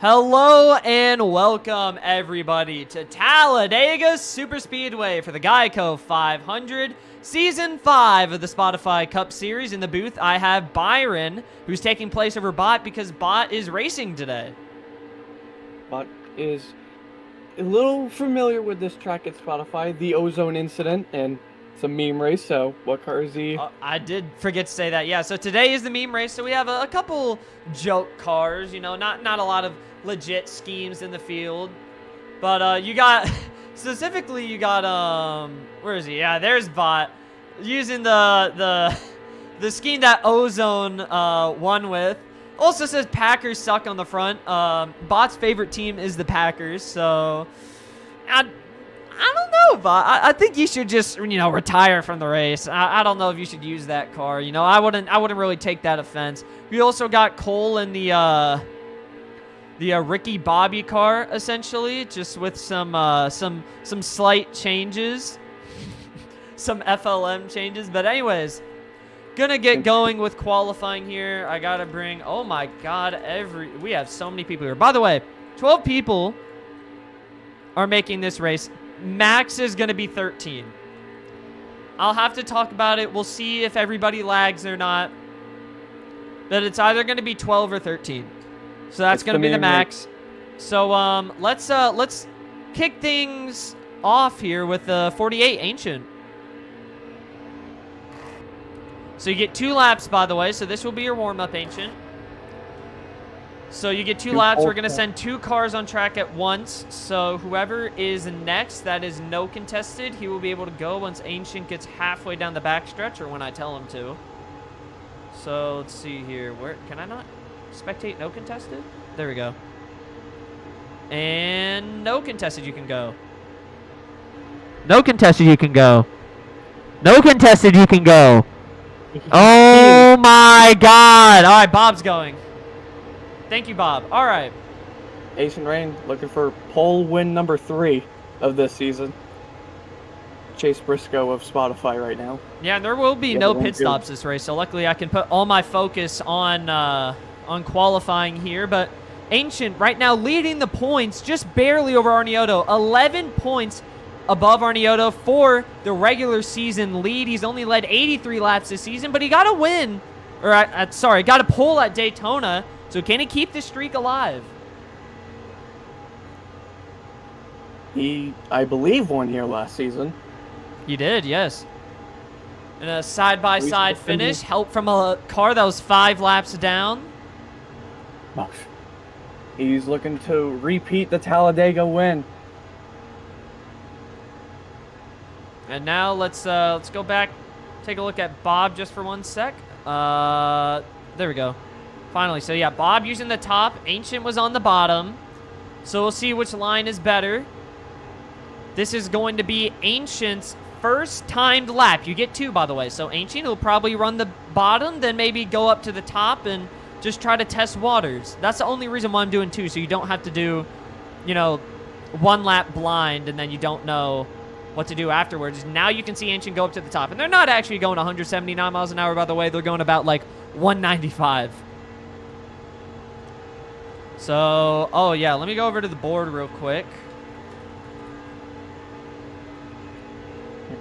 Hello and welcome everybody to Talladega Superspeedway for the Geico 500, Season 5 of the Spotify Cup Series. In the booth, I have Byron, who's taking place over Bot because Bot is racing today. Bot is a little familiar with this track at Spotify, the ozone incident, and it's a meme race, so what car is he? I did forget to say that, yeah. So today is the meme race, so we have a couple joke cars, you know, not a lot of legit schemes in the field. But you got, specifically you got, where is he? Yeah, there's Bot, using the scheme that Ozone won with. Also says Packers suck on the front. Bot's favorite team is the Packers, so I don't know, Bot. I think you should just, retire from the race. I don't know if you should use that car. I wouldn't really take that offense. We also got Cole in the Ricky Bobby car, essentially, just with some slight changes, some FLM changes. But anyways, gonna get going with qualifying here. I gotta bring, oh my God, we have so many people here. By the way, 12 people are making this race. Max is gonna be 13. I'll have to talk about it. We'll see if everybody lags or not. But it's either gonna be 12 or 13. So that's going to be the max. So let's kick things off here with the 48 Ancient. So you get 2 laps, by the way. So this will be your warm-up, Ancient. So you get 2 laps. We're going to send 2 cars on track at once. So whoever is next, that is no contested, he will be able to go once Ancient gets halfway down the backstretch or when I tell him to. So let's see here. Where can I not spectate? No contested? There we go. And no contested, you can go. No contested, you can go. No contested, you can go. Oh my God. All right, Bob's going. Thank you, Bob. All right. Ace and Rain looking for pole win number 3 of this season. Chase Briscoe of Spotify right now. Yeah, and there will be no pit stops this race, so luckily I can put all my focus on qualifying here. But Ancient right now leading the points just barely over Arniotto. 11 points above Arniotto for the regular season lead. He's only led 83 laps this season, but he got a win. Or, sorry, got a pole at Daytona. So can he keep this streak alive? He, I believe, won here last season. He did, yes. And a side-by-side finish. Help from a car that was 5 laps down. He's looking to repeat the Talladega win. And now let's go back, take a look at Bob just for 1 sec. There we go. Finally, so yeah, Bob using the top. Ancient was on the bottom. So we'll see which line is better. This is going to be Ancient's first timed lap. You get 2, by the way. So Ancient will probably run the bottom, then maybe go up to the top and just try to test waters. That's the only reason why I'm doing 2, so you don't have to do, 1 lap blind and then you don't know what to do afterwards. Now you can see Ancient go up to the top. And they're not actually going 179 miles an hour, by the way. They're going about, like, 195. So, oh, yeah, let me go over to the board real quick.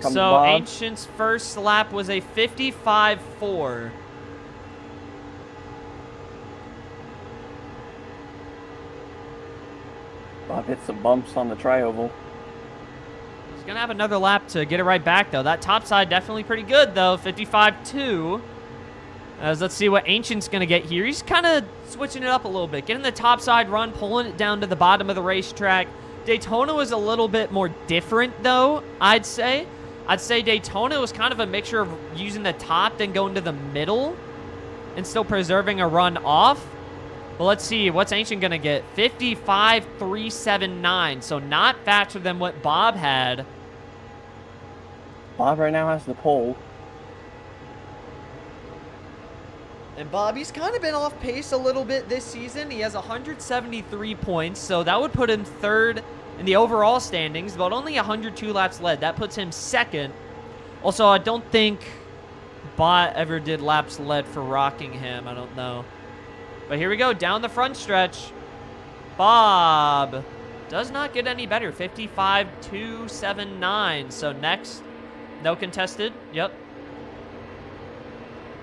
So, Bob. Ancient's first lap was a 55.4. Bob hit some bumps on the tri-oval. He's going to have another lap to get it right back, though. That top side definitely pretty good, though. 55.2. Let's see what Ancient's going to get here. He's kind of switching it up a little bit. Getting the top side run, pulling it down to the bottom of the racetrack. Daytona was a little bit more different, though, I'd say. I'd say Daytona was kind of a mixture of using the top, then going to the middle, and still preserving a run off. But let's see, what's Ancient going to get? 55.379, so not faster than what Bob had. Bob right now has the pole. And Bobby's kind of been off pace a little bit this season. He has 173 points, so that would put him 3rd in the overall standings, but only 102 laps led. That puts him 2nd. Also, I don't think Bot ever did laps led for Rockingham. I don't know. But here we go, down the front stretch. Bob does not get any better. 55,279. So next, no contested. Yep.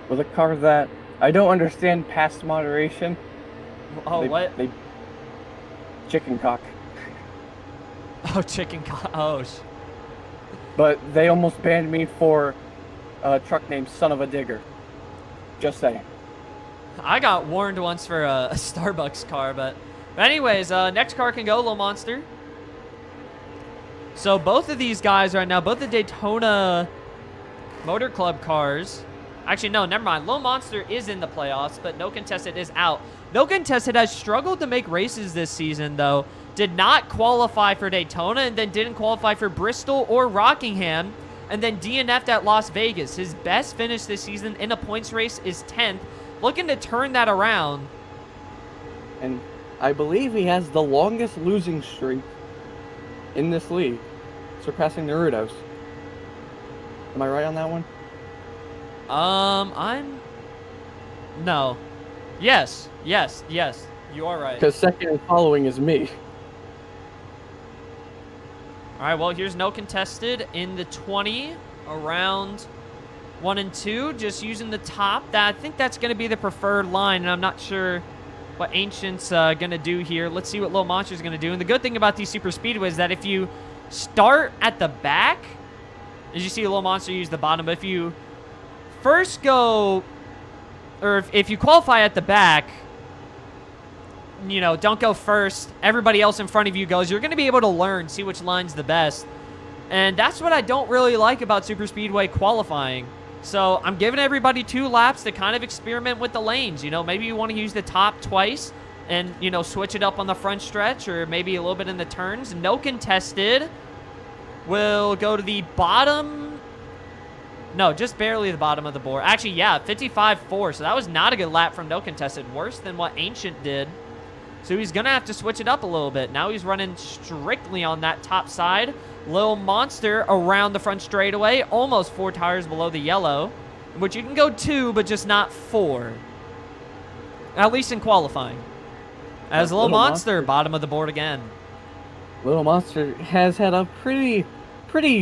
With a car that I don't understand past moderation. Oh, what? Chicken cock. Oh, chicken oh. But they almost banned me for a truck named Son of a Digger. Just saying. I got warned once for a Starbucks car, but anyways, next car can go, Little Monster. So both of these guys right now, both the Daytona Motor Club cars. Actually, no, never mind. Little Monster is in the playoffs, but No Contested is out. No Contested has struggled to make races this season, though. Did not qualify for Daytona, and then didn't qualify for Bristol or Rockingham, and then DNF'd at Las Vegas. His best finish this season in a points race is 10th. Looking to turn that around. And I believe he has the longest losing streak in this league, surpassing Naruto's. Am I right on that one? No. Yes. You are right. Because second and following is me. All right, well, here's No Contested in the 20, around 1 and 2, just using the top. I think that's going to be the preferred line, and I'm not sure what Ancient's going to do here. Let's see what Little Monster's going to do. And the good thing about these super speedways is that if you start at the back, as you see Little Monster use the bottom, but if you first go, or if you qualify at the back, you know, don't go first. Everybody else in front of you goes. You're going to be able to learn, see which line's the best. And that's what I don't really like about super speedway qualifying. So I'm giving everybody 2 laps to kind of experiment with the lanes. You know, maybe you want to use the top twice and, you know, switch it up on the front stretch, or maybe a little bit in the turns. No Contested will go to the bottom. No, just barely the bottom of the board. Actually, yeah, 55.4. So that was not a good lap from No Contested. Worse than what Ancient did. So he's going to have to switch it up a little bit. Now he's running strictly on that top side. Little Monster around the front straightaway. Almost 4 tires below the yellow. Which you can go 2, but just not 4. At least in qualifying. As Little Monster, bottom of the board again. Little Monster has had a pretty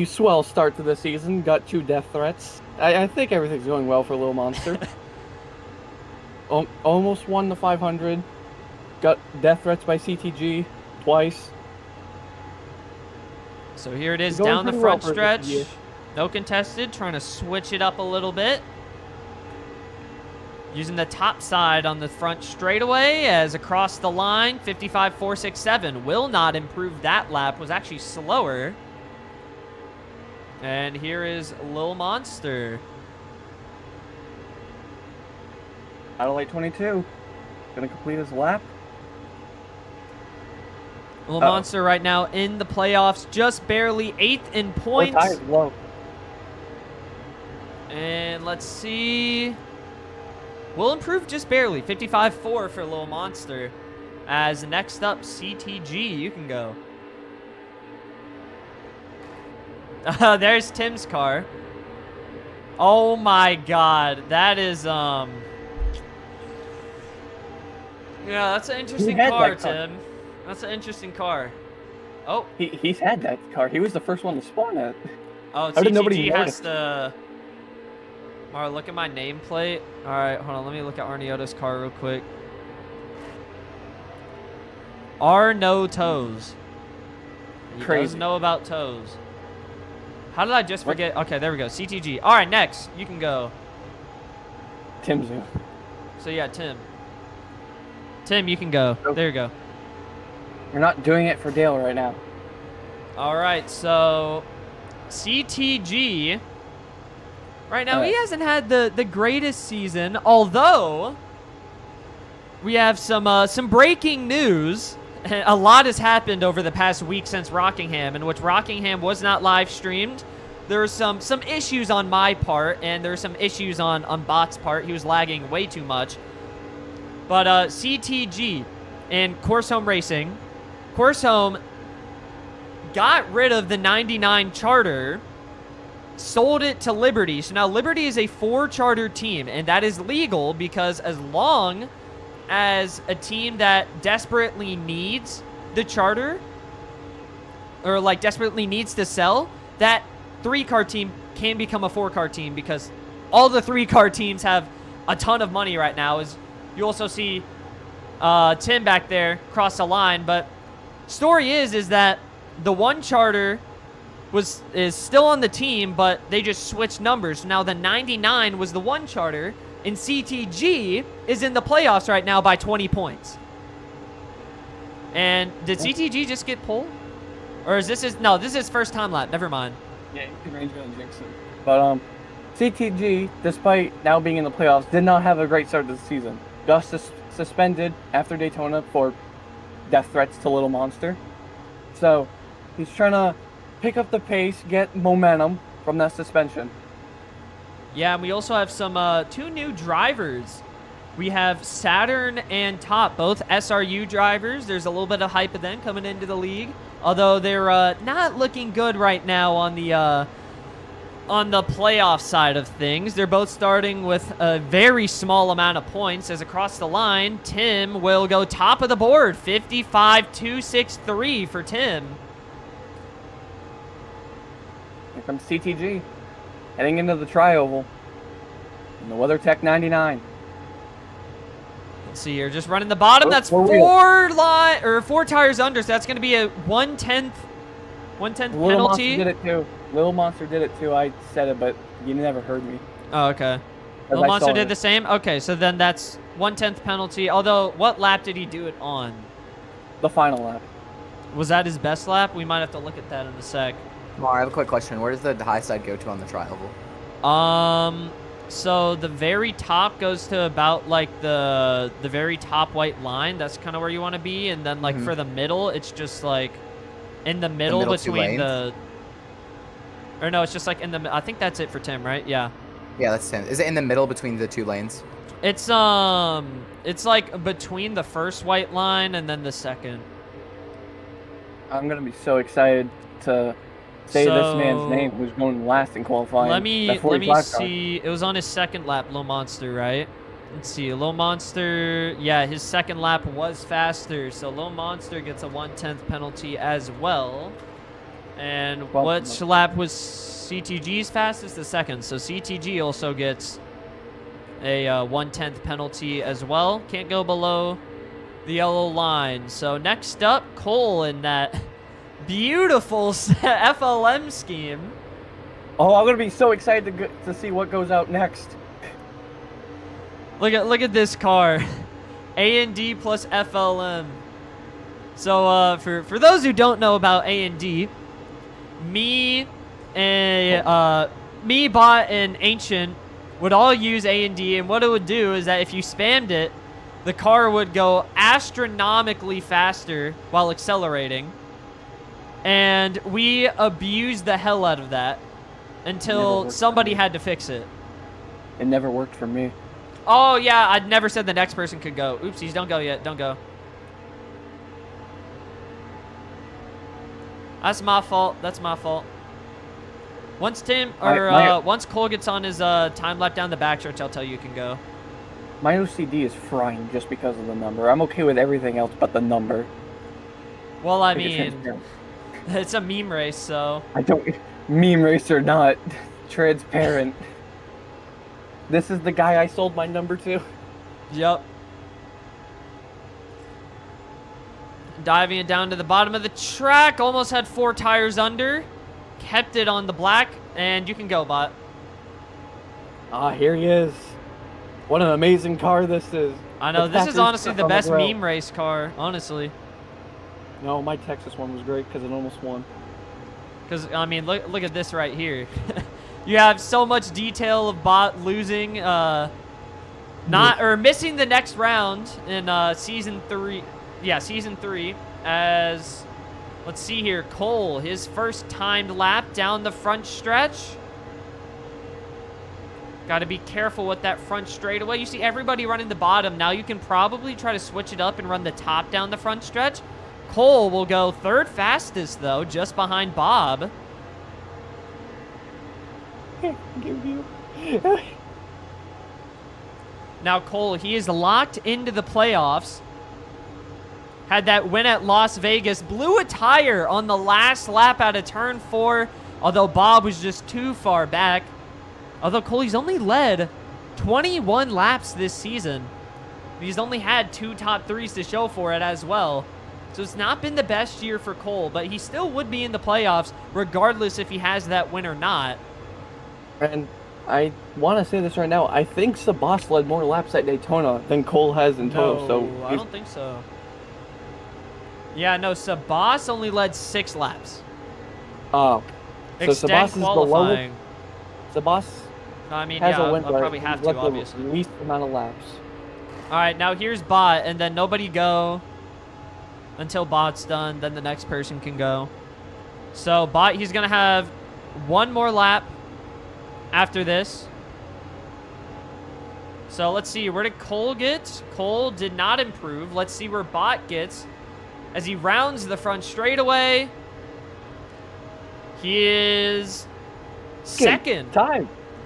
swell start to the season. Got 2 death threats. I think everything's going well for Little Monster. Almost won the 500. Got death threats by CTG twice. So here it is down the front stretch. No Contested, trying to switch it up a little bit. Using the top side on the front straightaway as across the line, 55.467. Will not improve that lap, was actually slower. And here is Lil Monster. Out of late 22. Gonna complete his lap. Lil Monster right now in the playoffs, just barely 8th in points. 4 tires low. And let's see. Will improve just barely. 55.4 for Lil Monster. As next up, CTG, you can go. There's Tim's car. Oh my god. That is, yeah, that's an interesting car, Tim. That's an interesting car. Oh. He's had that car. He was the first one to spawn it. Oh, CTG has to... Alright, look at my nameplate. Alright, hold on. Let me look at Arniota's car real quick. No toes. He does know about toes. How did I just forget? Okay, there we go. CTG. Alright, next. You can go. Tim's in. So, yeah, Tim. Tim, you can go. Okay. There you go. You're not doing it for Dale right now. Alright, so... CTG... Right now, he hasn't had the greatest season, although... We have some breaking news. A lot has happened over the past week since Rockingham, in which Rockingham was not live streamed. There were some issues on my part, and there were some issues on Bot's part. He was lagging way too much. But CTG and Course Home Racing, Course Home got rid of the 99 charter, sold it to Liberty. So now Liberty is a 4 charter team, and that is legal because as long as a team that desperately needs the charter, or like desperately needs to sell, that 3-car team can become a 4-car team, because all the 3-car teams have a ton of money right now. As you also see Tim back there cross the line. But story is that the 1 charter is still on the team, but they just switched numbers. Now the 99 was the 1 charter, and CTG is in the playoffs right now by 20 points. And did CTG just get pulled? Or is this no, this is first time lap. Never mind. Yeah, you can range on jinx it. But CTG, despite now being in the playoffs, did not have a great start to the season. Gus suspended after Daytona for death threats to Little Monster. So he's trying to pick up the pace, get momentum from that suspension. Yeah, and we also have some 2 new drivers. We have Saturn and Top, both SRU drivers. There's a little bit of hype of them coming into the league, although they're not looking good right now on the playoff side of things. They're both starting with a very small amount of points, as across the line, Tim will go top of the board, 55-263 for Tim. Here comes CTG, heading into the tri-oval in the WeatherTech 99. Let's see here, just running the bottom. That's 4 tires under, so that's going to be a 1/10 penalty. Little Monster did it too. Little Monster did it too. I said it, but you never heard me. Oh, okay. Little Monster did the same? Okay, so then that's 1/10 penalty. Although, what lap did he do it on? The final lap. Was that his best lap? We might have to look at that in a sec. Mar, I have a quick question. Where does the high side go to on the tri-oval? So the very top goes to about like the very top white line. That's kind of where you want to be. And then like for the middle, it's just like in the middle between the... Or no, it's just like in the... I think that's it for Tim, right? Yeah. Yeah, that's Tim. Is it in the middle between the 2 lanes? It's like between the first white line and then the second. I'm gonna be so excited to say this man's name, who's going last in qualifying. Let me see. It was on his second lap, Low Monster, right? Let's see. Low Monster, yeah, his second lap was faster, so Low Monster gets a 1/10 penalty as well. And which lap was CTG's fastest? The second. So CTG also gets a 1/10 penalty as well. Can't go below the yellow line. So next up, Cole in that beautiful FLM scheme. Oh, I'm gonna be so excited to see what goes out next. Look at this car, A&D plus FLM. So for those who don't know about A&D, me, Bot, and Ancient would all use A&D, and what it would do is that if you spammed it, the car would go astronomically faster while accelerating. And we abused the hell out of that until somebody had to fix it. It never worked for me. Oh, yeah, I'd never said the next person could go. Oopsies, don't go yet. Don't go. That's my fault. That's my fault. Once once Cole gets on his time lap down the backstretch, I'll tell you can go. My OCD is frying just because of the number. I'm okay with everything else but the number. Well, I mean, it's a meme race, so... I don't... Meme race or not, transparent. This is the guy I sold my number to. Yep. Diving it down to the bottom of the track. Almost had 4 tires under. Kept it on the black, and you can go, Bot. Ah, here he is. What an amazing car this is. I know, this is honestly the best meme race car, honestly. No, my Texas one was great because it almost won. Because, I mean, look at this right here. You have so much detail of Bot losing, missing the next round in Season 3. Yeah, Season 3 as, let's see here, Cole, his first timed lap down the front stretch. Got to be careful with that front straightaway. You see everybody running the bottom. Now you can probably try to switch it up and run the top down the front stretch. Cole will go 3rd fastest, though, just behind Bob. Now Cole, he is locked into the playoffs. Had that win at Las Vegas. Blew a tire on the last lap out of turn 4. Although Bob was just too far back. Although Cole, he's only led 21 laps this season. He's only had 2 top 3s to show for it as well. So it's not been the best year for Cole, but he still would be in the playoffs regardless if he has that win or not. And I want to say this right now. I think Sabas led more laps at Daytona than Cole has in total. So I don't think so. Yeah, no, Sabas only led 6 laps. Oh. So Extend Sabas qualifying. is the lowest. Sabas I mean, has yeah, a win, I'll probably have to, obviously. the least amount of laps. All right, now here's Bot, and then nobody go until Bot's done. Then the next person can go. So Bot, he's going to have 1 more lap after this. So let's see, where did Cole get? Cole did not improve. Let's see where Bot gets as he rounds the front straightaway. He is second.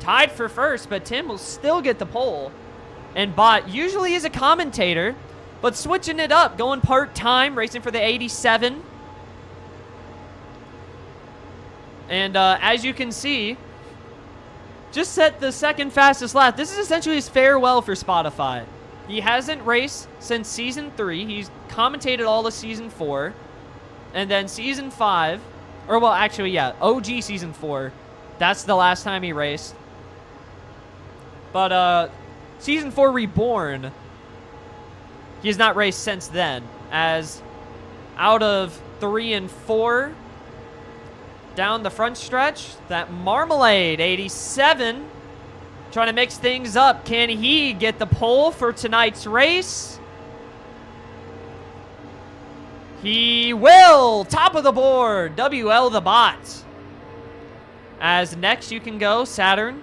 Tied for first, but Tim will still get the pole. And Bot usually is a commentator, but switching it up, going part-time, racing for the 87. And as you can see, just set the second fastest lap. This is essentially his farewell for Spotify. He hasn't raced since Season 3. He's commentated all of Season 4. And then Season 5, or well, actually, yeah, OG Season 4. That's the last time he raced. But Season 4 Reborn, he has not raced since then, as out of 3 and 4 down the front stretch, that Marmalade 87 trying to mix things up. Can he get the pole for tonight's race? He will. Top of the board, WL the Bot. As next you can go Saturn.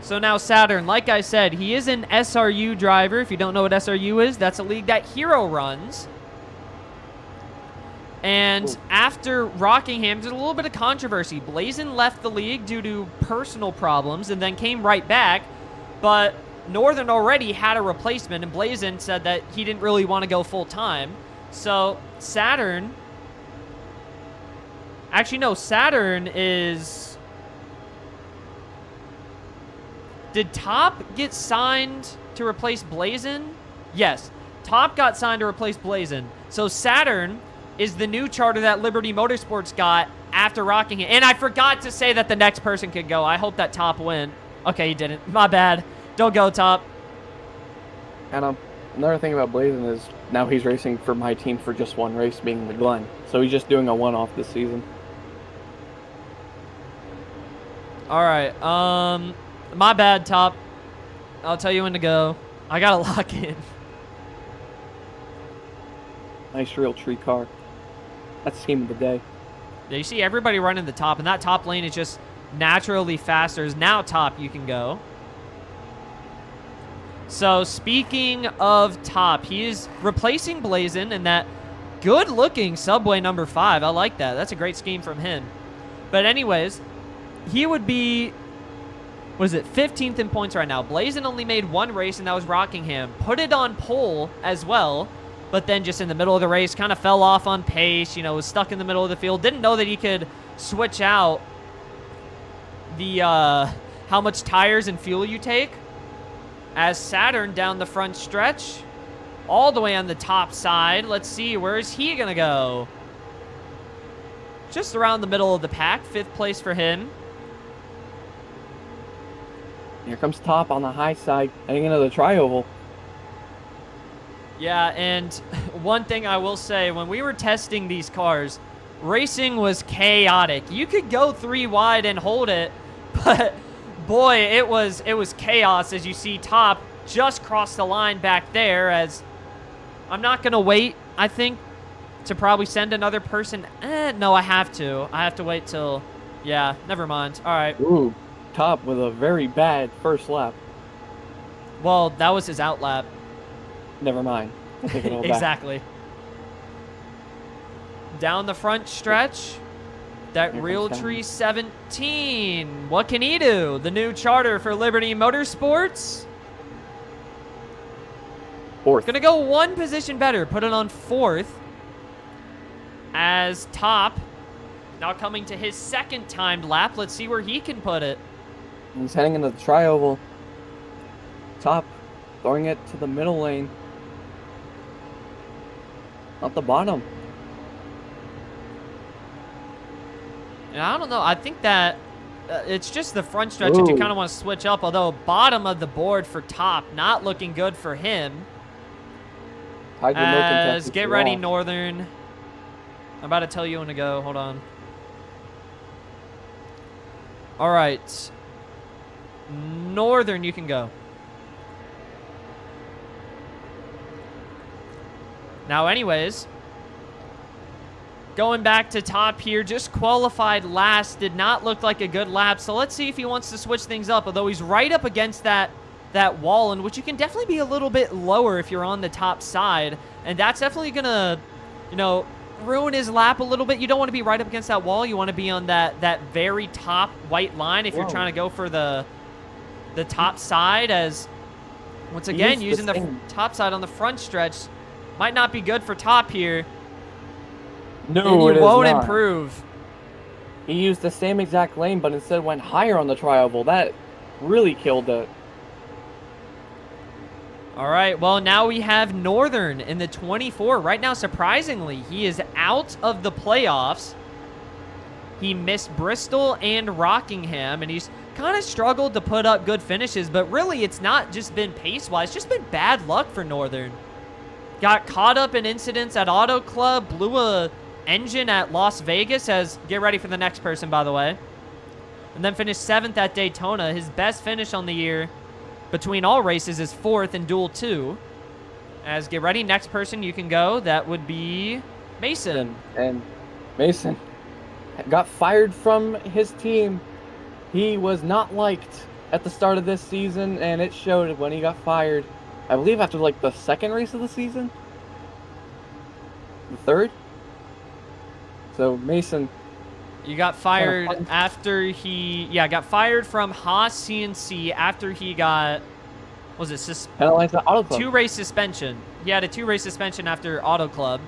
So now Saturn, like I said, he is an SRU driver. If you don't know what SRU is, that's a league that Hero runs. And after Rockingham, there's a little bit of controversy. Blazin left the league due to personal problems and then came right back. But Northern already had a replacement, and Blazin said that he didn't really want to go full-time. So Saturn... Actually, no, Saturn is... Did Top get signed to replace Blazin? Yes. Top got signed to replace Blazin. So Saturn is the new charter that Liberty Motorsports got after Rockingham. And I forgot to say that the next person could go. I hope that Top win. Okay, he didn't. My bad. Don't go, Top. And another thing about Blazin is now he's racing for my team for just one race, being the Glen. So he's just doing a one-off this season. All right. My bad, Top. I'll tell you when to go. I gotta lock in. Nice real tree car. That's the scheme of the day. Yeah, you see everybody running the top, and that top lane is just naturally faster. Now Top, you can go. So speaking of Top, he is replacing Blazin in that good-looking Subway number 5. I like that. That's a great scheme from him. But anyways, he would be... What is it? 15th in points right now. Blazin only made 1 race, and that was Rockingham. Put it on pole as well, but then just in the middle of the race, kind of fell off on pace, you know, was stuck in the middle of the field. Didn't know that he could switch out the how much tires and fuel you take. As Saturn down the front stretch, all the way on the top side. Let's see, where is he going to go? Just around the middle of the pack, 5th place for him. Here comes Top on the high side, heading into the tri-oval. Yeah, and one thing I will say, when we were testing these cars, racing was chaotic. You could go 3 wide and hold it, but boy, it was chaos as you see Top just cross the line back there. As I'm not going to wait, I think, to probably send another person. No, I have to. I have to wait till... Yeah, never mind. All right. Ooh, Top with a very bad first lap. Well, that was his out lap. Never mind. I take it all back. Exactly. Down the front stretch. That Here Real comes Tree 17. What can he do? The new charter for Liberty Motorsports. Fourth. Gonna go one position better. Put it on 4th. As Top now coming to his 2nd timed lap. Let's see where he can put it. He's heading into the tri-oval. Top, throwing it to the middle lane. Not the bottom. And I don't know. I think that it's just the front stretch that you Ooh. kind of want to switch up. Although bottom of the board for Top, not looking good for him. Tied with no As contested get at ready, all. Northern. I'm about to tell you when to go. Hold on. All right. Northern, you can go. Now, anyways, going back to Top here, just qualified last, did not look like a good lap. So let's see if he wants to switch things up. Although he's right up against that wall, in which you can definitely be a little bit lower if you're on the top side, and that's definitely gonna, you know, ruin his lap a little bit. You don't want to be right up against that wall. You want to be on that very top white line if you're Whoa. trying to go for the top side. As once again, used using the the same- top side on the front stretch might not be good for Top here. No, And it he is won't not. improve. He used the same exact lane, but instead went higher on the tri-oval. That really killed it. All right, well, now we have Northern in the 24. Right now, surprisingly, he is out of the playoffs. He missed Bristol and Rockingham, and he's kind of struggled to put up good finishes, but really it's not just been pace-wise, it's just been bad luck for Northern. Got caught up in incidents at Auto Club, blew a engine at Las Vegas, as get ready for the next person, by the way. And then finished 7th at Daytona. His best finish on the year between all races is 4th in Duel 2. As get ready, next person you can go. That would be Mason. And Mason got fired from his team. He was not liked at the start of this season, and it showed when he got fired. I believe after like the 2nd race of the season? The 3rd? So Mason, You got fired after he... Yeah, got fired from Haas CNC after he got... Was it penalized the Auto Club. 2-race suspension? He had a 2-race suspension after Auto Club.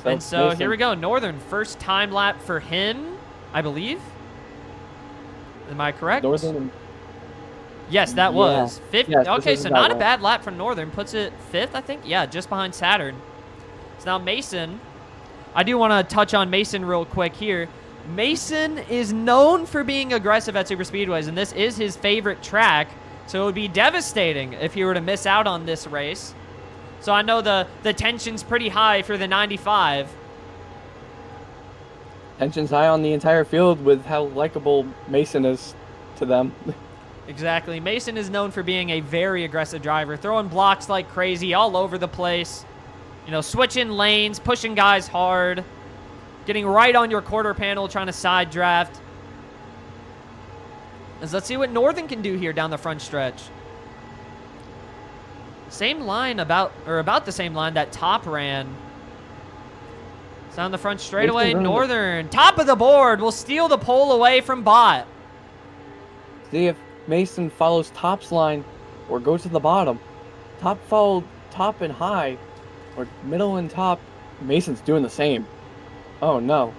So And so Mason- here we go. Northern, first time lap for him, I believe. Am I correct? Northern. Yes, that was. Yeah. Fifth. Yes, this Okay, is so about not a right. bad lap for Northern. Puts it 5th, I think. Yeah, just behind Saturn. So now Mason. I do want to touch on Mason real quick here. Mason is known for being aggressive at super speedways, and this is his favorite track. So it would be devastating if he were to miss out on this race. So I know the tension's pretty high for the 95. Tension's high on the entire field with how likable Mason is to them. Exactly. Mason is known for being a very aggressive driver, throwing blocks like crazy all over the place. You know, switching lanes, pushing guys hard, getting right on your quarter panel, trying to side draft. Let's see what Northern can do here down the front stretch. Same line about the same line that Top ran. It's down the front straightaway. Northern, top of the board, will steal the pole away from Bot. See if Mason follows Top's line or goes to the bottom. Top followed Top and high, or middle and top. Mason's doing the same. Oh no.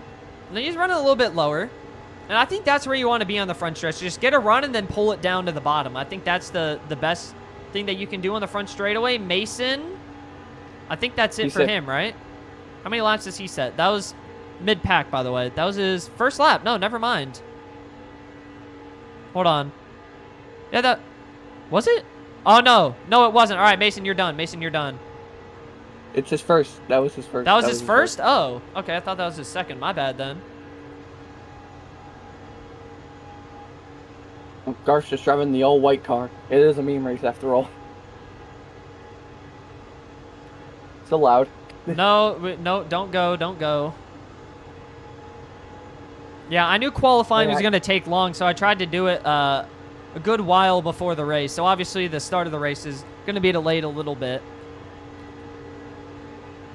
And he's running a little bit lower. And I think that's where you want to be on the front stretch. Just get a run and then pull it down to the bottom. I think that's the best thing that you can do on the front straightaway. Mason, I think that's it for him, right? How many laps does he set? That was mid-pack, by the way. That was his first lap. No, never mind. Hold on. Yeah, that... Was it? Oh, no. No, it wasn't. All right, Mason, you're done. Mason, you're done. It's his first. That was his first. That was his first? Oh, okay. I thought that was his second. My bad, then. Garth's just driving the all-white car. It is a meme race after all. It's allowed. No, no, don't go, don't go. Yeah, I knew qualifying was going to take long, so I tried to do it a good while before the race. So obviously the start of the race is going to be delayed a little bit.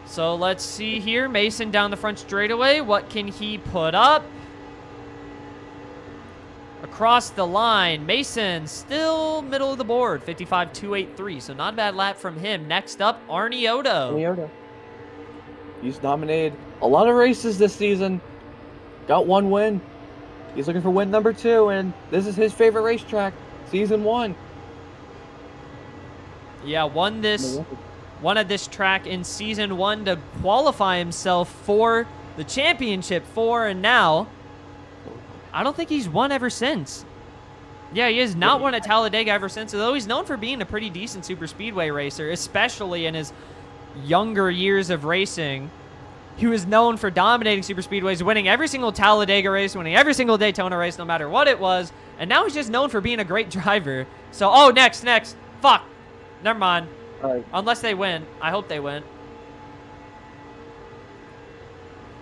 So let's see here. Mason down the front straightaway. What can he put up? Across the line, Mason still middle of the board, 55.283. So not a bad lap from him. Next up, Arnioto. He's dominated a lot of races this season. Got one win. He's looking for win number 2, and this is his favorite racetrack, season 1. Yeah, won at this track in season 1 to qualify himself for the championship 4, and now I don't think he's won ever since. Yeah, he has not won at Talladega ever since, although he's known for being a pretty decent super speedway racer, especially in his younger years of racing. He was known for dominating super speedways, winning every single Talladega race, winning every single Daytona race, no matter what it was. And now he's just known for being a great driver. So, oh, next. Fuck. Never mind. Unless they win. I hope they win.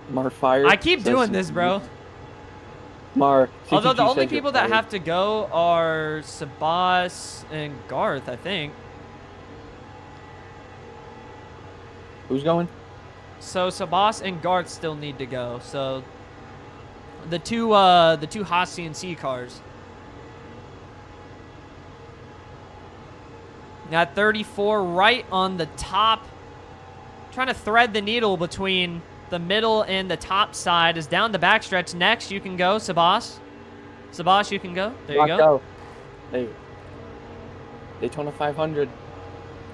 Mar fired. I keep doing this, bro. Mar. Although the only people that have to go are Sabas and Garth, I think. Who's going? So Sabas and Garth still need to go. So the two Haas CNC cars. At 34, right on the top. Trying to thread the needle between the middle and the top side is down the backstretch. Next, you can go, Sabas. Sabas, you can go. There you go. There you go. Daytona 500.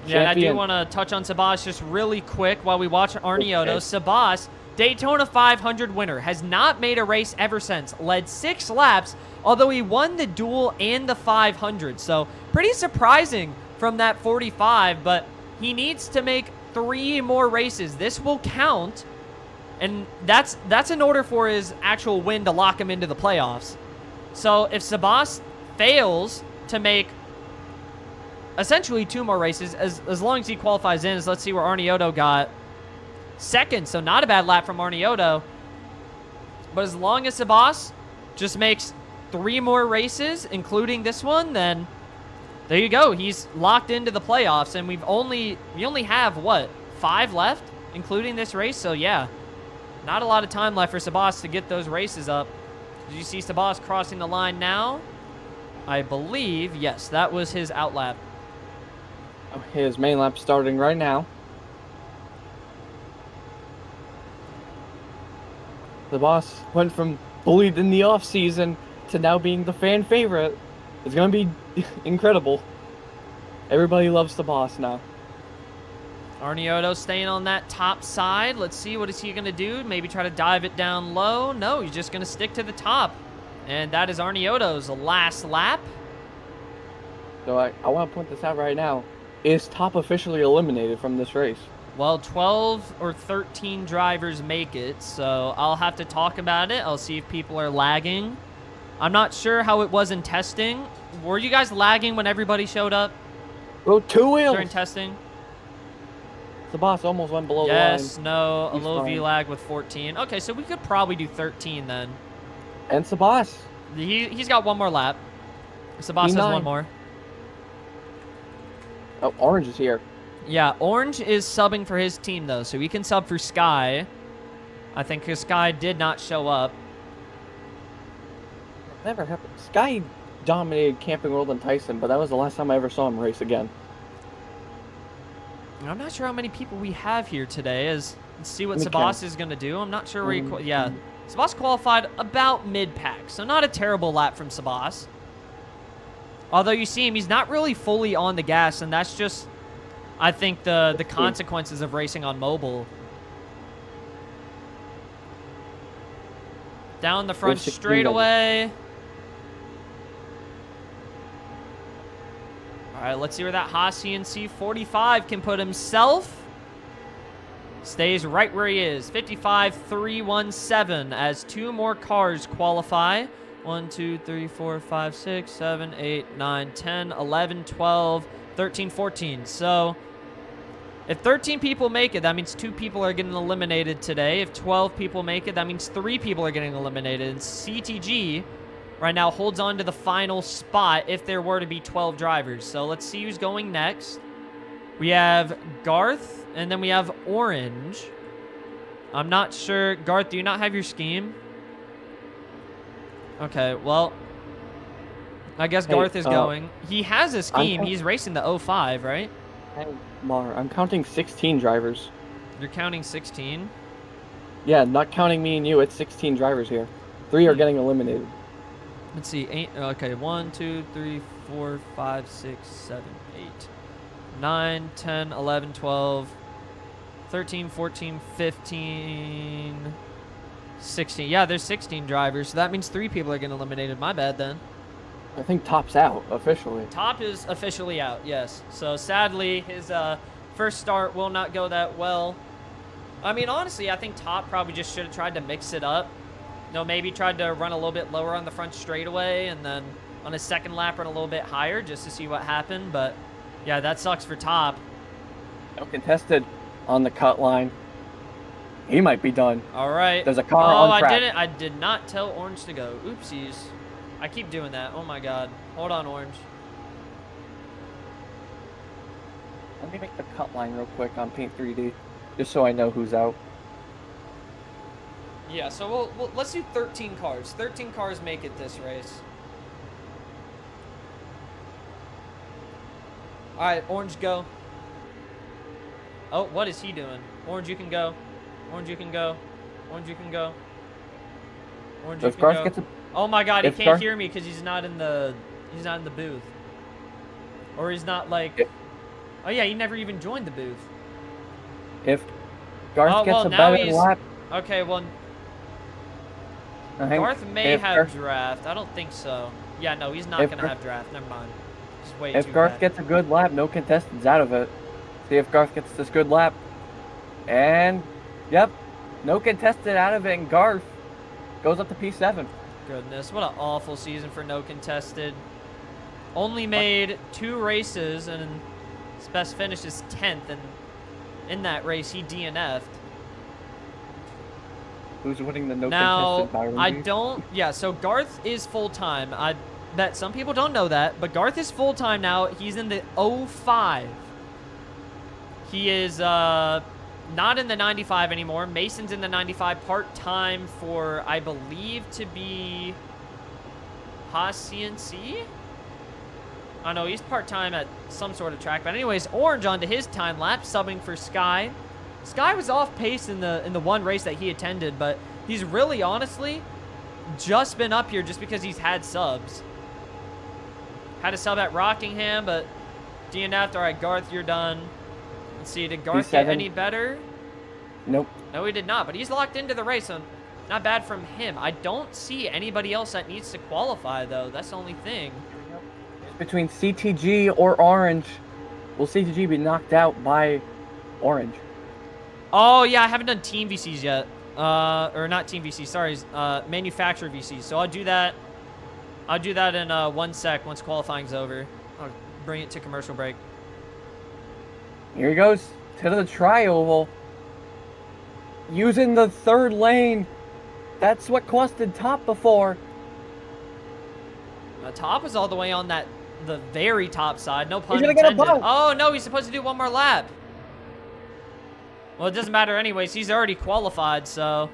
Yeah, and I Champion. do want to touch on Sabas just really quick while we watch Arnioto. Okay. Sabas, Daytona 500 winner, has not made a race ever since. Led 6 laps, although he won the duel and the 500. So pretty surprising from that 45, but he needs to make 3 more races. This will count, and that's in order for his actual win to lock him into the playoffs. So if Sabas fails to make essentially 2 more races, as long as he qualifies in, let's see where Arnioto got second, so not a bad lap from Arnioto. But as long as Sabas just makes 3 more races, including this one, then there you go. He's locked into the playoffs, and we only have, what, 5 left, including this race? So yeah, not a lot of time left for Sabas to get those races up. Did you see Sabas crossing the line now? I believe, yes, that was his outlap. His main lap starting right now. The boss went from bullied in the offseason to now being the fan favorite. It's going to be incredible. Everybody loves the boss now. Arnioto staying on that top side. Let's see, what is he going to do? Maybe try to dive it down low? No, he's just going to stick to the top. And that is Arnioto's last lap. So I want to point this out right now. Is Top officially eliminated from this race? Well, 12 or 13 drivers make it, so I'll have to talk about it. I'll see if people are lagging. I'm not sure how it was in testing. Were you guys lagging when everybody showed up? Oh, 2 wheels! During testing? The boss almost went below the line. Yes, no, a low V-lag with 14. Okay, so we could probably do 13 then. And Sabas. He's got 1 more lap. Sabas has 1 more. Oh, Orange is here. Yeah, Orange is subbing for his team, though, so he can sub for Sky. I think because Sky did not show up. Never happened. Sky dominated Camping World and Tyson, but that was the last time I ever saw him race again. I'm not sure how many people we have here today. Let's see what Sabas is going to do. I'm not sure where he... Yeah, Sabas qualified about mid-pack, so not a terrible lap from Sabas. Although you see him, he's not really fully on the gas, and that's just, I think, the consequences of racing on mobile. Down the front straightaway. All right, let's see where that Haas CNC 45 can put himself. Stays right where he is, 55.317, as 2 more cars qualify. 1, 2, 3, 4, 5, 6, 7, 8, 9, 10, 11, 12, 13, 14. So if 13 people make it, that means 2 people are getting eliminated today. If 12 people make it, that means 3 people are getting eliminated. And CTG right now holds on to the final spot if there were to be 12 drivers. So let's see who's going next. We have Garth, and then we have Orange. I'm not sure. Garth, do you not have your scheme? Okay, well, I guess Garth is going. He has a scheme. He's racing the 05, right? Hey, Mar, I'm counting 16 drivers. You're counting 16? Yeah, not counting me and you. It's 16 drivers here. 3 are getting eliminated. Let's see. 8. Okay, 1, 2, 3, 4, 5, 6, 7, 8, 9, 10, 11, 12, 13, 14, 15, 16. Yeah, there's 16 drivers, so that means 3 people are getting eliminated. My bad then. I think Top's out officially. Top is officially out, yes. So sadly, his first start will not go that well. I mean, honestly, I think Top probably just should have tried to mix it up. You know, maybe tried to run a little bit lower on the front straightaway and then on his second lap run a little bit higher just to see what happened. But yeah, that sucks for Top. No contested on the cut line. He might be done. All right. There's a car on track. I did not tell Orange to go. Oopsies. I keep doing that. Oh my God. Hold on, Orange. Let me make the cut line real quick on Paint 3D, just so I know who's out. Yeah, so let's do 13 cars. 13 cars make it this race. All right, Orange, go. Oh, what is he doing? Orange, you can go. Orange, you can go. Orange, you can go. Orange, you can go. Gets a Oh my God, he can't hear me because he's not in the booth, or he's not like. Oh yeah, he never even joined the booth. If Garth gets a better lap. Okay, well. Garth may have draft. I don't think so. Yeah, no, he's not gonna have draft. Never mind. Just wait. If Garth gets a good lap, no contestants out of it. See if Garth gets this good lap. And yep, no contestant out of it, and Garth goes up to P7. Goodness, what an awful season for no contested. Only made 2 races, and his best finish is 10th, and in that race he DNF'd. Who's winning the no now, contested? Yeah, so Garth is full-time. I bet some people don't know that, but Garth is full-time now. He's in the 05. He is not in the 95 anymore. Mason's in the 95 part-time for, I believe, to be Haas CNC? I don't know, he's part-time at some sort of track. But anyways, Orange onto his time lap, subbing for Sky. Sky was off pace in the one race that he attended, but he's really, honestly, just been up here just because he's had subs. Had a sub at Rockingham, but DNF'd. All right, Garth, you're done. Let's see, did Garth get any better? Nope. No, he did not, but he's locked into the race, so not bad from him. I don't see anybody else that needs to qualify, though. That's the only thing. It's between CTG or Orange. Will CTG be knocked out by Orange? Oh, yeah, I haven't done Team VCs yet. Or not Team VCs, sorry, Manufacturer VCs. So I'll do that. I'll do that in 1 sec once qualifying's over. I'll bring it to commercial break. Here he goes to the tri-oval. Using the 3rd lane. That's what costed Top before. Top was all the way on the very top side. No pun He's gonna intended. get a bump. Oh, no, he's supposed to do 1 more lap. Well, it doesn't matter anyways. He's already qualified, so.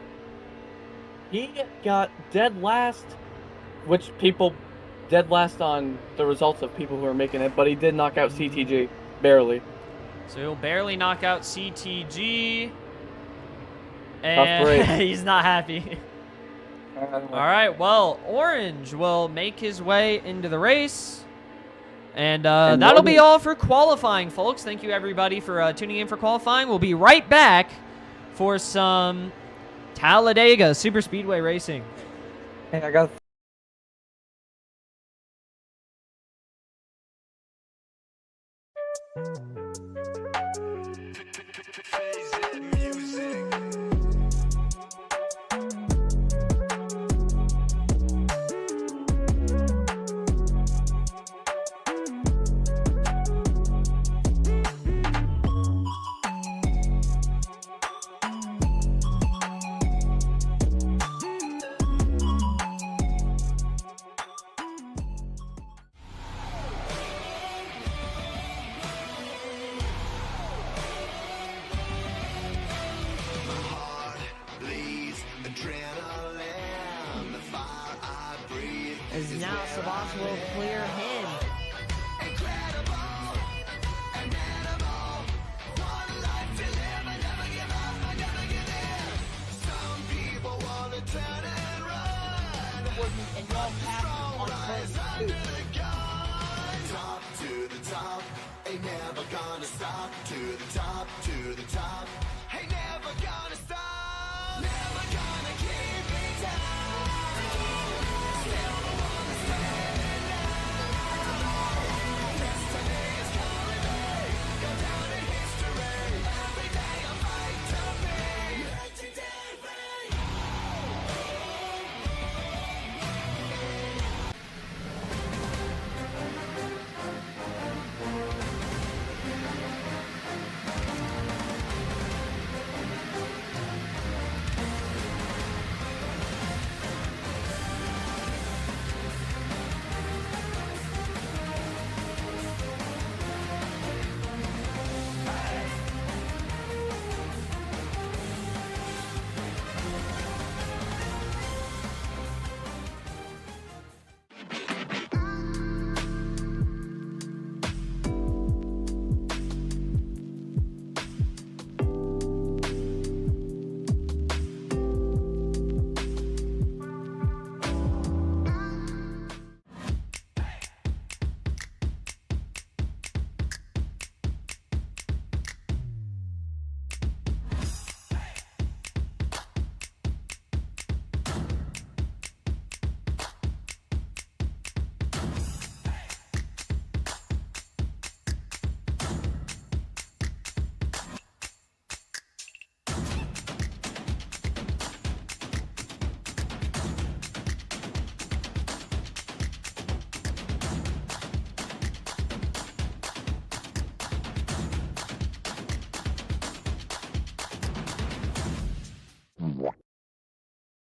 He got dead last, which people dead last on the results of people who are making it, but he did knock out CTG. Barely. So he'll barely knock out CTG. And he's not happy. All right, well, Orange will make his way into the race. And that'll be all for qualifying, folks. Thank you, everybody, for tuning in for qualifying. We'll be right back for some Talladega Super Speedway racing. Hey, I got clear him. And y'all pass on turn 2. Top to the top, ain't never gonna stop. To the top, ain't never gonna stop. Never gonna keep me down. Still the one that's standing now. Destiny is calling me, go down in history. Every day I fight to be legendary.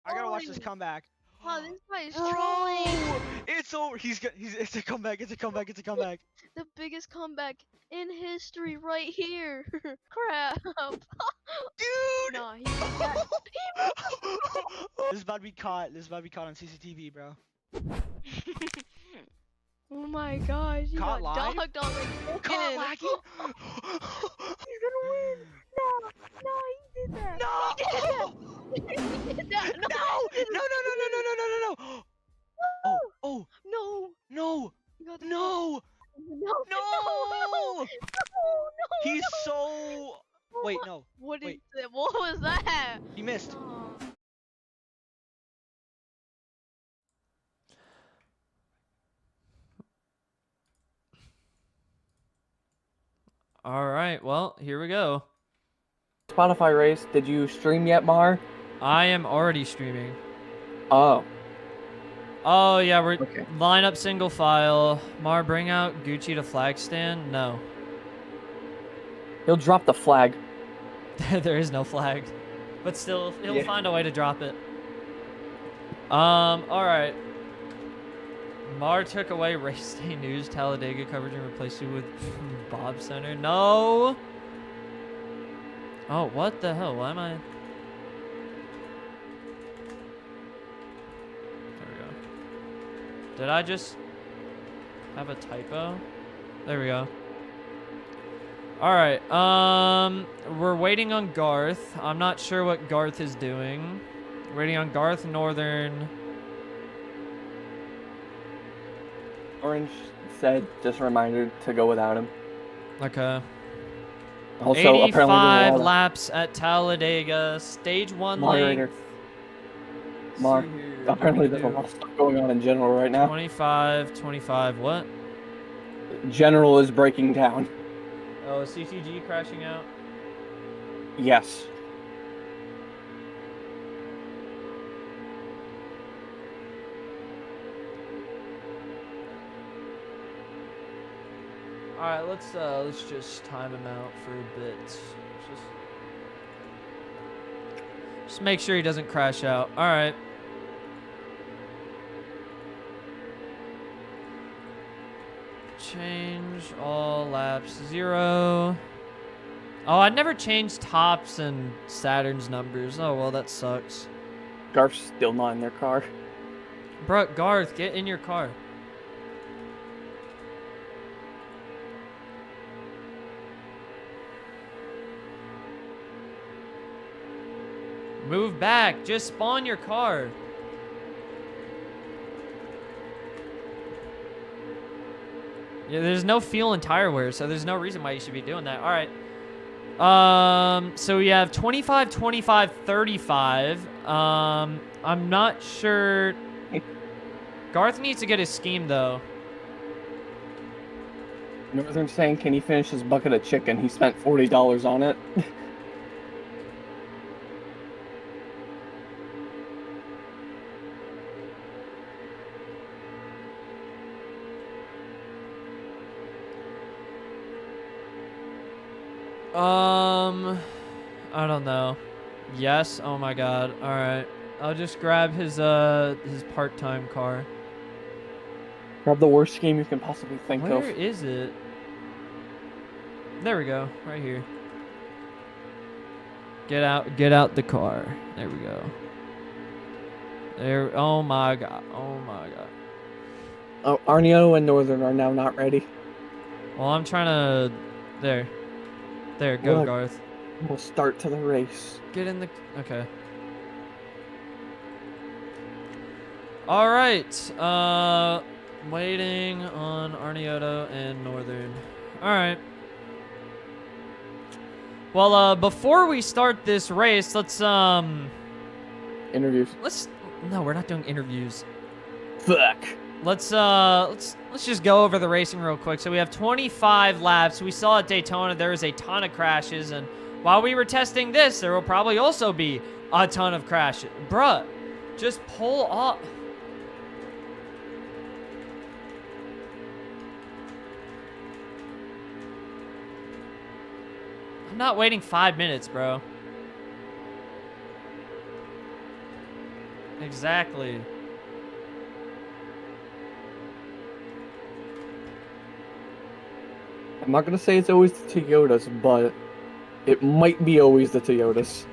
I gotta watch this comeback. Wow, this guy is trolling. It's over. It's a comeback. It's a comeback. It's a comeback. The biggest comeback in history right here. Crap. Dude. Nah, he This is about to be caught. This is about to be caught on CCTV, bro. Oh my gosh, he Caught got live? dogged on the Caught lagging. He's gonna win. No, he did that. No. He did that. No. Oh. No. No. You got the No. No. He's so. Wait, no. What is Wait. it? What was that? He missed. Oh. All right, well, here we go. Spotify race. Did you stream yet, Mar? I am already streaming. Oh. Oh, yeah, we're Okay. line up single file. Mar, bring out Gucci to flag stand. No. He'll drop the flag. There is no flag. But still, he'll Yeah. find a way to drop it. All right. Mar took away Race Day News Talladega coverage and replaced it with Bob Center. No. Oh, what the hell? Why am I? There we go. Did I just have a typo? There we go. All right. We're waiting on Garth. I'm not sure what Garth is doing. Waiting on Garth Northern. Orange said, just a reminder to go without him. Okay. Also, apparently, 85 laps at Talladega. Stage 1 Moderator. length. Mark, apparently there's a lot of stuff going on in general right now. 25, what? General is breaking down. Oh, is CTG crashing out? Yes. All right, let's just time him out for a bit. Just make sure he doesn't crash out. All right. Change all laps 0. Oh, I never changed Tops and Saturn's numbers. Oh, well, that sucks. Garth's still not in their car. Bro, Garth, get in your car. Move back. Just spawn your car. Yeah, there's no fuel and tire wear, so there's no reason why you should be doing that. All right. So we have 25, 25, 35. I'm not sure. Garth needs to get his scheme, though. Northern saying, can he finish his bucket of chicken? He spent $40 on it. I don't know. Yes. Oh my God. All right. I'll just grab his part-time car. Grab the worst scheme you can possibly think Where of. is it? There we go. Right here. Get out the car. There we go. There. Oh my God. Oh my God. Oh, Arneo and Northern are now not ready. Well, I'm trying to. There. Go, Look. Garth. We'll start to the race. Get in the. Okay. All right. Waiting on Arnioto and Northern. All right. Well, before we start this race, let's Interviews. No, we're not doing interviews. Fuck. Let's just go over the racing real quick. So we have 25 laps. We saw at Daytona there was a ton of crashes, and while we were testing this, there will probably also be a ton of crashes. Bruh, just pull up. I'm not waiting 5 minutes, bro. Exactly. I'm not gonna say it's always the Toyotas, but it might be always the Toyotas.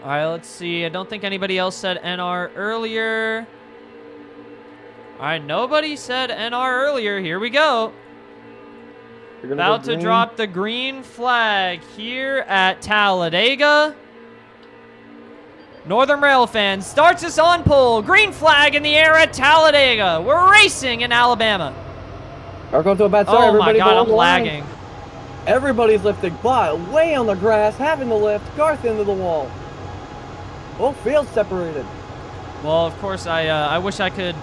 All right, let's see. I don't think anybody else said NR earlier. All right, nobody said NR earlier. Here we go. About to drop the green flag here at Talladega. Northern Rail fan starts us on pole. Green flag in the air at Talladega. We're racing in Alabama. Are going to a bad start. Oh my Everybody God, below I'm the line. lagging. Everybody's lifting, but way on the grass, having the lift. Garth into the wall. Both fields separated. Well, of course, I wish I could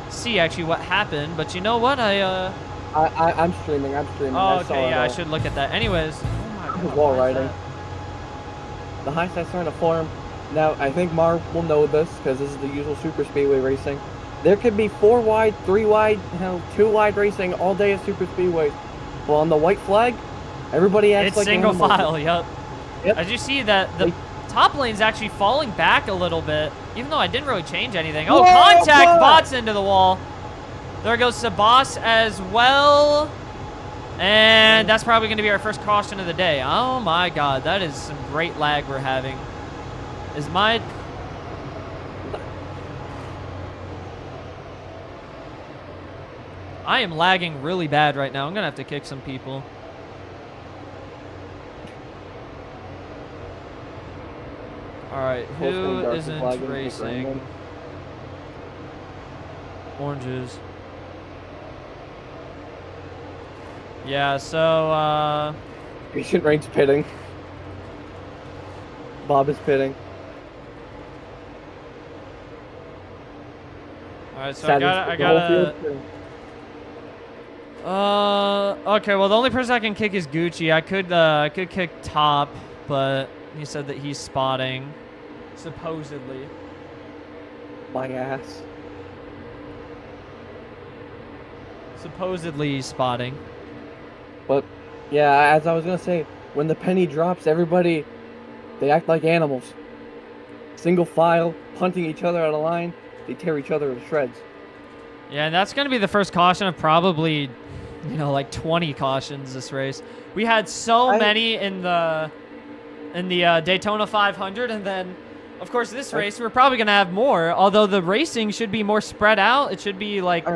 see actually what happened, but you know what? I'm streaming. I'm streaming. Oh, I saw okay, it yeah, I all. should look at that. Anyways, oh my This is God, wall why is riding. that? The high side's starting to form. Now, I think Mar will know this because this is the usual super speedway racing. There could be 4 wide, 3 wide, 2 wide racing all day at super speedways. Well, on the white flag, everybody acts It's like single animals. file, yep. Yep. As you see that the top lane's actually falling back a little bit, even though I didn't really change anything. Oh, Whoa, contact what? bots into the wall. There goes Sabas as well. And that's probably going to be our first caution of the day. Oh my God, that is some great lag we're having. Is my... I am lagging really bad right now. I'm going to have to kick some people. Alright, who isn't racing? Oranges. Yeah, so, Patient Rain's pitting. Bob is pitting. Alright, so Sad I is the whole gotta... field pitting. Okay, well, the only person I can kick is Gucci. I could kick Top, but he said that he's spotting, supposedly. My ass. Supposedly he's spotting. But, yeah, as I was gonna say, when the penny drops, everybody, they act like animals. Single file, punting each other out of line, they tear each other to shreds. Yeah, and that's going to be the first caution of probably, you know, like 20 cautions this race. We had so many in the Daytona 500, and then, of course, this race we're probably going to have more. Although the racing should be more spread out, it should be like,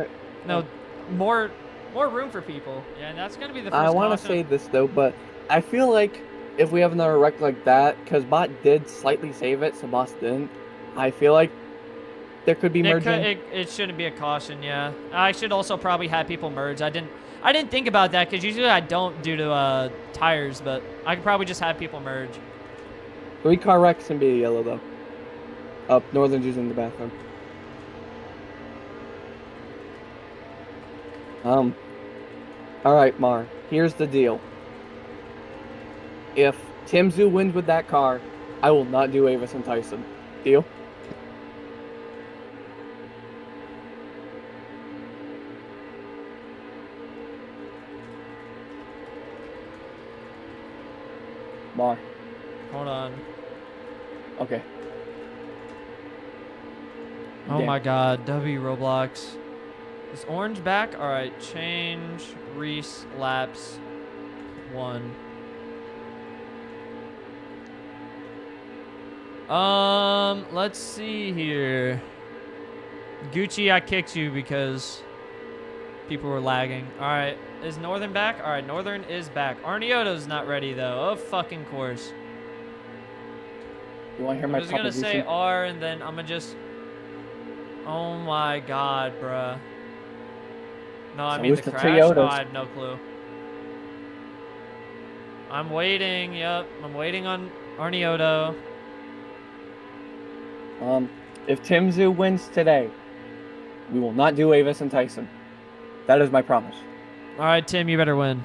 more room for people. Yeah, and that's going to be the first. I want to say this though, but I feel like if we have another wreck like that, because Bot did slightly save it, so Boss didn't, I feel like there could be merging. It shouldn't be a caution, yeah. I should also probably have people merge. I didn't think about that because usually I don't due to tires, but I could probably just have people merge. 3-car wrecks can be a yellow though. Up Northern's using the bathroom. Alright, Mar. Here's the deal. If Timzu wins with that car, I will not do Avis and Tyson. Deal? Mar. Hold on. Okay. Oh Damn. my god, W Roblox. Is Orange back? Alright, change, Reese, laps, 1. Let's see here. Gucci, I kicked you because people were lagging. Alright, is Northern back? Alright, Northern is back. Arnioto's not ready though, of fucking course. You want to hear I'm my just gonna say R and then I'm gonna just... Oh my god, bruh. No, I So mean who's the the crash? Oh, Toyotas? I have no clue. I'm waiting, yep. I'm waiting on Arnioto. If Timzu wins today, we will not do Avis and Tyson. That is my promise. Alright, Tim, you better win.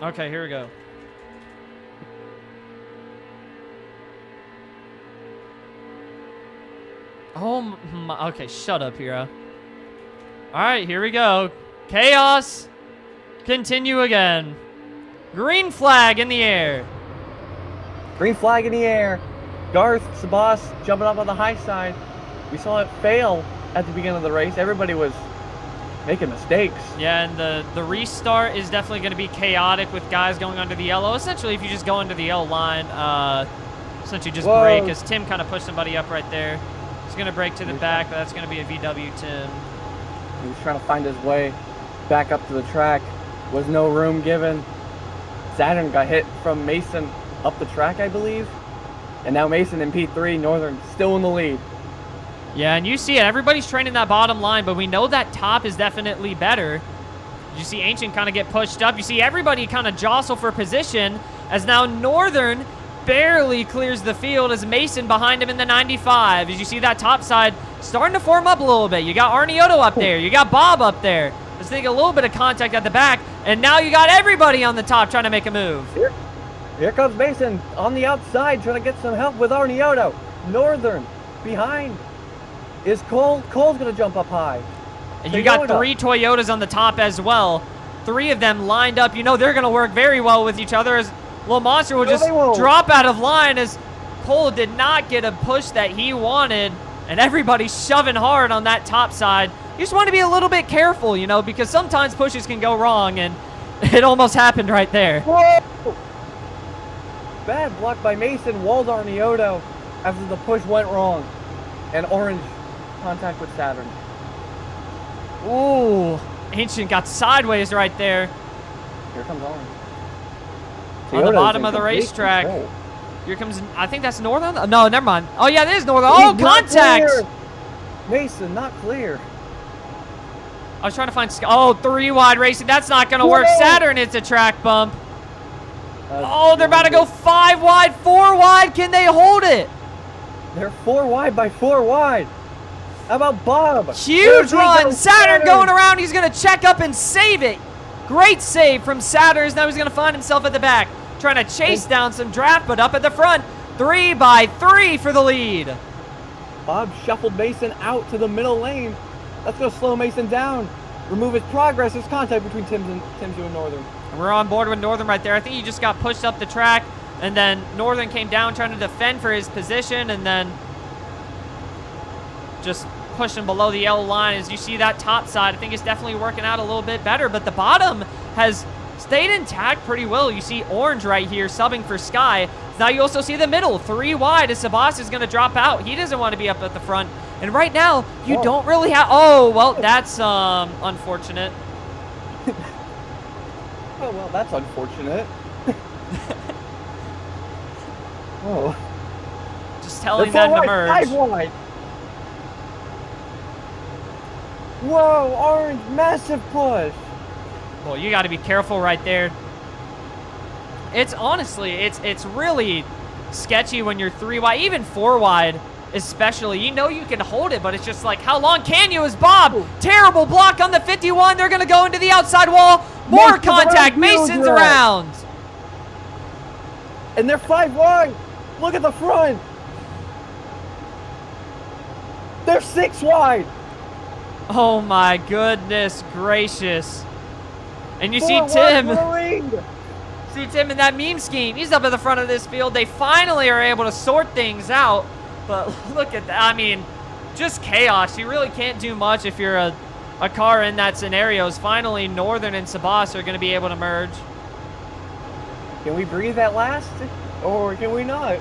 Okay, here we go. Oh my, okay, shut up, hero. Alright, here we go. Chaos. Continue again. Green flag in the air. Green flag in the air. Garth, Sabas jumping up on the high side. We saw it fail at the beginning of the race. Everybody was making mistakes. Yeah, and the restart is definitely going to be chaotic with guys going under the yellow. Essentially, if you just go under the yellow line, essentially just Whoa. brake, as Tim kind of pushed somebody up right there. He's going to brake to the back, but that's going to be a VW Tim. He was trying to find his way back up to the track. Was no room given. Saturn got hit from Mason up the track, I believe. And now Mason in P3, Northern still in the lead. Yeah, and you see it. Everybody's training that bottom line, but we know that top is definitely better. You see Ancient kind of get pushed up. You see everybody kind of jostle for position as now Northern barely clears the field as Mason behind him in the 95. As you see that top side starting to form up a little bit. You got Arnioto up there. You got Bob up there. Let's take a little bit of contact at the back. And now you got everybody on the top trying to make a move. Here comes Mason on the outside trying to get some help with Arnioto. Northern behind is Cole. Cole's going to jump up high. And you got 3 Toyotas on the top as well. 3 of them lined up. You know they're going to work very well with each other as Little Monster will just drop out of line as Cole did not get a push that he wanted. And everybody's shoving hard on that top side. You just want to be a little bit careful, you know, because sometimes pushes can go wrong, and it almost happened right there. Whoa! Bad block by Mason, walled Arnioto after the push went wrong. And Orange contact with Saturn. Ooh, Ancient got sideways right there. Here comes Orange. On the bottom of the racetrack. Here comes, I think that's Northern? No, never mind. Oh, yeah, it is Northern. Oh, contact! Mason, not clear. I was trying to find, oh, 3 wide racing. That's not going to work. Saturn hits a track bump. Oh, they're about to go 5 wide, 4 wide. Can they hold it? They're 4 wide by 4 wide. How about Bob? Huge run. Saturn going around. He's going to check up and save it. Great save from Saturn. Now he's going to find himself at the back. Trying to chase down some draft, but up at the front. 3 by 3 for the lead. Bob shuffled Mason out to the middle lane. That's going to slow Mason down. Remove his progress. There's contact between Timzu and Northern. We're on board with Northern right there. I think he just got pushed up the track, and then Northern came down trying to defend for his position, and then just pushing below the yellow line. As you see that top side, I think it's definitely working out a little bit better, but the bottom has stayed intact pretty well. You see Orange right here subbing for Sky. Now you also see the middle, 3 wide, as Sabas is going to drop out. He doesn't want to be up at the front. And right now, you don't really have... Oh, well, that's unfortunate. Oh, well, that's unfortunate. Oh. Just They're telling four them to wide, merge. 5 wide. Whoa, Orange, massive push. Well, you got to be careful right there. It's honestly, it's really sketchy when you're 3 wide, even 4 wide especially. You know you can hold it, but it's just like, how long can you as Bob? Ooh. Terrible block on the 51. They're going to go into the outside wall. More Mason's contact. around, Mason's Wheeldrag. around. And they're 5 wide. Look at the front. They're 6 wide. Oh my goodness gracious. And you 4 see wide Tim. blowing. See Tim in that meme scheme. He's up at the front of this field. They finally are able to sort things out. But look at that. I mean, just chaos. You really can't do much if you're a car in that scenario. Finally, Northern and Sabas are going to be able to merge. Can we breathe at last? Or can we not?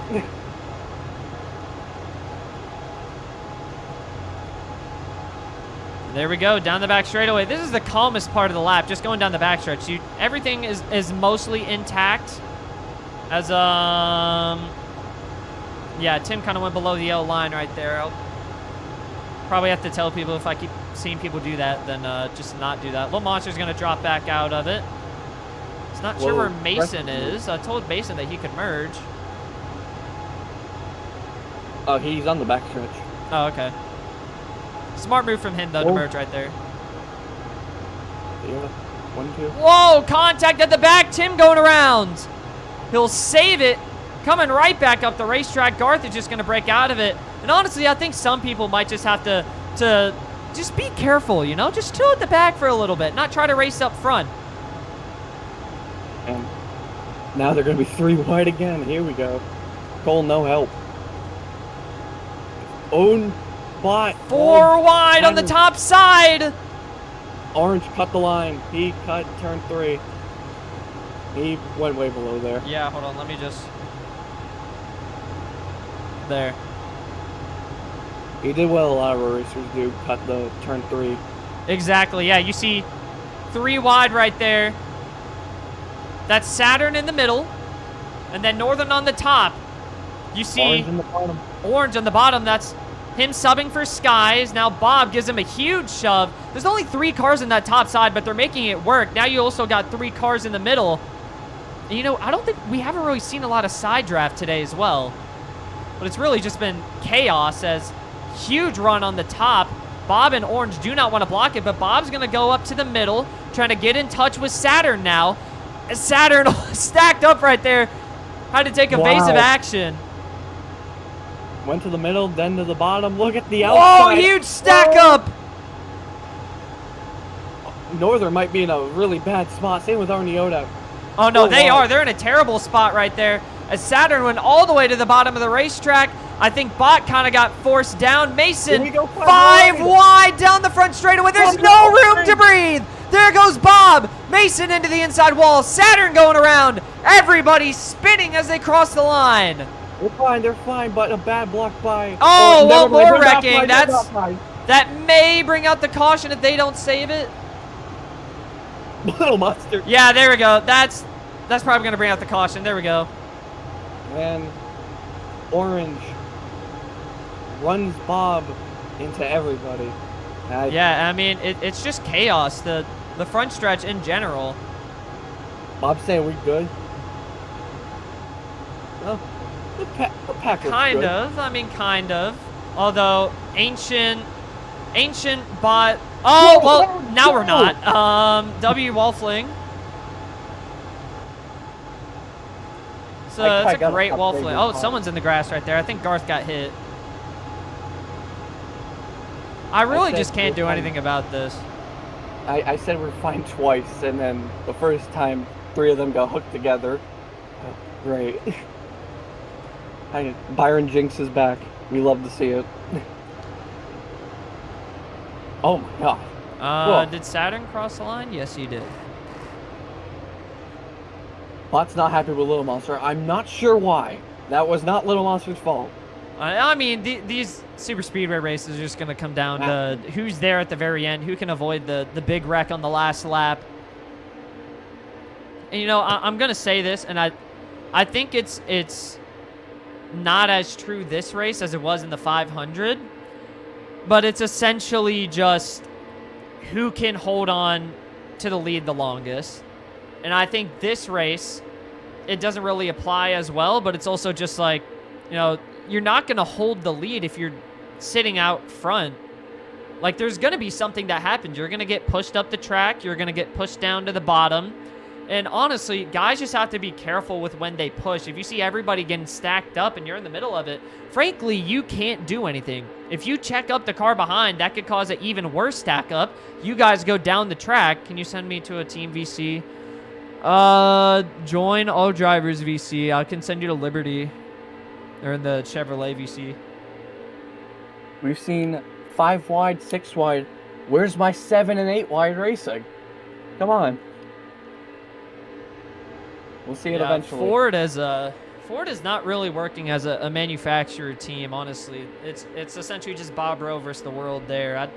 There we go, down the back straightaway. This is the calmest part of the lap, just going down the backstretch. Everything is mostly intact. As, yeah, Tim kind of went below the yellow line right there. I'll probably have to tell people if I keep seeing people do that, then just not do that. Little Monster's going to drop back out of it. It's not sure where Mason is. I told Mason that he could merge. Oh, he's on the backstretch. Oh, okay. Smart move from him, though, to merge right there. Yeah, 1, 2. Whoa, contact at the back. Tim going around. He'll save it. Coming right back up the racetrack. Garth is just going to break out of it. And honestly, I think some people might just have to just be careful, you know? Just chill at the back for a little bit. Not try to race up front. And now they're going to be 3 wide again. Here we go. Cole, no help. Own bot. 4 wide on the top side. Orange cut the line. He cut turn 3. He went way below there. Yeah, hold on. Let me just... There. He did what a lot of racers do. Cut the turn 3. Exactly. Yeah, you see 3 wide right there. That's Saturn in the middle. And then Northern on the top. You see Orange in the bottom. Orange on the bottom. That's him subbing for Skies. Now Bob gives him a huge shove. There's only 3 cars in that top side, but they're making it work. Now you also got 3 cars in the middle. And you know, I don't think we haven't really seen a lot of side draft today as well. But it's really just been chaos as huge run on the top. Bob and Orange do not want to block it, but Bob's going to go up to the middle, trying to get in touch with Saturn now. As Saturn stacked up right there. Had to take evasive action. Went to the middle, then to the bottom. Look at the outside. Whoa, huge stack up. Northern might be in a really bad spot. Same with Arniota. Oh, no, they wow. are. They're in a terrible spot right there. As Saturn went all the way to the bottom of the racetrack. I think Bot kind of got forced down. Mason, Here we go, 5 wide down the front straightaway. There's no room to breathe. There goes Bob. Mason into the inside wall. Saturn going around. Everybody spinning as they cross the line. They're fine, but a bad block by... Oh, well, never mind, more they're not wrecking. fine, they're not fine. That may bring out the caution if they don't save it. Little Monster. Yeah, there we go. That's probably going to bring out the caution. There we go. And Orange runs Bob into everybody. Yeah, I mean, it's just chaos, the front stretch in general. Bob's saying we good. Well, the pack looks Kind good. of. I mean, kind of. Although, Ancient Bot... Oh, well, now we're not. W Wolfling. So that's a great Wolfling. Oh, someone's in the grass right there. I think Garth got hit. I really just can't do anything about this. I said we're fine twice, and then the first time, 3 of them got hooked together. Great. Byron Jinx is back. We love to see it. Oh my god. Did Saturn cross the line? Yes, he did. Bot's not happy with Little Monster. I'm not sure why. That was not Little Monster's fault. I mean, these super speedway races are just going to come down to who's there at the very end, who can avoid the big wreck on the last lap. And, you know, I'm going to say this, and I think it's not as true this race as it was in the 500. But it's essentially just who can hold on to the lead the longest. And I think this race, it doesn't really apply as well, but it's also just like, you know, you're not going to hold the lead if you're sitting out front. Like, there's going to be something that happens. You're going to get pushed up the track. You're going to get pushed down to the bottom. And honestly, guys just have to be careful with when they push. If you see everybody getting stacked up and you're in the middle of it, frankly, you can't do anything. If you check up the car behind, that could cause an even worse stack up. You guys go down the track. Can you send me to a team VC? Join all drivers VC. I can send you to Liberty. Or in the Chevrolet VC. We've seen 5 wide, 6 wide. Where's my 7 and 8 wide racing? Come on. We'll see it eventually. Ford is not really working as a manufacturer team, honestly. It's essentially just Bob Rowe versus the world there.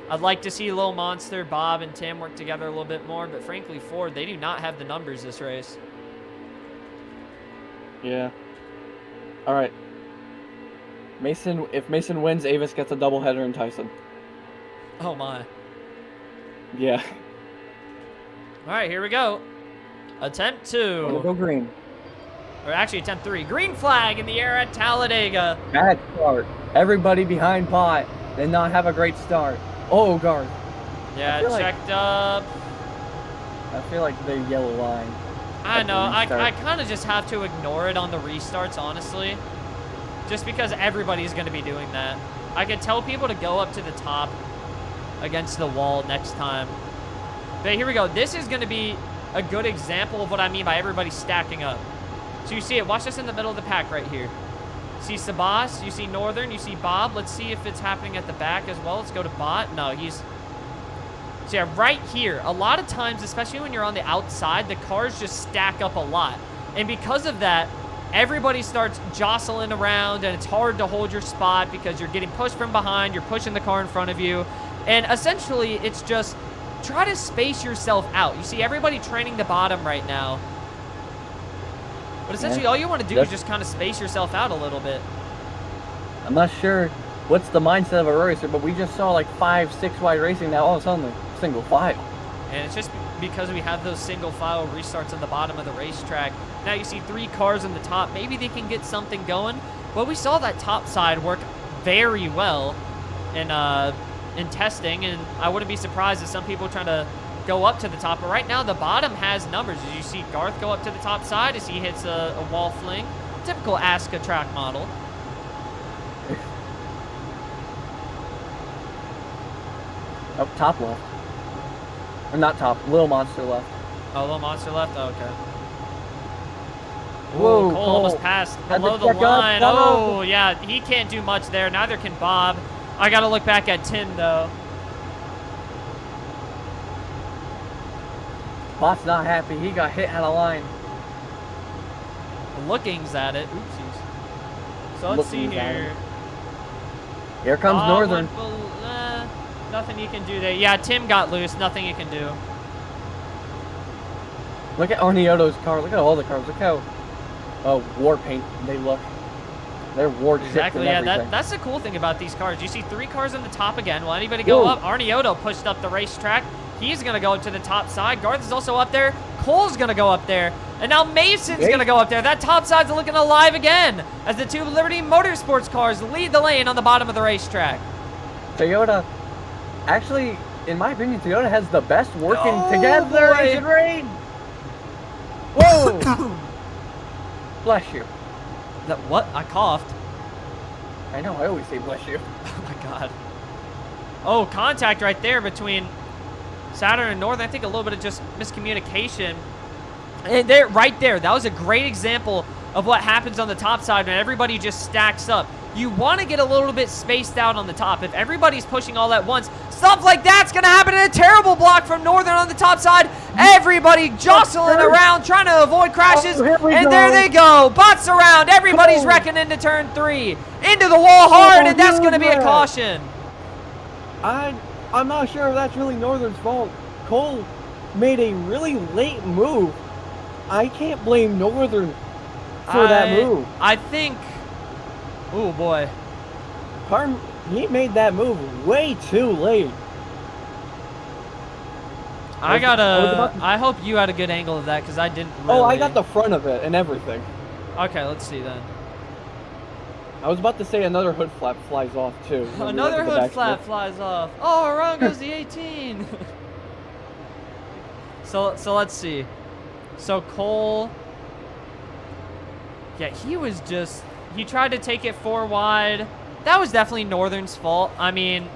I'd like to see Lil Monster, Bob, and Tim work together a little bit more, but frankly, Ford, they do not have the numbers this race. Yeah. All right. If Mason wins, Avis gets a doubleheader in Tyson. Oh, my. Yeah. All right, here we go. Attempt 2. Go green. Or actually, attempt 3. Green flag in the air at Talladega. Bad start. Everybody behind Pot did not have a great start. Oh, Garth. Yeah, checked up. I feel like the yellow line. I know. I kind of just have to ignore it on the restarts, honestly. Just because everybody's going to be doing that. I could tell people to go up to the top against the wall next time. But here we go. This is going to be a good example of what I mean by everybody stacking up. So you see it. Watch this in the middle of the pack right here. See Sabas, you see Northern, you see Bob. Let's see if it's happening at the back as well. Let's go to Bot. No, he's... So yeah, right here. A lot of times, especially when you're on the outside, the cars just stack up a lot. And because of that, everybody starts jostling around, and it's hard to hold your spot because you're getting pushed from behind, you're pushing the car in front of you. And essentially, it's just try to space yourself out. You see everybody training the bottom right now. But essentially, all you want to do is just kind of space yourself out a little bit. I'm not sure what's the mindset of a racer, but we just saw like 5, 6 wide racing. Now all of a sudden, like single file. And it's just because we have those single file restarts at the bottom of the racetrack. Now you see 3 cars in the top. Maybe they can get something going. But we saw that top side work very well in testing, and I wouldn't be surprised if some people are trying to go up to the top. But right now, the bottom has numbers. As you see Garth go up to the top side as he hits a wall fling. Typical Aska track model. Oh, top left. Or not top, Little Monster left. Oh, Little Monster left? Oh, okay. Whoa, Ooh, Cole almost passed below the line. Oh, yeah, he can't do much there. Neither can Bob. I got to look back at Tim, though. Bot's not happy. He got hit out of line. Looking's at it. Oopsies. So let's see here. Here comes Northern. Nothing you can do there. Yeah, Tim got loose. Nothing you can do. Look at Arniotto's car. Look at all the cars. Look how war paint they look. They're war chipped Exactly, and yeah, everything. that's the cool thing about these cars. You see 3 cars on the top again. Will anybody go up? Arniotto pushed up the racetrack. He's going to go to the top side. Garth is also up there. Cole's going to go up there. And now Mason's going to go up there. That top side's looking alive again as the 2 Liberty Motorsports cars lead the lane on the bottom of the racetrack. Toyota, actually, in my opinion, Toyota has the best working together engine range. Whoa! Bless you. That what? I coughed. I know, I always say bless you. Oh my god. Oh, contact right there between Saturn and Northern. I think a little bit of just miscommunication. And there, right there, that was a great example of what happens on the top side when everybody just stacks up. You want to get a little bit spaced out on the top. If everybody's pushing all at once, stuff like that's going to happen in a terrible block from Northern on the top side. Everybody jostling around, trying to avoid crashes. And there they go. Bots around. Everybody's wrecking into turn 3. Into the wall hard, and that's going to be a caution. I'm not sure if that's really Northern's fault. Cole made a really late move. I can't blame Northern for that move. I think Oh boy. He made that move way too late. I hope you had a good angle of that because I didn't really. Oh, I got the front of it and everything. Okay, let's see then. I was about to say another hood flap flies off too. when we Another went to the hood backflip. flap flies off. Oh, around goes the 18. So let's see. So Cole. Yeah, he tried to take it 4 wide. That was definitely Northern's fault. I mean,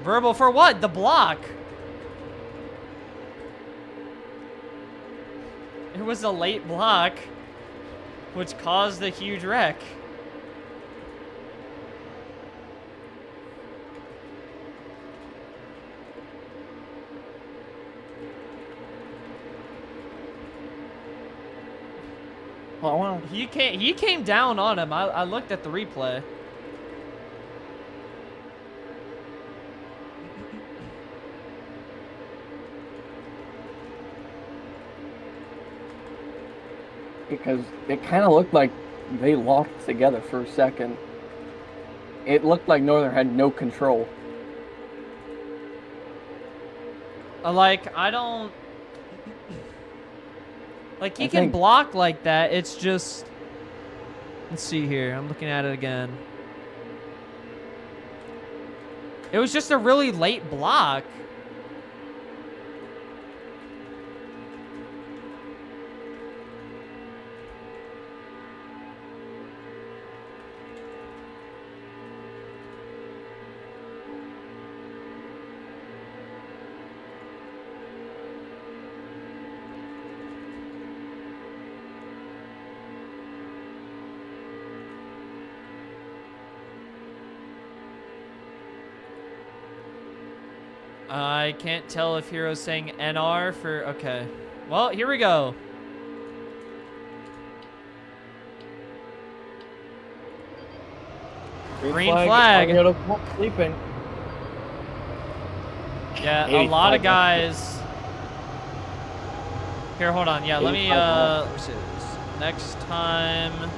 verbal for what? The block. It was a late block, which caused a huge wreck. Oh, wow. He came down on him. I looked at the replay. Because it kind of looked like they locked together for a second. It looked like Northern had no control. Like, I don't... Like, he I can think- block like that. It's just... Let's see here. I'm looking at it again. It was just a really late block. I can't tell if Hero's saying NR for... Okay. Well, here we go. Green flag. Sleeping. Yeah, a 85 lot of left. guys... Here, hold on. Yeah, let me 85 let me see this. Next time...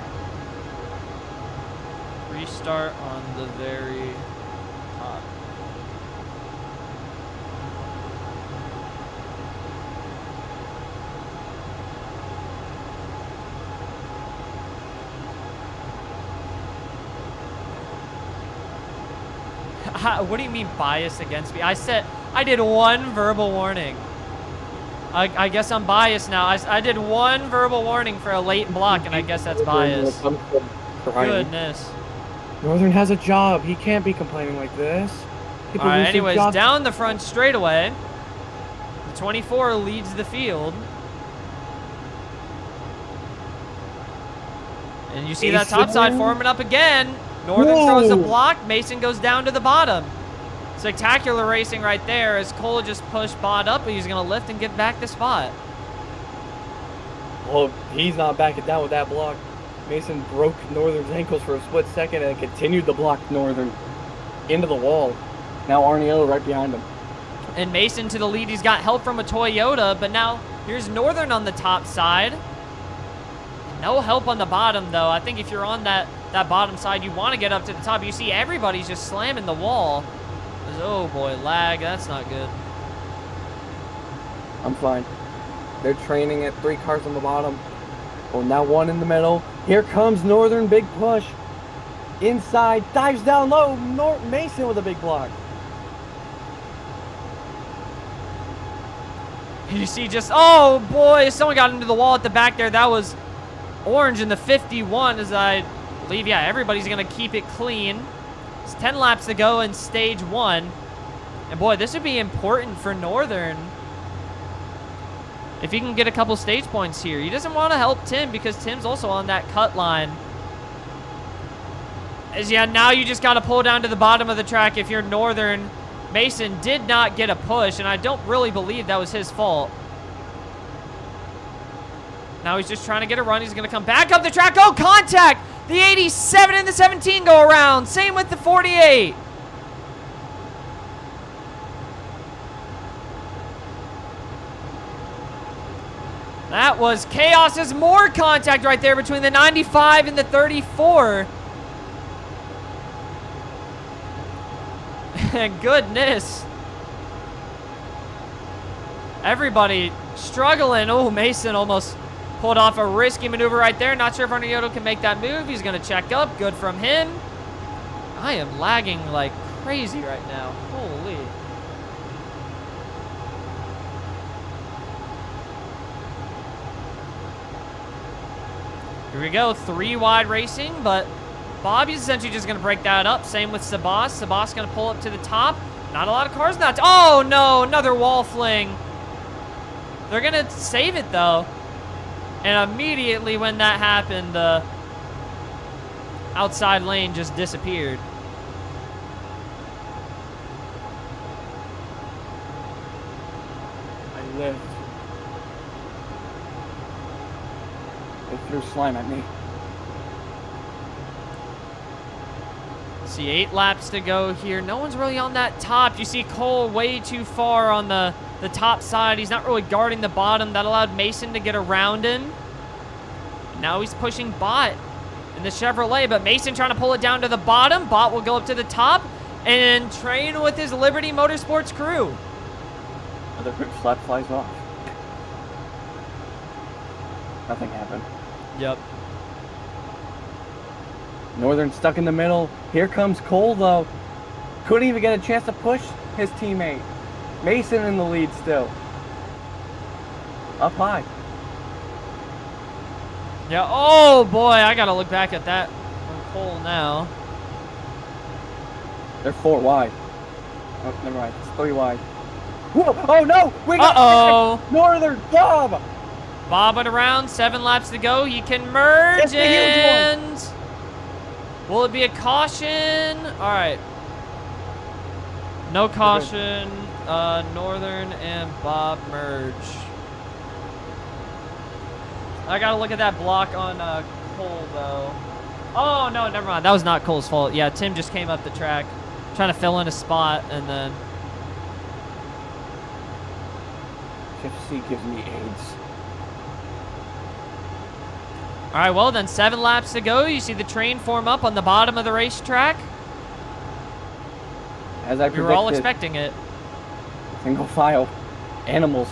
Restart on the very top. What do you mean biased against me? I did one verbal warning. I guess I'm biased now. I did one verbal warning for a late block, and I guess that's biased. Goodness. Northern has a job. He can't be complaining like this. People All right, lose their anyways, jobs. down the front straightaway. The 24 leads the field. And you see that top side forming up again. Northern throws a block. Mason goes down to the bottom. Spectacular racing right there as Cole just pushed Bod up, but he's going to lift and get back the spot. Well, he's not backing down with that block. Mason broke Northern's ankles for a split second and continued to block Northern into the wall. Now Arneo right behind him. And Mason to the lead. He's got help from a Toyota, but now here's Northern on the top side. No help on the bottom, though. I think if you're on that bottom side, you want to get up to the top. You see everybody's just slamming the wall. Oh, boy, lag. That's not good. I'm fine. They're training at 3 cars on the bottom. Oh, now 1 in the middle. Here comes Northern, big push. Inside, dives down low. Mason with a big block. You see just, oh, boy, someone got into the wall at the back there. That was orange in the 51, as I believe, yeah, everybody's going to keep it clean. It's 10 laps to go in stage 1. And, boy, this would be important for Northern if he can get a couple stage points here. He doesn't want to help Tim because Tim's also on that cut line. As, yeah, now you just got to pull down to the bottom of the track if you're Northern. Mason did not get a push, and I don't really believe that was his fault. Now he's just trying to get a run. He's going to come back up the track. Oh, contact! The 87 and the 17 go around. Same with the 48. That was chaos. There's more contact right there between the 95 and the 34. Goodness. Everybody struggling. Oh, Mason almost pulled off a risky maneuver right there. Not sure if Arnioto can make that move. He's going to check up. Good from him. I am lagging like crazy right now. Holy. Here we go. 3 wide racing, but Bobby's essentially just going to break that up. Same with Sabas. Sabas going to pull up to the top. Not a lot of cars not. Oh, no. Another wall fling. They're going to save it, though. And immediately when that happened, the outside lane just disappeared. I lived. They threw slime at me. See, 8 laps to go here. No one's really on that top. You see Cole way too far on the top side. He's not really guarding the bottom. That allowed Mason to get around him. Now he's pushing Bot in the Chevrolet, but Mason trying to pull it down to the bottom. Bot will go up to the top and train with his Liberty Motorsports crew. Another quick slap flies off. Nothing happened. Yep. Northern stuck in the middle. Here comes Cole, though. Couldn't even get a chance to push his teammate. Mason in the lead still. Up high. Yeah, oh boy, I gotta look back at that on Cole now. They're 4 wide. Oh, never mind. It's 3 wide. Whoa! Oh no! We got Northern Bob! Bobbing around, 7 laps to go. He can merge It's the huge and will it be a caution? All right. No caution. Northern and Bob merge. I gotta look at that block on Cole though. Oh no, never mind. That was not Cole's fault. Yeah, Tim just came up the track, trying to fill in a spot, and then. Shift C gives me AIDS. All right, well then 7 laps to go. You see the train form up on the bottom of the racetrack. As I We predicted, were all expecting it. single file. Animals.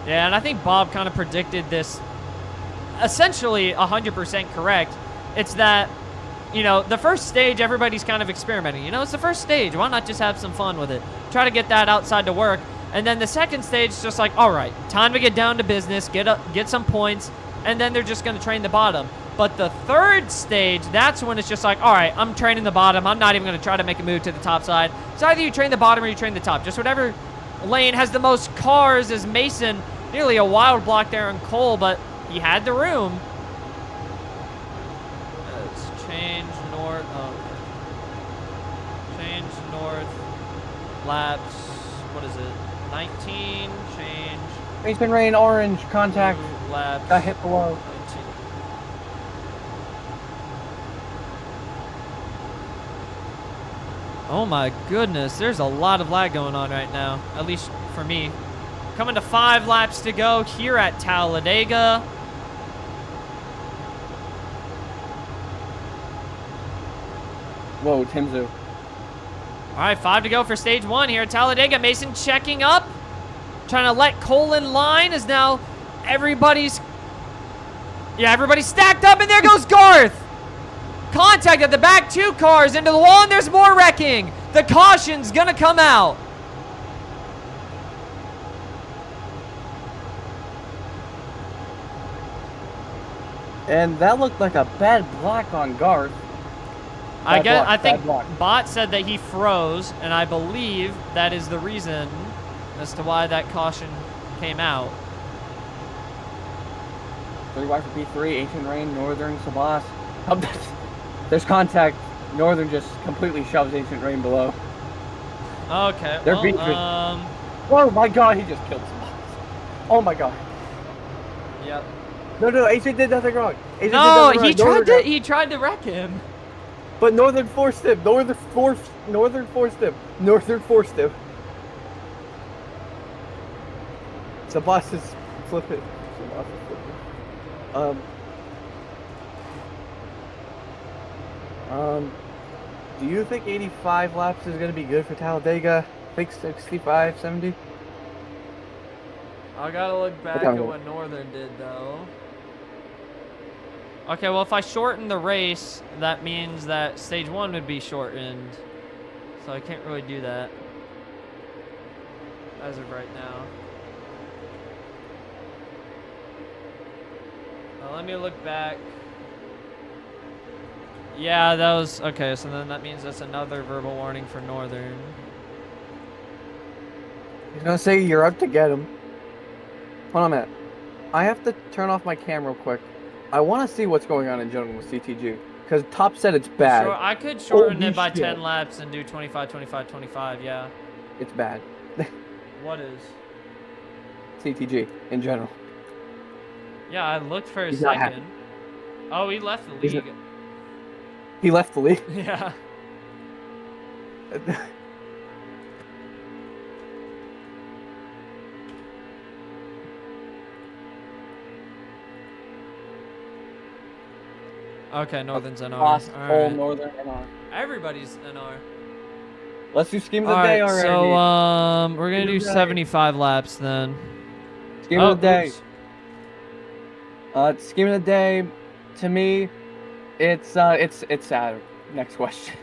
Yeah, and I think Bob kind of predicted this essentially 100% correct. It's that, you know, the first stage, everybody's kind of experimenting. You know, it's the first stage. Why not just have some fun with it? Try to get that outside to work. And then the second stage is just like, all right, time to get down to business, get some points, and then they're just going to train the bottom. But the third stage, that's when it's just like, all right, I'm training the bottom. I'm not even going to try to make a move to the top side. So either you train the bottom or you train the top. Just whatever lane has the most cars is Mason. Nearly a wild block there on Cole, but he had the room. Let's change north. Oh. Change north. Laps. What is it? 19. Change. Mason Rain orange contact. Laps. Got hit below. 19. Oh my goodness, there's a lot of lag going on right now, at least for me. Coming to 5 laps to go here at Talladega. Whoa, Timzu. All right, 5 to go for stage 1 here at Talladega. Mason checking up, trying to let Cole in line as now everybody's stacked up, and there goes Garth. Contact at the back, 2 cars into the wall, and there's more wrecking. The caution's gonna come out. And that looked like a bad block on Garth. I think bad block. Bot said that he froze, and I believe that is the reason as to why that caution came out. 3 wide for P3, Ancient Rain, Northern, Sabas. There's contact. Northern just completely shoves Ancient Rain below. Okay, They're well, beating Oh my god, he just killed Sabas. Oh my god. Yep. No, Ancient did nothing wrong. Ancient No, did nothing wrong. he tried to wreck him. But Northern forced him. Northern forced him. Sabas is Flip it. Do you think 85 laps is going to be good for Talladega? I think 65, 70? I gotta look back at what Northern did, though. Okay, well, if I shorten the race, that means that stage 1 would be shortened. So I can't really do that as of right now. Let me look back. Yeah, that was... Okay, so then that means that's another verbal warning for Northern. He's going to say you're out to get him. Hold on a minute. I have to turn off my camera real quick. I want to see what's going on in general with CTG. Because Top said it's bad. Sure, I could shorten Holy it by shit. 10 laps and do 25, 25, 25, yeah. It's bad. What is? CTG in general. Yeah, I looked for a He's not second. Oh, he left the He's league. He left the league. Yeah. Okay, Northern's NR. Lost All whole right. Northern NR. Everybody's NR. Let's do scheme of the All day right, already. so we're gonna Scheme do of the day. 75 laps then. Scheme of the day. oops. Scheme of the day. To me, it's Saturn. Next question.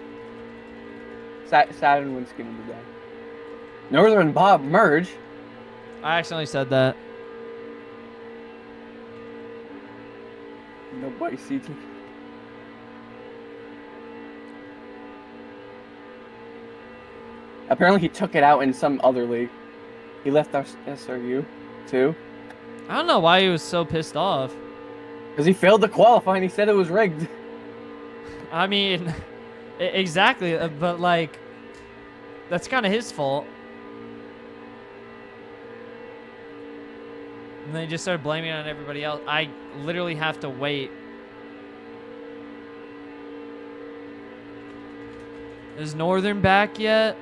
Saturn wins scheme of the day. Northern and Bob merge. I accidentally said that. Nobody CT. Apparently he took it out in some other league. He left our SRU too. I don't know why he was so pissed off. Because he failed to qualify and he said it was rigged. I mean, exactly, but like, that's kind of his fault. And they just started blaming it on everybody else. I literally have to wait. Is Northern back yet?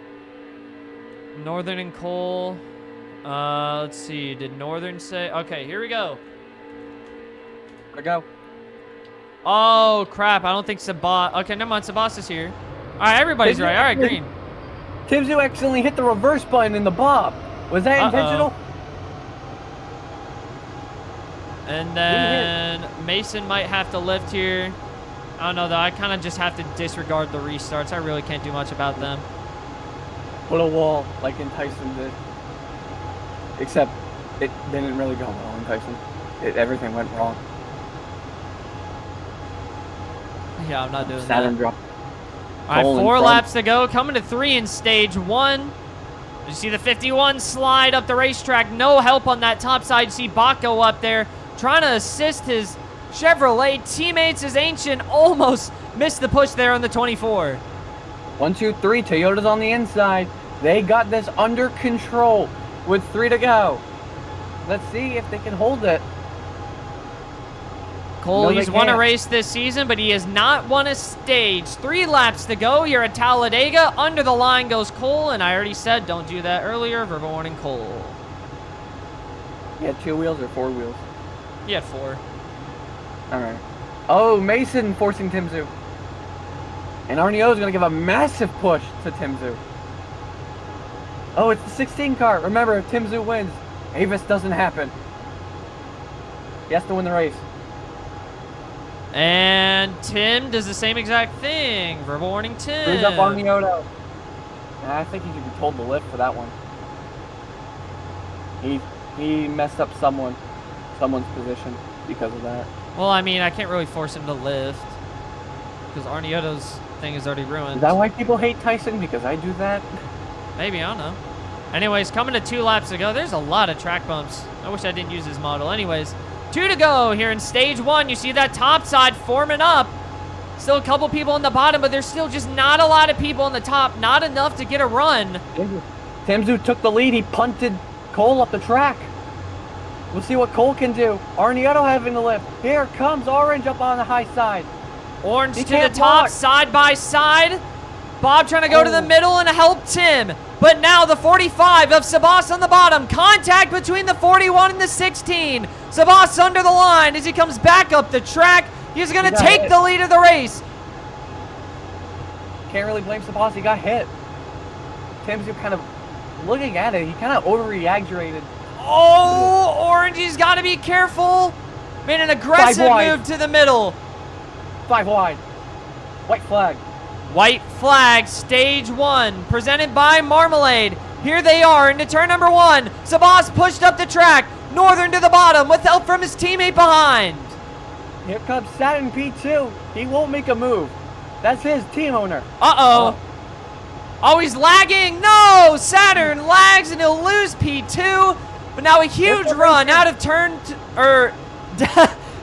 Northern and Cole. Let's see. Did Northern say? Okay, here we go. Where'd go? Oh, crap. I don't think Sabas. Okay, never mind. Sabas is here. All right, everybody's right. All right, green. Timzu accidentally hit the reverse button in the bob. Was that intentional? And then Mason might have to lift here. I don't know, though. I kind of just have to disregard the restarts. I really can't do much about them. Put a wall like in Tyson did. Except it didn't really go well in Tyson. Everything went wrong. Yeah, I'm not doing Saturn that. dropped. All right, Cole in 4 front. laps to go. Coming to 3 in stage 1. You see the 51 slide up the racetrack. No help on that top side. You see Baco up there trying to assist his Chevrolet teammates. His Ancient almost missed the push there on the 24. 1, 2, 3. Toyota's on the inside. They got this under control with 3 to go. Let's see if they can hold it. Cole, No, they he's won a can't. race this season, but he has not won a stage. 3 laps to go here at Talladega. Under the line goes Cole, and I already said don't do that earlier. Verbal warning, Cole. He had 2 wheels or 4 wheels. He had 4. All right. Oh, Mason forcing Timzu. And Arneo is going to give a massive push to Timzu. Oh, it's the 16 car. Remember, if Timzu wins, Avis doesn't happen. He has to win the race. And Tim does the same exact thing. Verbal warning, Tim. Screws up Arneo. And I think he should be told to lift for that one. He messed up someone's position because of that. Well, I mean, I can't really force him to lift because Arneoto's thing is already ruined. Is that why people hate Tyson? Because I do that? Maybe, I don't know. Anyways, coming to 2 laps to go. There's a lot of track bumps. I wish I didn't use his model. Anyways, 2 to go here in stage 1. You see that top side forming up. Still a couple people on the bottom, but there's still just not a lot of people on the top. Not enough to get a run. Timzu took the lead. He punted Cole up the track. We'll see what Cole can do. Arneo having the lift. Here comes Orange up on the high side. Orange He to the can't top, block. side by side. Bob trying to go to the middle and help Tim. But now the 45 of Sabas on the bottom. Contact between the 41 and the 16. Sabas under the line as he comes back up the track. He's going to take the lead of the race. Can't really blame Sabas. He got hit. Tim's kind of looking at it. He kind of overreacted. Oh, Orangey's got to be careful. Made an aggressive move to the middle. 5 wide. White flag. White flag, stage 1, presented by Marmalade. Here they are into turn number 1. Sabas pushed up the track. Northern to the bottom with help from his teammate behind. Here comes Saturn P2. He won't make a move. That's his team owner. Uh-oh. Oh, he's lagging. No, Saturn lags and he'll lose P2. But now a huge run out of turn,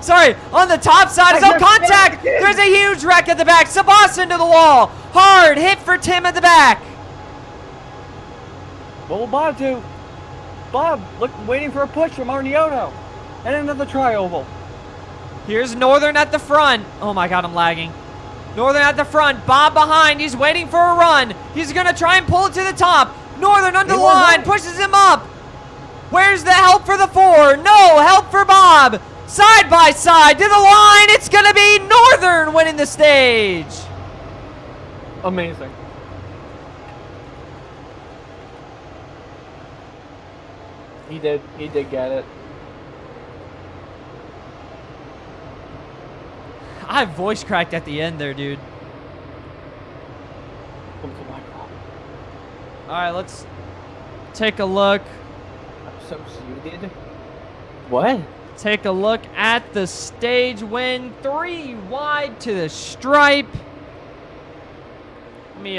sorry, on the top side is contact. There's a huge wreck at the back. Sabas into the wall. Hard hit for Tim at the back. What will Bob do? Bob, look, waiting for a push from Arnioto. And another tri-oval. Here's Northern at the front. Oh my God, I'm lagging. Northern at the front. Bob behind. He's waiting for a run. He's going to try and pull it to the top. Northern under the line. Pushes him up. Where's the help for the 4? No help for Bob. Side by side to the line. It's going to be Northern winning the stage. Amazing. He did get it. I voice cracked at the end there, dude. All right, let's take a look. Associated. What? Take a look at the stage win. 3 wide to the stripe. Let me,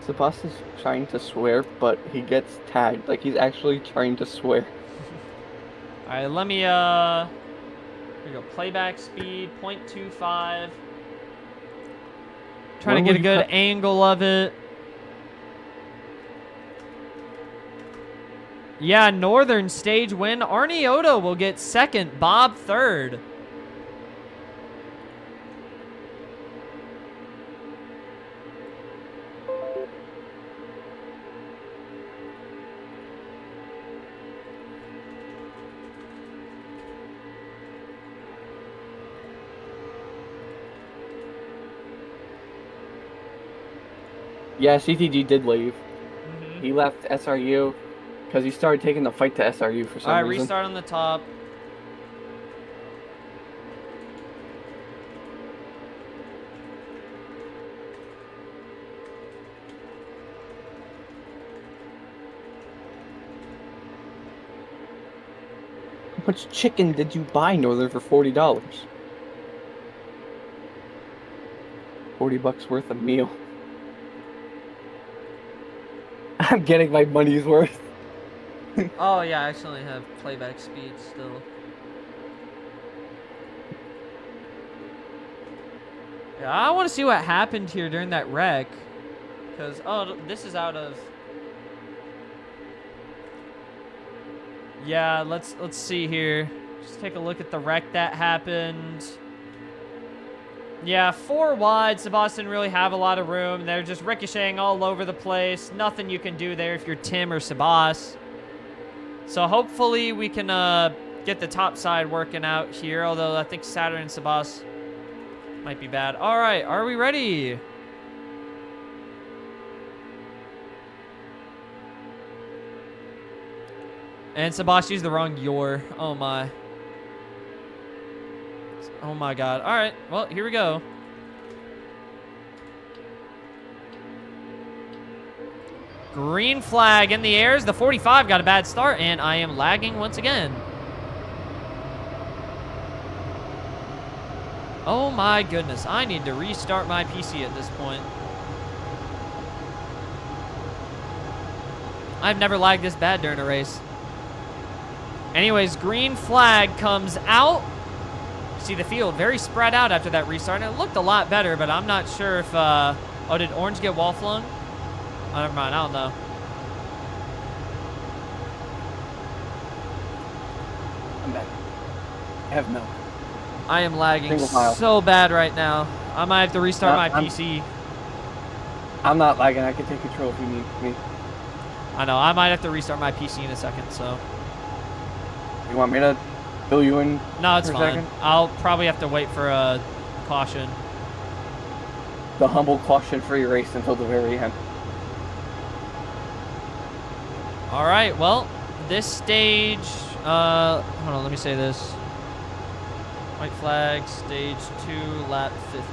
Sabas is trying to swear, but he gets tagged. Like, he's actually trying to swear. All right, let me, here we go. Playback speed, 0.25. Trying to get a good angle of it. Yeah, Northern stage win. Arnioto will get 2nd, Bob 3rd. Yeah, CTG did leave. He left SRU because he started taking the fight to SRU for some reason. All right, restart on the top. How much chicken did you buy, Northern, for $40? $40 worth of meal. I'm getting my money's worth. Oh, yeah, I actually have playback speed still. Yeah, I want to see what happened here during that wreck. Because, oh, this is out of... Yeah, let's see here. Just take a look at the wreck that happened. Yeah, 4 wide. Sabas didn't really have a lot of room. They're just ricocheting all over the place. Nothing you can do there if you're Tim or Sabas. So hopefully we can get the top side working out here. Although I think Saturn and Sabas might be bad. All right, are we ready? And Sabas used the wrong your. Oh my. Oh my God. All right. Well, here we go. Green flag in the air as the 45 got a bad start, and I am lagging once again. Oh my goodness. I need to restart my PC at this point. I've never lagged this bad during a race. Anyways, green flag comes out. See the field very spread out after that restart. And it looked a lot better, but I'm not sure if, oh, did Orange get wall flung? Oh, never mind, I don't know. I'm back. I have milk. I am lagging so bad right now. I might have to restart my PC. I'm not lagging. I can take control if you need me. I know. I might have to restart my PC in a second, so. You want me to fill you in? No, it's for a fine. second? I'll probably have to wait for a caution. The humble caution-free race until the very end. All right. Well, this stage. Hold on. Let me say this. White flag, stage 2, lap 50.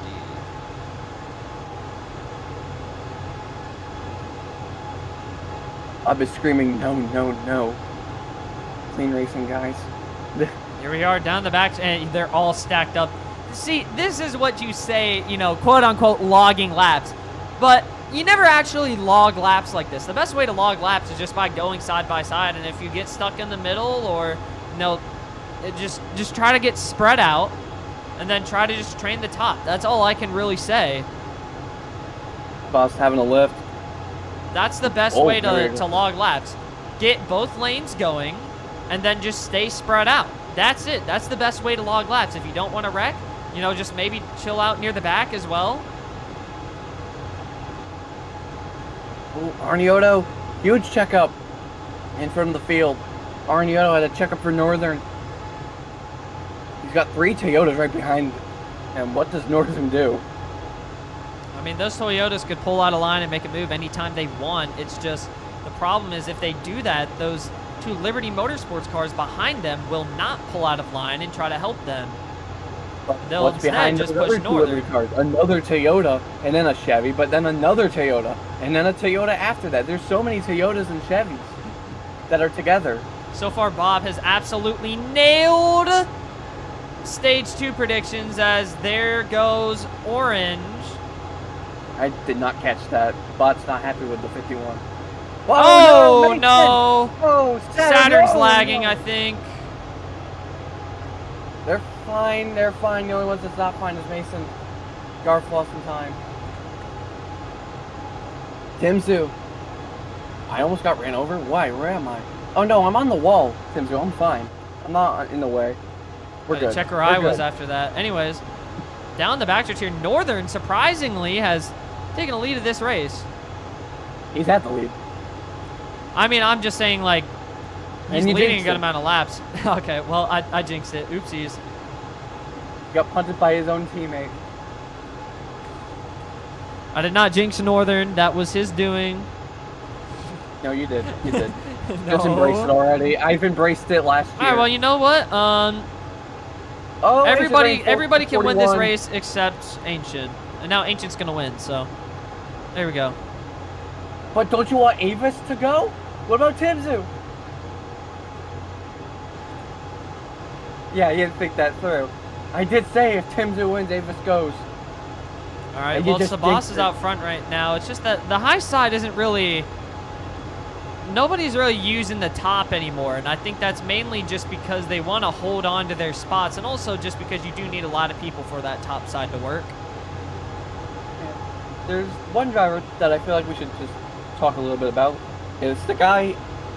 I've been screaming, no, no, no. Clean racing, guys. Here we are down the back, and they're all stacked up. See, this is what you say, you know, quote unquote, logging laps. But you never actually log laps like this. The best way to log laps is just by going side by side. And if you get stuck in the middle, or, you know, just try to get spread out, and then try to just train the top. That's all I can really say. Boss having a lift. That's the best Oh, way there you to go. log laps. Get both lanes going, and then just stay spread out. That's it. That's the best way to log laps. If you don't want to wreck, you know, just maybe chill out near the back as well. Oh, Arniotto, huge checkup in front of the field. Arniotto had a checkup for Northern. He's got 3 Toyotas right behind him. What does Northern do? I mean, those Toyotas could pull out a line and make a move anytime they want. It's just the problem is if they do that, those 2 Liberty Motorsports cars behind them will not pull out of line and try to help them. They'll What's instead behind just those push other 2 Northern. Liberty cars? Another Toyota, and then a Chevy, but then another Toyota, and then a Toyota after that. There's so many Toyotas and Chevys that are together. So far, Bob has absolutely nailed stage 2 predictions as there goes Orange. I did not catch that. Bot's not happy with the 51. Oh, Mason! no. Oh, Saturn's oh, lagging, no. I think. They're fine. They're fine. The only ones that's not fine is Mason. Garth lost some time. Timzu. I almost got ran over. Why? Where am I? Oh no, I'm on the wall. Timzu, I'm fine. I'm not in the way. We're good. Check where We're I was good. after that. Anyways, down the backstretch here, Northern surprisingly has taken a lead of this race. He's at the lead. I mean, I'm just saying, like, he's And you leading a jinxed good him. amount of laps. Okay, well, I jinxed it. Oopsies. Got punted by his own teammate. I did not jinx Northern. That was his doing. No, you did. You did. No. Just embrace it already. I've embraced it last year. All right, well, you know what? Oh, Everybody can win this 41. race except Ancient. And now Ancient's going to win, so there we go. But don't you want Avis to go? What about Timzu? Yeah, you didn't think that through. I did say if Timzu wins, Avis goes. All right, And you well, just Sabas jinxed is it. out front right now. It's just that the high side isn't really... Nobody's really using the top anymore, and I think that's mainly just because they want to hold on to their spots, and also just because you do need a lot of people for that top side to work. There's one driver that I feel like we should just talk a little bit about. It's the guy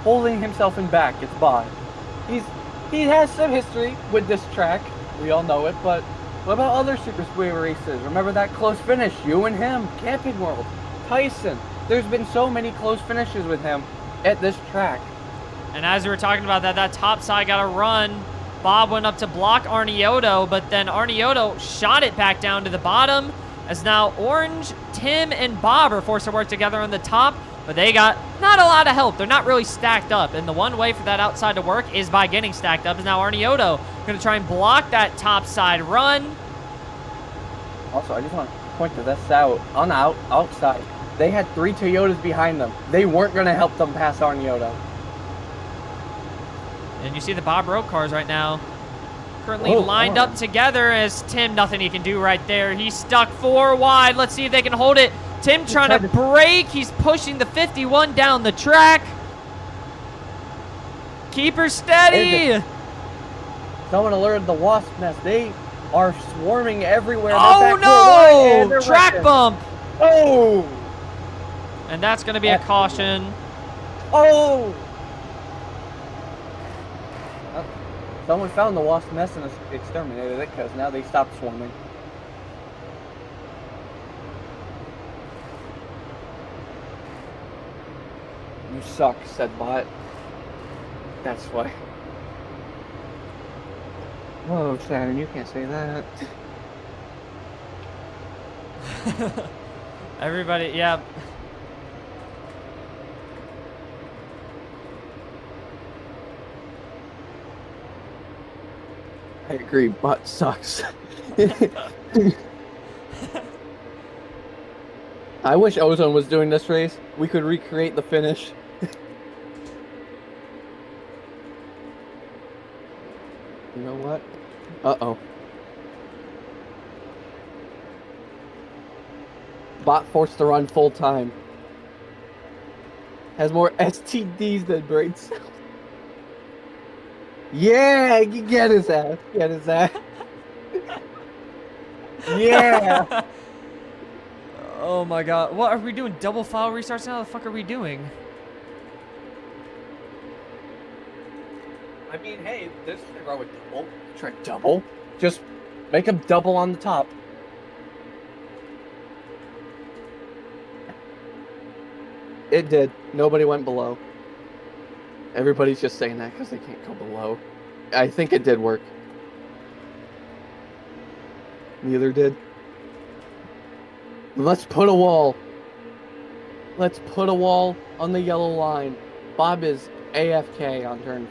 holding himself in back. It's Bond. He has some history with this track. We all know it, but what about other Super Speedway races? Remember that close finish? You and him, Camping World, Tyson. There's been so many close finishes with him at this track. And as we were talking about that top side got a run. Bob went up to block Arniotto, but then Arniotto shot it back down to the bottom. As now Orange, Tim, and Bob are forced to work together on the top, but they got not a lot of help. They're not really stacked up, and the one way for that outside to work is by getting stacked up. Is now Arniotto going to try and block that top side run. Also, I just want to point to this out. On the outside, they had 3 Toyotas behind them. They weren't going to help them pass Arniotto. And you see the Bob Road cars right now currently Whoa, lined up together as Tim, nothing he can do right there. He's stuck 4 wide. Let's see if they can hold it. Tim trying to brake. He's pushing the 51 down the track. Keep her steady. Someone alerted the Wasp Nest. They are swarming everywhere. Oh no! Track bump. Oh! And that's going to be a caution. Oh! Someone found the Wasp Nest and exterminated it because now they stopped swarming. You suck, said Bot. That's why. Whoa, Saturn, you can't say that. Everybody, yeah. I agree, Bot sucks. I wish Ozone was doing this race. We could recreate the finish. You know what? Uh-oh. Bot forced to run full time. Has more STDs than brain cells. Yeah, get his ass. Get his ass. Yeah. Oh my god. What are we doing? Double file restarts now? What the fuck are we doing? I mean, hey, there's nothing wrong with double. Try double. Just make them double on the top. It did. Nobody went below. Everybody's just saying that because they can't go below. I think it did work. Neither did. Let's put a wall. Let's put a wall on the yellow line. Bob is AFK on turn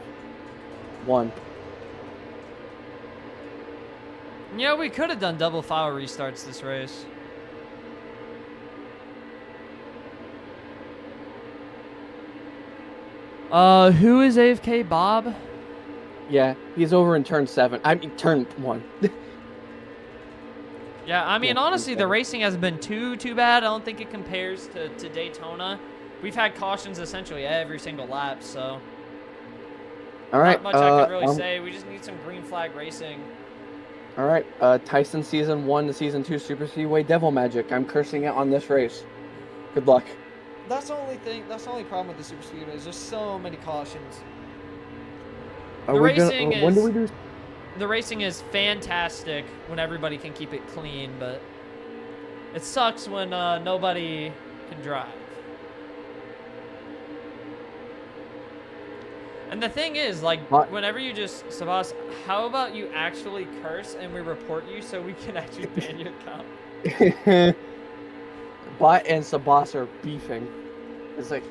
1. Yeah, we could have done double file restarts this race. Who is AFK? Bob? Yeah, he's over in turn 7. I mean, turn 1. Yeah, I mean, Yeah, honestly, the okay. racing hasn't been too bad. I don't think it compares to Daytona. We've had cautions essentially every single lap, so All right. not much I can really say. We just need some green flag racing. All right. Tyson season 1 to season 2 Super Speedway Devil Magic. I'm cursing it on this race. Good luck. That's the only thing. That's the only problem with the super speedway is there's so many cautions. Are The we gonna, racing when do is- we do? The racing is fantastic when everybody can keep it clean, but it sucks when nobody can drive. And the thing is, like, What? whenever you just, Sabas, how about you actually curse and we report you so we can actually ban your account? Bot and Sabas are beefing. It's like.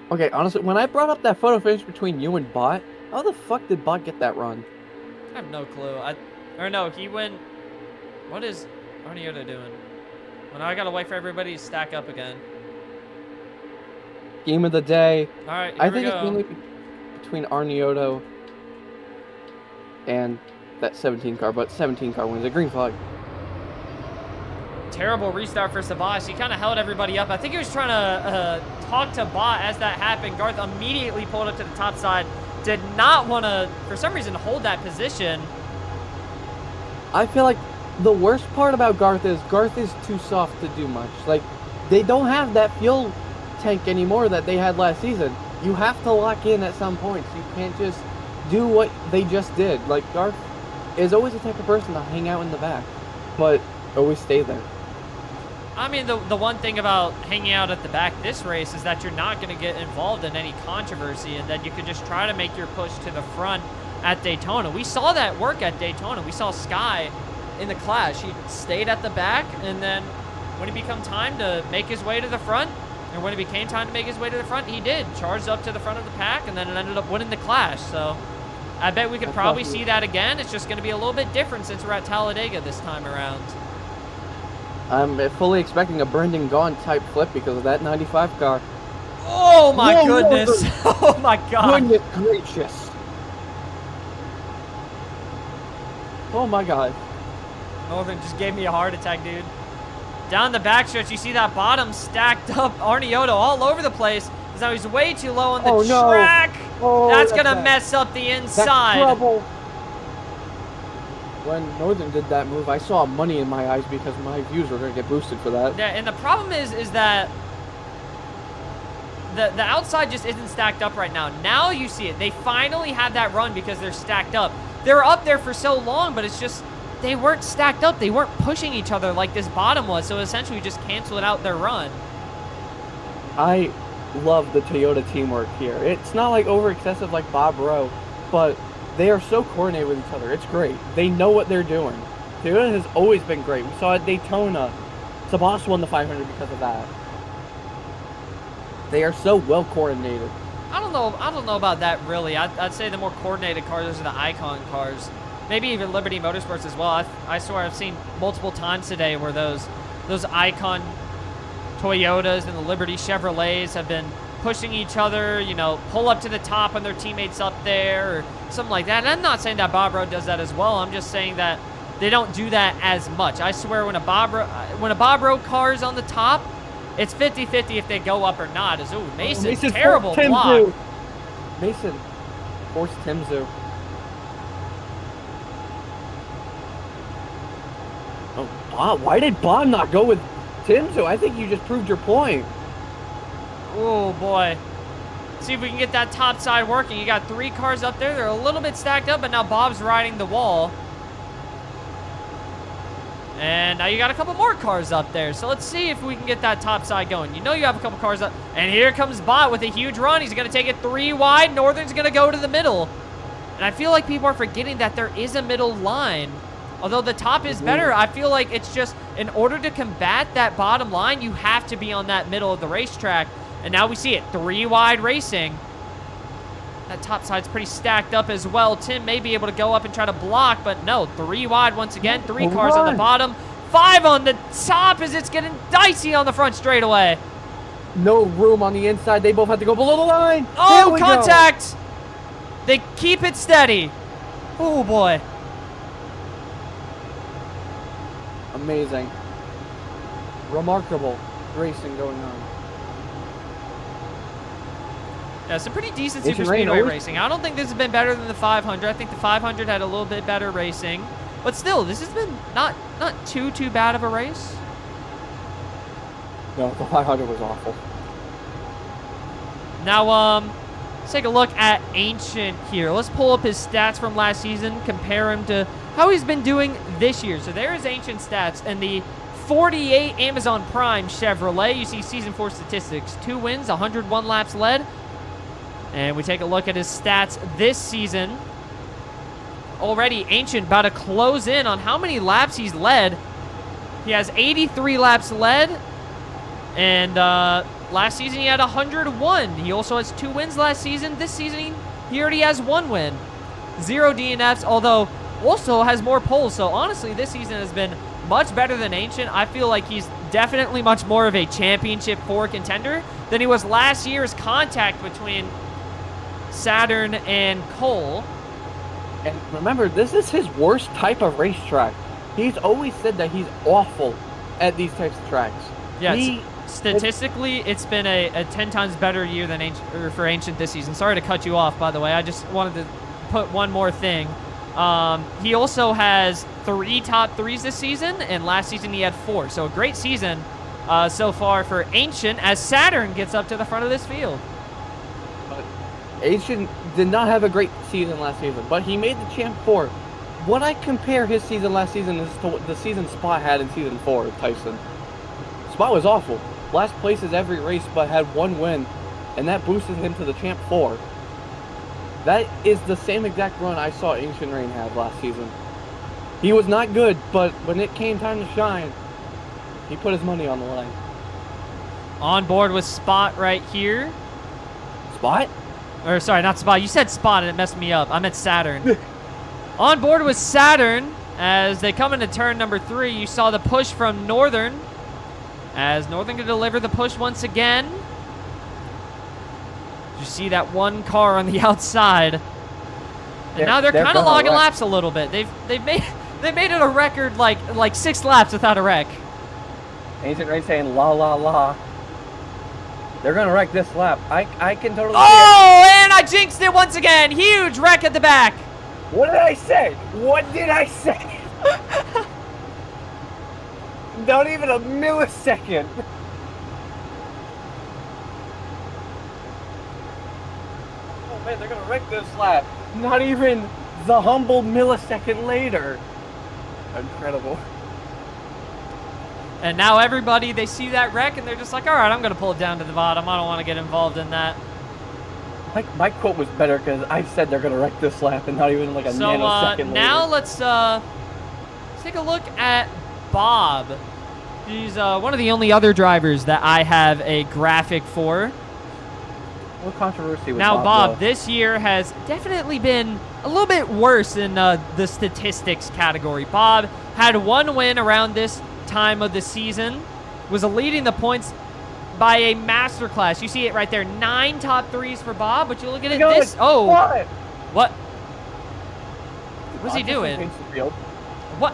Okay, honestly, when I brought up that photo finish between you and Bot, how the fuck did Bot get that run? I have no clue. Or no, he went. What is Arniota doing? Well, now I gotta wait for everybody to stack up again. Game of the day. All right, here I we think it's go. mainly between Arnioto and that 17 car, but 17 car wins a green flag. Terrible restart for Sabas. He kind of held everybody up. I think he was trying to talk to Bot as that happened. Garth immediately pulled up to the top side. Did not want to, for some reason, hold that position. I feel like the worst part about Garth is too soft to do much. Like, they don't have that fuel tank anymore that they had last season. You have to lock in at some points. You can't just do what they just did. Like, Garth is always the type of person to hang out in the back, but always stay there. I mean, the one thing about hanging out at the back this race is that you're not going to get involved in any controversy and that you can just try to make your push to the front at Daytona. We saw that work at Daytona. We saw Sky in the clash. He stayed at the back, and then when it became time to make his way to the front, and when it became time to make his way to the front, he did. Charged up to the front of the pack, and then it ended up winning the clash. So I bet we could probably see that again. It's just going to be a little bit different since we're at Talladega this time around. I'm fully expecting a Brendan Gaughan type flip because of that 95 car. Oh my Whoa, goodness. Oh my god. Goodness gracious. Oh my god. Northern just gave me a heart attack, dude. Down the backstretch, you see that bottom stacked up. Arnioto all over the place. Because now he's way too low on the track. Oh, That's going to bad. mess up the That's inside. trouble. When Northern did that move, I saw money in my eyes because my views were going to get boosted for that. Yeah, and the problem is that the outside just isn't stacked up right now. Now you see it. They finally have that run because they're stacked up. They were up there for so long, but it's just they weren't stacked up. They weren't pushing each other like this bottom was. So essentially just canceled out their run. I love the Toyota teamwork here. It's not like over excessive like Bob Rowe, but they are so coordinated with each other. It's great. They know what they're doing. Toyota has always been great. We saw at Daytona. Sabas won the 500 because of that. They are so well coordinated. I don't know about that really. I'd say the more coordinated cars are the Icon cars. Maybe even Liberty Motorsports as well. I swear I've seen multiple times today where those Icon Toyotas and the Liberty Chevrolets have been pushing each other, you know, pull up to the top when their teammates up there or something like that. And I'm not saying that Bob Rowe does that as well. I'm just saying that they don't do that as much. I swear when a Bob Rowe car is on the top, it's 50-50 if they go up or not. Mason's terrible block. Mason forced Timzu. Oh, Bob, why did Bob not go with Timzu? I think you just proved your point. Oh, boy. See if we can get that top side working. You got 3 cars up there. They're a little bit stacked up, but now Bob's riding the wall. And now you got a couple more cars up there. So let's see if we can get that top side going. You know you have a couple cars up. And here comes Bob with a huge run. He's going to take it 3 wide. Northern's going to go to the middle. And I feel like people are forgetting that there is a middle line. Although the top is better, I feel like it's just in order to combat that bottom line, you have to be on that middle of the racetrack. And now we see it, 3 wide racing. That top side's pretty stacked up as well. Tim may be able to go up and try to block, but no, 3 wide once again. 3 cars on the bottom, 5 on the top as it's getting dicey on the front straightaway. No room on the inside. They both have to go below the line. Oh, contact. They keep it steady. Oh, boy. Amazing. Remarkable racing going on. Yeah, some pretty decent super speedway racing. I don't think this has been better than the 500. I think the 500 had a little bit better racing. But still, this has been not too bad of a race. No, the 500 was awful. Now, let's take a look at Ancient here. Let's pull up his stats from last season, compare him to how he's been doing this year. So there is Ancient stats, and the 48 Amazon Prime Chevrolet. You see season 4 statistics. 2 wins, 101 laps led. And we take a look at his stats this season. Already, Ancient about to close in on how many laps he's led. He has 83 laps led. And last season, he had 101. He also has 2 wins last season. This season, he already has 1 win. 0 DNFs, although also has more poles. So honestly, this season has been much better than Ancient. I feel like he's definitely much more of a Championship 4 contender than he was last year's contact between Saturn and Cole. And remember, this is his worst type of racetrack. He's always said that he's awful at these types of tracks. Yeah, statistically, it's been a 10 times better year than for Ancient this season. Sorry to cut you off, by the way. I just wanted to put one more thing. He also has 3 top 3s this season, and last season he had 4. So a great season so far for Ancient as Saturn gets up to the front of this field. Ancient did not have a great season last season, but he made the Champ 4. When I compare his season last season is to the season Spot had in season 4 of Tyson. Spot was awful. Last places every race, but had 1 win, and that boosted him to the Champ 4. That is the same exact run I saw Ancient Rain have last season. He was not good, but when it came time to shine, he put his money on the line. On board with Spot right here. Spot? Or sorry, not Spot. You said Spot and it messed me up. I meant Saturn. On board with Saturn as they come into turn number 3. You saw the push from Northern as Northern can deliver the push once again. You see that 1 car on the outside. And now they're kind of logging laps a little bit. They've made it a record like 6 laps without a wreck. Ancient Rain saying la la la. They're gonna wreck this lap. I can totally. Oh, and I jinxed it once again. Huge wreck at the back. What did I say? What did I say? Not even a millisecond. Oh man, they're gonna wreck this lap. Not even the humble millisecond later. incredible. And now everybody, they see that wreck and they're just like, all right, I'm going to pull it down to the bottom. I don't want to get involved in that. My quote was better because I said they're gonna wreck this lap and not even like a So nanosecond now later. let's take a look at Bob. He's one of the only other drivers that I have a graphic for. What controversy with Now, Bob, though? this year has definitely been a little bit worse in the statistics category. Bob had one win around this time of the season, was leading the points by a masterclass. You see it right there, 9 top 3s for Bob, but you look at it, this, what? What's he doing? What?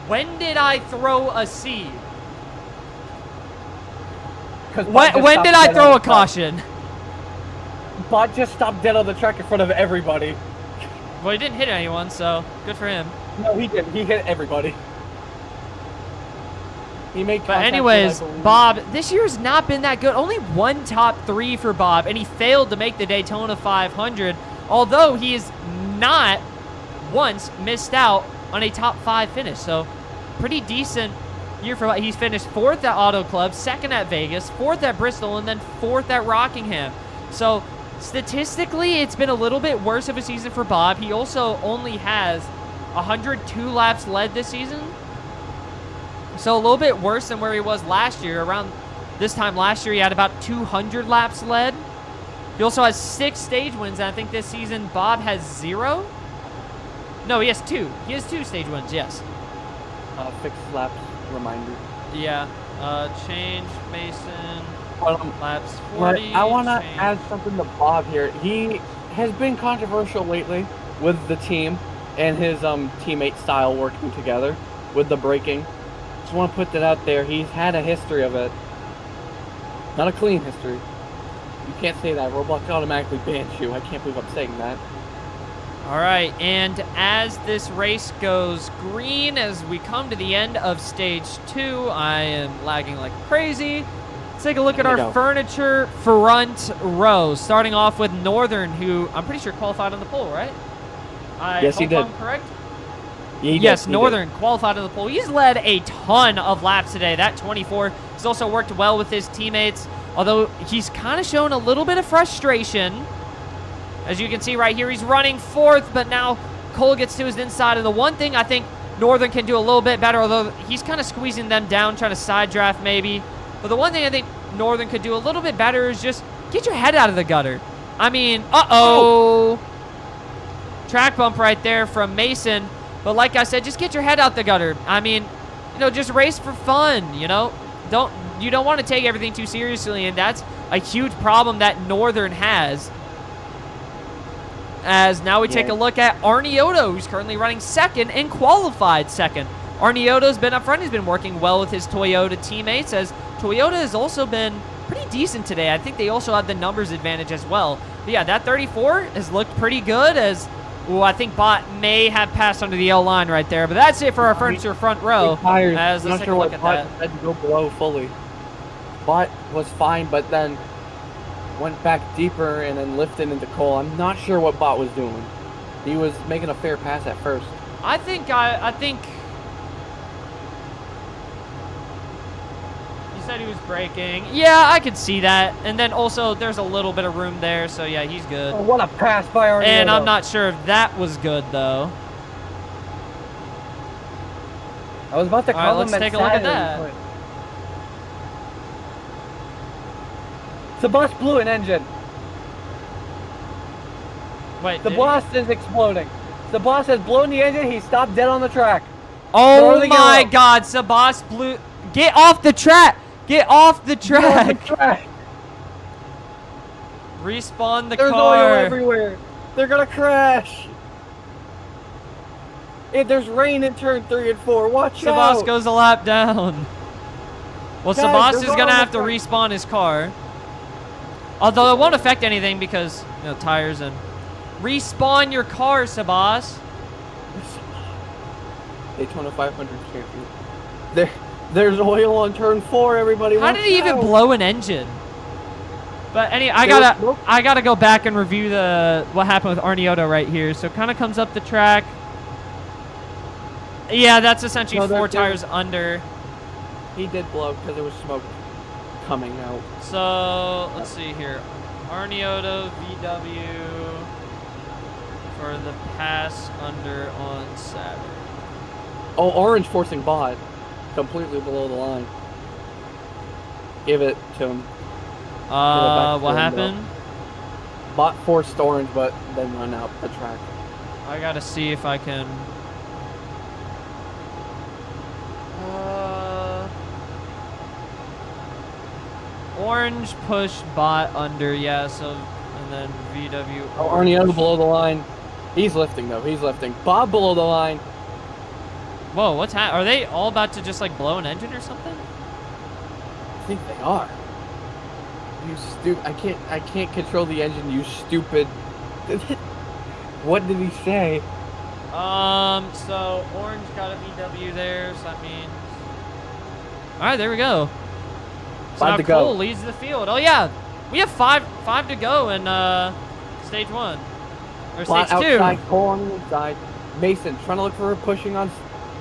When did I throw a seed? When did I throw a caution? Bot just stopped dead on the track in front of everybody. Well, he didn't hit anyone, so good for him. No, he didn't. He hit everybody. He made But contact anyways, with, I believe- Bob, this year's not been that good. Only 1 top 3 for Bob, and he failed to make the Daytona 500, although he is not once missed out on a top 5 finish. So pretty decent year for Bob. He's finished 4th at Auto Club, 2nd at Vegas, 4th at Bristol, and then 4th at Rockingham. So statistically, it's been a little bit worse of a season for Bob. He also only has 102 laps led this season. So a little bit worse than where he was last year. Around this time last year, he had about 200 laps led. He also has 6 stage wins, and I think this season Bob has 0. No, he has 2. He has 2 stage wins, yes. Fixed laps reminder. Yeah. Change Mason. Laps But 40. I want to change. add something to Bob here. He has been controversial lately with the team and his teammate style working together with the braking. Just want to put that out there. He's had a history of it. Not a clean history. You can't say that. Roblox automatically bans you. I can't believe I'm saying that. All right, and as this race goes green, as we come to the end of stage 2, I am lagging like crazy. Let's take a look at There our we go. furniture front row, starting off with Northern, who I'm pretty sure qualified on the pole, right? Yes, he hope did. I'm correct. He did, Yes, he did. Northern qualified on the pole. He's led a ton of laps today. That 24. He's also worked well with his teammates, although he's kind of shown a little bit of frustration. As you can see right here, he's running 4th, but now Cole gets to his inside. And the one thing I think Northern can do a little bit better, although he's kind of squeezing them down, trying to side draft maybe. But the one thing I think Northern could do a little bit better is just get your head out of the gutter. I mean, track bump right there from Mason. But like I said, just get your head out the gutter. I mean, just race for fun, You don't want to take everything too seriously, and that's a huge problem that Northern has. As now we take a look at Arnioto, who's currently running 2nd and qualified 2nd. Arnioto's been up front. He's been working well with his Toyota teammates, as Toyota has also been pretty decent today. I think they also have the numbers advantage as well. But yeah, that 34 has looked pretty good, as I think Bot may have passed under the L line right there. But that's it for our furniture front row. Tires. As I'm let's not take sure a look what at Bot that. had to go below fully. Bot was fine, but then went back deeper and then lifted into Cole. I'm not sure what Bot was doing. He was making a fair pass at first. I think you said he was braking. Yeah, I could see that. And then also there's a little bit of room there, so yeah, he's good. Oh, what a pass by Arnioto. And I'm not sure if that was good though. I was about to All right, let's compliment take a look at Saturn, that. but- The bus blew an engine. Wait, The did boss is exploding. The boss has blown the engine. He stopped dead on the track. Oh Northern my yellow. God, Sabas blew. Get off the track! Get off the Get off the track! track. Respawn the There's car. oil everywhere. They're gonna crash. There's rain in turn 3 and 4. Watch Sabas out. goes a lap down. Well, Guys, Sabas there's is oil gonna on have the to track. respawn his car. Although it won't affect anything because tires and respawn your car, Sabas. Daytona 500 champion. There's oil on turn 4. Everybody. How watch did he even out. blow an engine? But anyway, Nope. I gotta go back and review what happened with Arnioto right here. So kind of comes up the track. Yeah, that's essentially No, 4 they're- tires under. He did blow because there was smoke coming out. So let's see here. Arniota VW for the pass under on Saturn. Oh, orange forcing bot. Completely below the line. Give it to him. What to him, happened? Bot forced orange, but then run out the track. I gotta see if I can. Orange push bot under, yeah. So and then VW. Oh, Arniota below the line. He's lifting though. He's lifting. Bob below the line. Whoa, what's happening? Are they all about to just like blow an engine or something? I think they are. You stupid! I can't control the engine. You stupid! What did he say? So orange got a VW there, so that means. All right, there we go. So now Five to go. Cole leads the field. Oh yeah, we have five to go in stage 1 or Bot stage 2. outside, Cole on the inside. Mason trying to look for a pushing on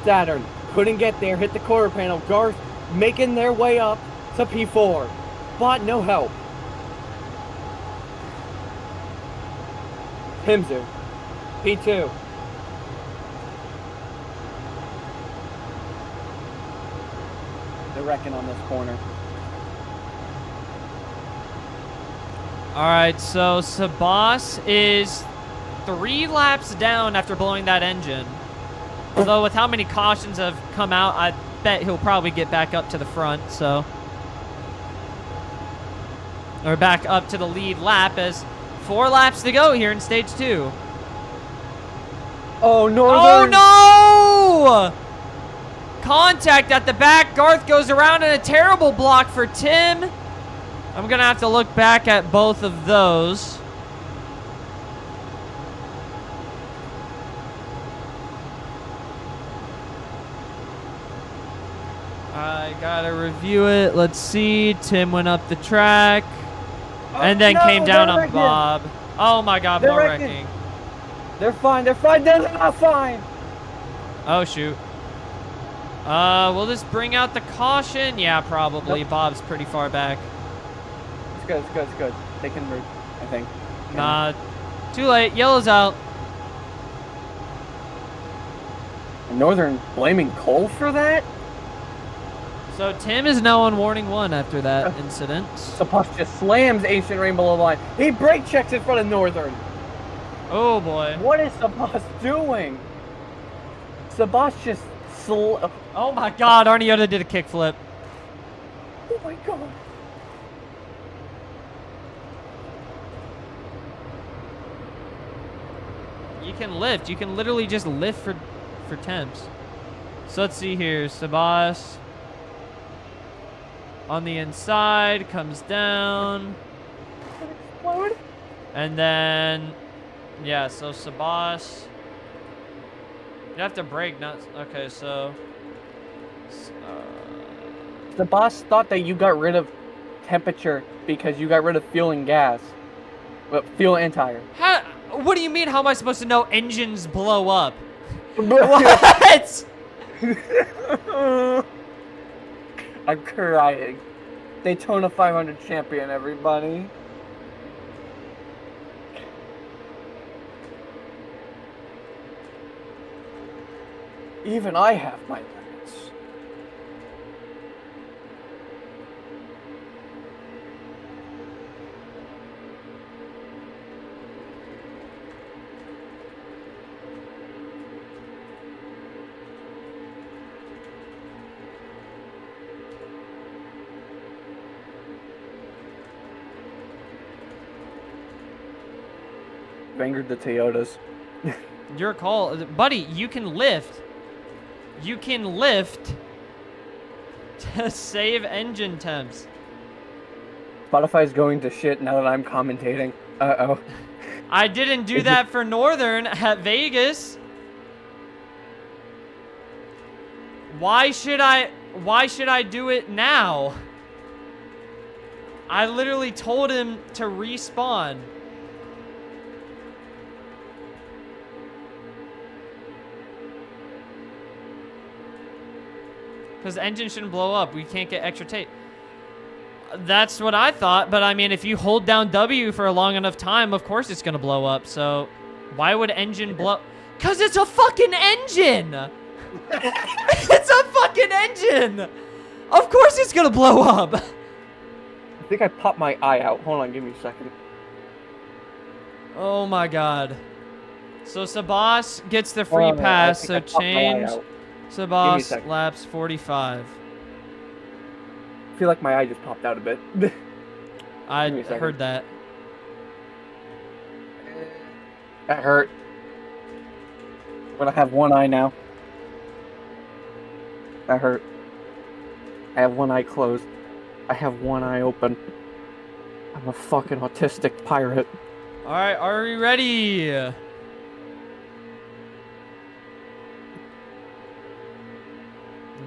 Saturn. Couldn't get there. Hit the quarter panel. Garth making their way up to P4. Bot no help. Himzu. P2. They're wrecking on this corner. All right, so Sabas is 3 laps down after blowing that engine. Although with how many cautions have come out, I bet he'll probably get back up to the front, so. Or back up to the lead lap as 4 laps to go here in stage 2. Oh, Oh Northern! no! Contact at the back. Garth goes around in a terrible block for Tim. I'm gonna have to look back at both of those. I gotta review it. Let's see. Tim went up the track and then no, came down they're on wrecking. Bob. Oh my God, They're more wrecking. wrecking. They're fine. They're fine. They're not fine. Oh shoot. Will this bring out the caution? Yeah, probably. Nope. Bob's pretty far back. It's good. It's good. It's good. They can move, I think. Nah, too late. Yellow's out. Northern blaming Cole for that? So Tim is now on warning 1 after that incident. Sabas just slams Ancient Rain below the line. He brake checks in front of Northern. Oh boy. What is Sabas doing? Sabas just Oh my God, Arniota did a kickflip. Oh my God. You can lift. You can literally just lift for temps. So let's see here. Sabas on the inside comes down. Explode. And then, yeah, so Sabas. You have to brake, not. Okay, so. Sabas thought that you got rid of temperature because you got rid of fuel and gas. Well, fuel and tire. How, what do you mean? How am I supposed to know engines blow up? What? I'm crying. Daytona 500 champion, everybody. Even I have my limits. Angered the Toyotas. Your call. Buddy, you can lift. You can lift to save engine temps. Spotify's going to shit now that I'm commentating. Uh-oh. I didn't do that for Northern at Vegas. Why should I do it now? I literally told him to respawn. Because the engine shouldn't blow up. We can't get extra tape. That's what I thought, but I mean, if you hold down W for a long enough time, of course it's gonna blow up. So, why would engine blow? Cause it's a fucking engine. It's a fucking engine. Of course it's gonna blow up. I think I popped my eye out. Hold on, give me a second. Oh my god. So Sabas gets the Hold free on a minute, I pass. think So I popped my eye change out. Sabas second. laps 45. I feel like my eye just popped out a bit. I Give me a second. heard that. That hurt. I'm gonna have one eye now. That hurt. I have one eye closed. I have one eye open. I'm a fucking autistic pirate. All right, are we ready?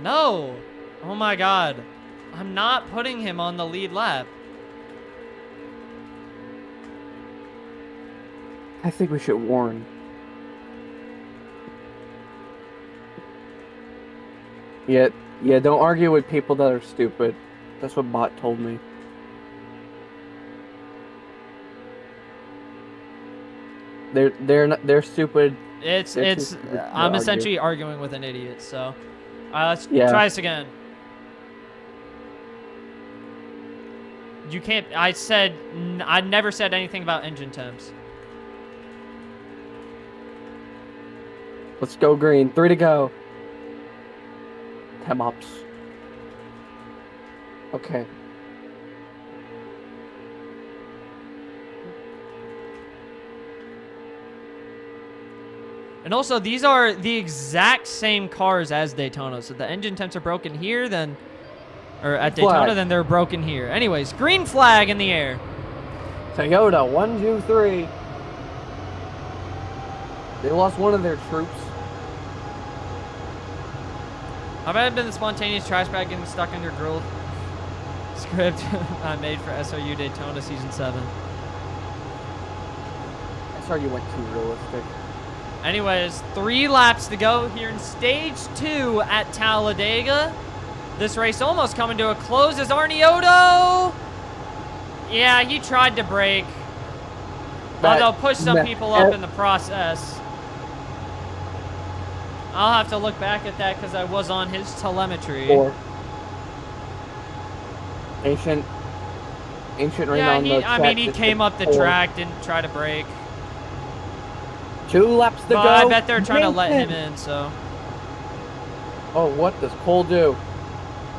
No. Oh my god. I'm not putting him on the lead lap. I think we should warn. Yeah, don't argue with people that are stupid. That's what Bot told me. They're stupid. They're too stupid to I'm argue. essentially arguing with an idiot, so let's Yeah. try this again. You can't, I never said anything about engine temps. Let's go green. 3 to go. 10 ups. Okay. And also, these are the exact same cars as Daytona. So the engine temps are broken here, then, or at Flag. Daytona, then they're broken here. Anyways, green flag in the air. Toyota, 1, 2, 3. They lost one of their troops. How about it been the spontaneous trash bag getting stuck in your grill script I made for SRU Daytona Season 7? I saw you went too realistic. Anyways, 3 laps to go here in Stage 2 at Talladega. This race almost coming to a close as Arniotto. Yeah, he tried to brake. Although pushed some people up in the process. I'll have to look back at that because I was on his telemetry. 4. Ancient rain Yeah, on the track. I mean, he just came hit up the 4. track, didn't try to brake. 2 laps to But go. I bet they're trying to let him Mason. in, so. Oh, what does Cole do?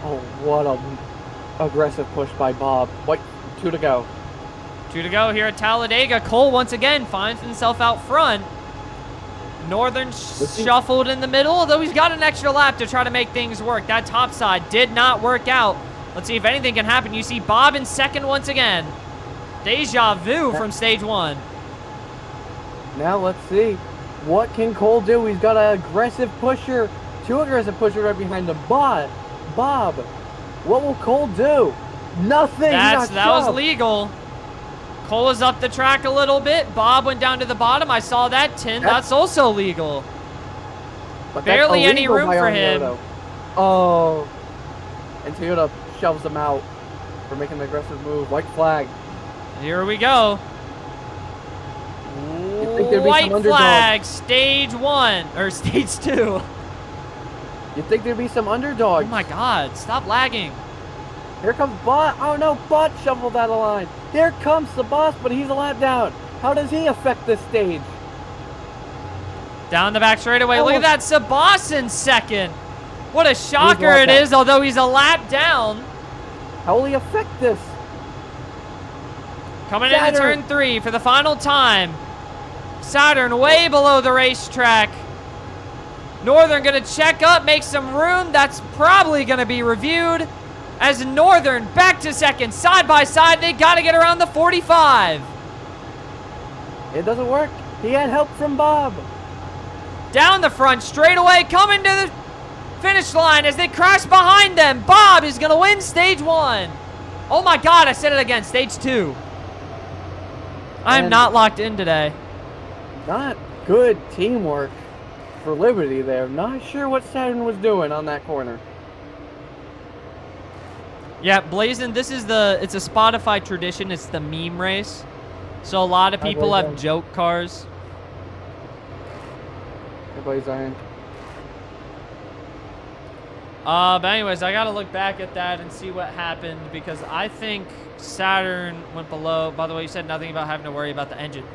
Oh, what a aggressive push by Bob. What? 2 to go. 2 to go here at Talladega. Cole once again finds himself out front. Northern shuffled in the middle, although he's got an extra lap to try to make things work. That top side did not work out. Let's see if anything can happen. You see Bob in second once again. Deja vu from Stage 1. Now let's see. What can Cole do? He's got an aggressive pusher. 2 aggressive pushers right behind him. Bob, what will Cole do? Nothing. That was legal. Cole is up the track a little bit. Bob went down to the bottom. I saw that 10. That's also legal. But Barely that's any illegal room by for him. Arniotto. Oh. And Toyota shoves him out for making the aggressive move. White flag. Here we go. think there'd be White some underdogs? flag, Stage 1, or Stage 2. You'd think there'd be some underdogs. Oh my god, stop lagging. Here comes Bot. Oh no, Bot shoveled out of line. Here comes the boss, but he's a lap down. How does he affect this stage? Down the back straightaway. Look at that, Sabas second. What a shocker lap it down. is, although he's a lap down. How will he affect this? Coming into Saturn. turn 3 for the final time. Saturn way below the racetrack. Northern gonna check up, make some room. That's probably gonna be reviewed. As Northern back to second, side by side, they gotta get around the 45. It doesn't work. He had help from Bob. Down the front straightaway, coming to the finish line as they crash behind them. Bob is gonna win Stage 1. Oh my god, I said it again, Stage 2. I'm And- not locked in today. Not good teamwork for Liberty there. Not sure what Saturn was doing on that corner. Yeah, Blazin', it's a Spotify tradition. It's the meme race. So a lot of Hi, people have Blazin'. joke cars. Everybody's iron. But anyways, I gotta look back at that and see what happened because I think Saturn went below. By the way, you said nothing about having to worry about the engine.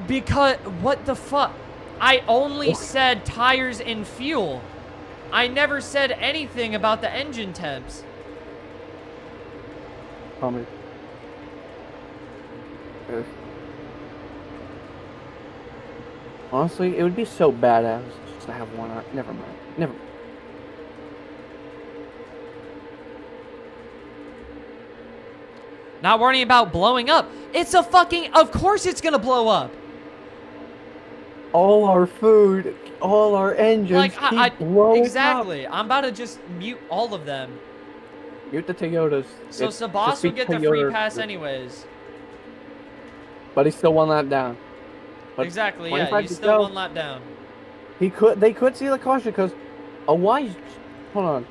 Because, what the fuck? I only said tires and fuel. I never said anything about the engine temps. Tell me. Honestly, it would be so badass just to have one. Never mind. Never mind. Not worrying about blowing up. It's a fucking... Of course it's gonna blow up. All our food, all our engines Like, keep blowing exactly. up. I'm about to just mute all of them. Mute the Toyotas. So It's Sabas just will be get the free Toyota. pass anyways. But he's still one lap down. But Exactly, yeah. 25 He's to still go. one lap down. They could see the caution because a wise. Hold on.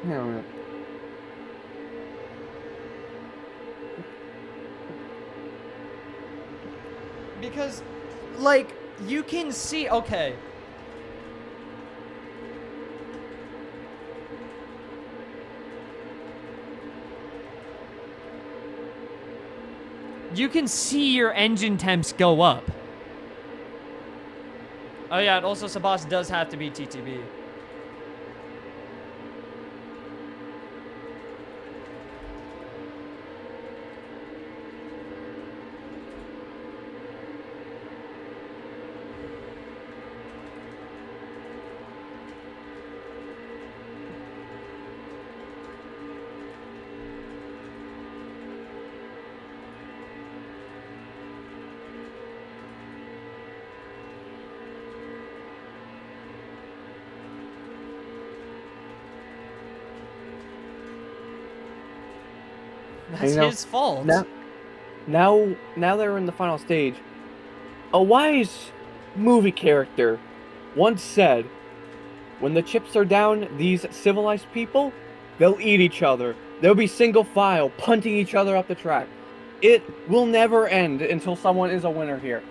Hang on a minute. Because, like, you can see... Okay. You can see your engine temps go up. Oh yeah, and also Sabas does have to be TTB. That's You know, his fault. Now they're in the final stage. A wise movie character once said, "When the chips are down, these civilized people, they'll eat each other. They'll be single file, punting each other up the track. It will never end until someone is a winner here."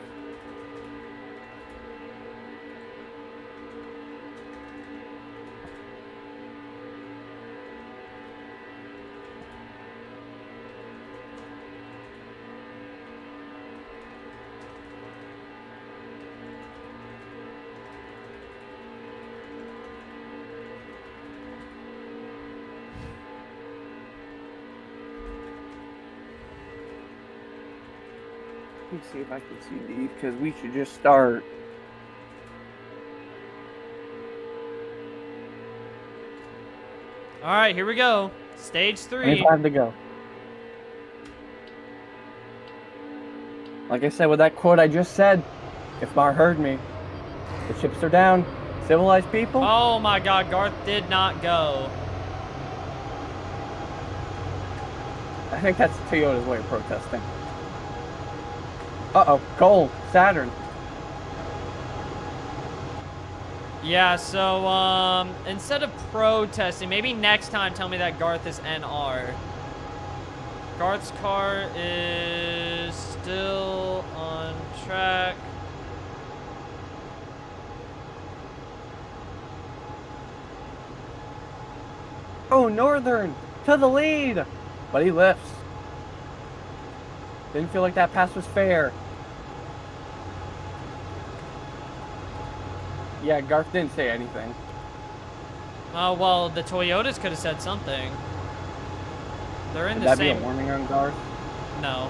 Let me see if I can see these, because we should just start. All right, here we go. Stage 3. 25 to go. Like I said with that quote I just said, if Mar heard me, the chips are down. Civilized people. Oh my God, Garth did not go. I think that's Toyota's way of protesting. Uh-oh, Cole, Saturn. Yeah, so, instead of protesting, maybe next time tell me that Garth is NR. Garth's car is still on track. Oh, Northern, to the lead. But he lifts. Didn't feel like that pass was fair. Yeah, Garth didn't say anything. Oh, well, the Toyotas could have said something. They're in Would the that same... be a warning on Garth? No.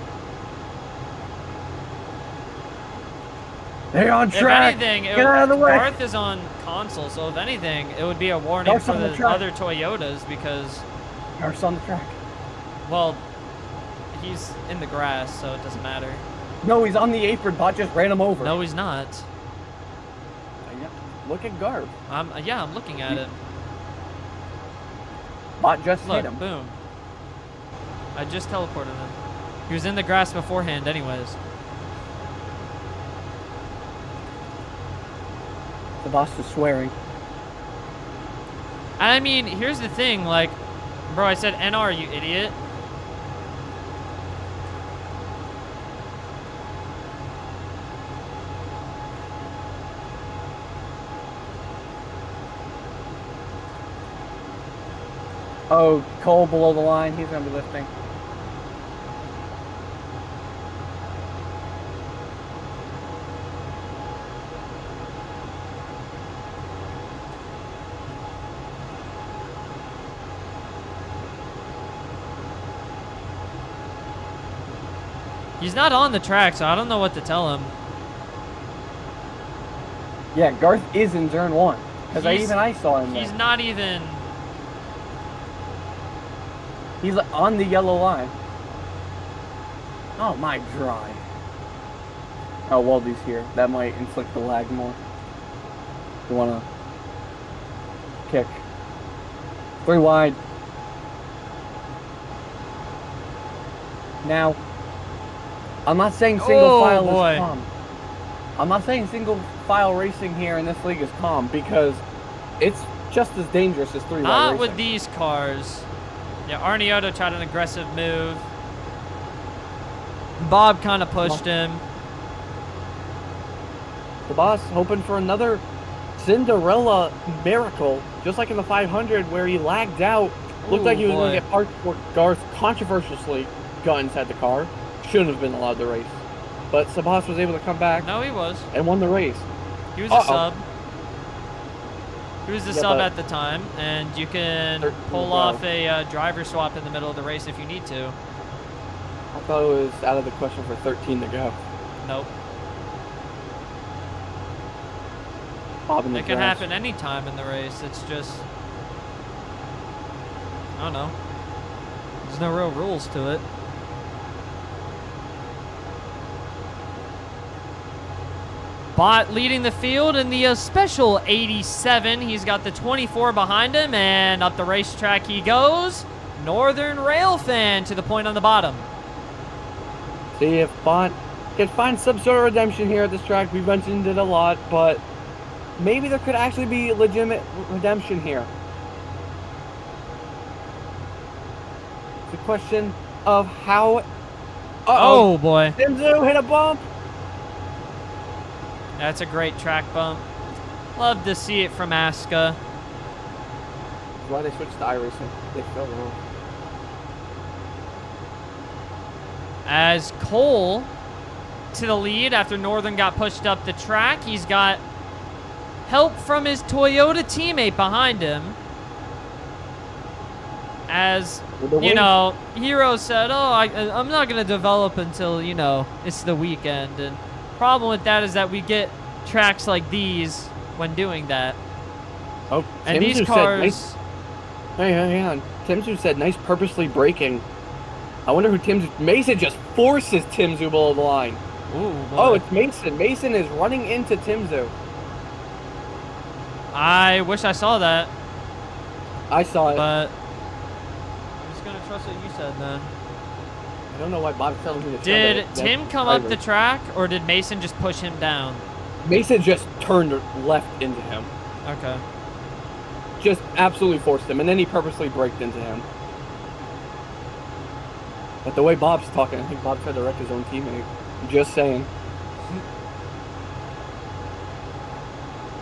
They're on If track. anything, Get out of the way. Garth is on console, so if anything, it would be a warning Garth's for on the the track. other Toyotas because, Garth's on the track. well, he's in the grass, so it doesn't matter. No, he's on the apron. Bot just ran him over. No, he's not. I know. Look at Garth. Yeah, I'm looking at it. Bot just Look, hit him. boom. I just teleported him. He was in the grass beforehand anyways. The boss is swearing. And I mean, here's the thing, like, bro, I said NR, you idiot. Oh, Cole below the line. He's going to be lifting. He's not on the track, so I don't know what to tell him. Yeah, Garth is in turn 1. Because I saw him there. He's not even... He's on the yellow line. Oh, my drive. Oh, Waldy's here. That might inflict the lag more. You want to kick. 3 wide. Now, I'm not saying single file is calm. I'm not saying single file racing here in this league is calm because it's just as dangerous as 3 wide Not racing. with these cars. Yeah, Arniotto tried an aggressive move. Bob kind of pushed him. The boss hoping for another Cinderella miracle, just like in the 500 where he lagged out. Looked like he was going to get parked for Garth controversially got inside the car. Shouldn't have been allowed to race. But Sabas was able to come back. No, he was. And won the race. He was a sub. He was the sub at the time, and you can pull off a driver swap in the middle of the race if you need to. I thought it was out of the question for 13 to go. Nope. It can happen any time in the race. It's just, I don't know. There's no real rules to it. Bot leading the field in the special 87. He's got the 24 behind him, and up the racetrack he goes. Northern Rail fan to the point on the bottom. See if Bot can find some sort of redemption here at this track. We've mentioned it a lot, but maybe there could actually be legitimate redemption here. It's a question of how... Oh boy. Timzu hit a bump. That's a great track bump. Love to see it from Aska. That's why they switched to iRacing. They fell wrong. As Cole to the lead after Northern got pushed up the track. He's got help from his Toyota teammate behind him. As, you know, Hero said, oh, I'm not going to develop until, you know, it's the weekend. And problem with that is that we get tracks like these when doing that. Oh, and these cars... Hang on. Timzu said nice purposely braking. I wonder who Timzu... Mason just forces Timzu below the line. Ooh, boy. Oh, it's Mason. Mason is running into Timzu. I wish I saw that. I saw it. But I'm just going to trust what you said then. I don't know why Bob's telling me to. Did Tim come up the track, or did Mason just push him down? Mason just turned left into him. Okay. Just absolutely forced him, and then he purposely braked into him. But the way Bob's talking, I think Bob tried to wreck his own teammate. Just saying.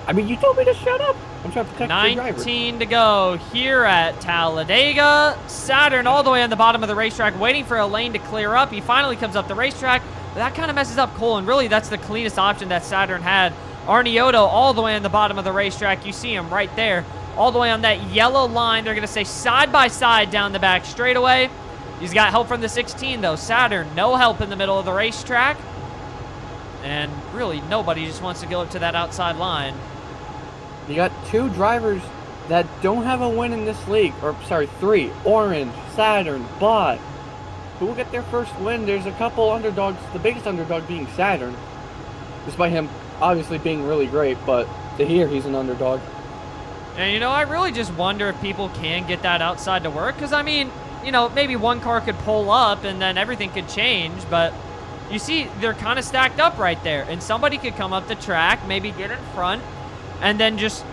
I mean, you told me to shut up. I'm trying to protect the driver. 19 to go here at Talladega. Saturn all the way on the bottom of the racetrack, waiting for a lane to clear up. He finally comes up the racetrack, but that kind of messes up Cole, and really that's the cleanest option that Saturn had. Arniotto all the way on the bottom of the racetrack. You see him right there, all the way on that yellow line. They're going to stay side by side down the back straightaway. He's got help from the 16, though. Saturn, no help in the middle of the racetrack. And really, nobody just wants to go up to that outside line. You got two drivers that don't have a win in this league. Or, sorry, three. Orange, Saturn, Bot. Who will get their first win? There's a couple underdogs. The biggest underdog being Saturn. Despite him obviously being really great, but to here, he's an underdog. And, you know, I really just wonder if people can get that outside to work. Because, I mean, you know, maybe one car could pull up and then everything could change. But you see, they're kind of stacked up right there. And somebody could come up the track, maybe get in front, and then just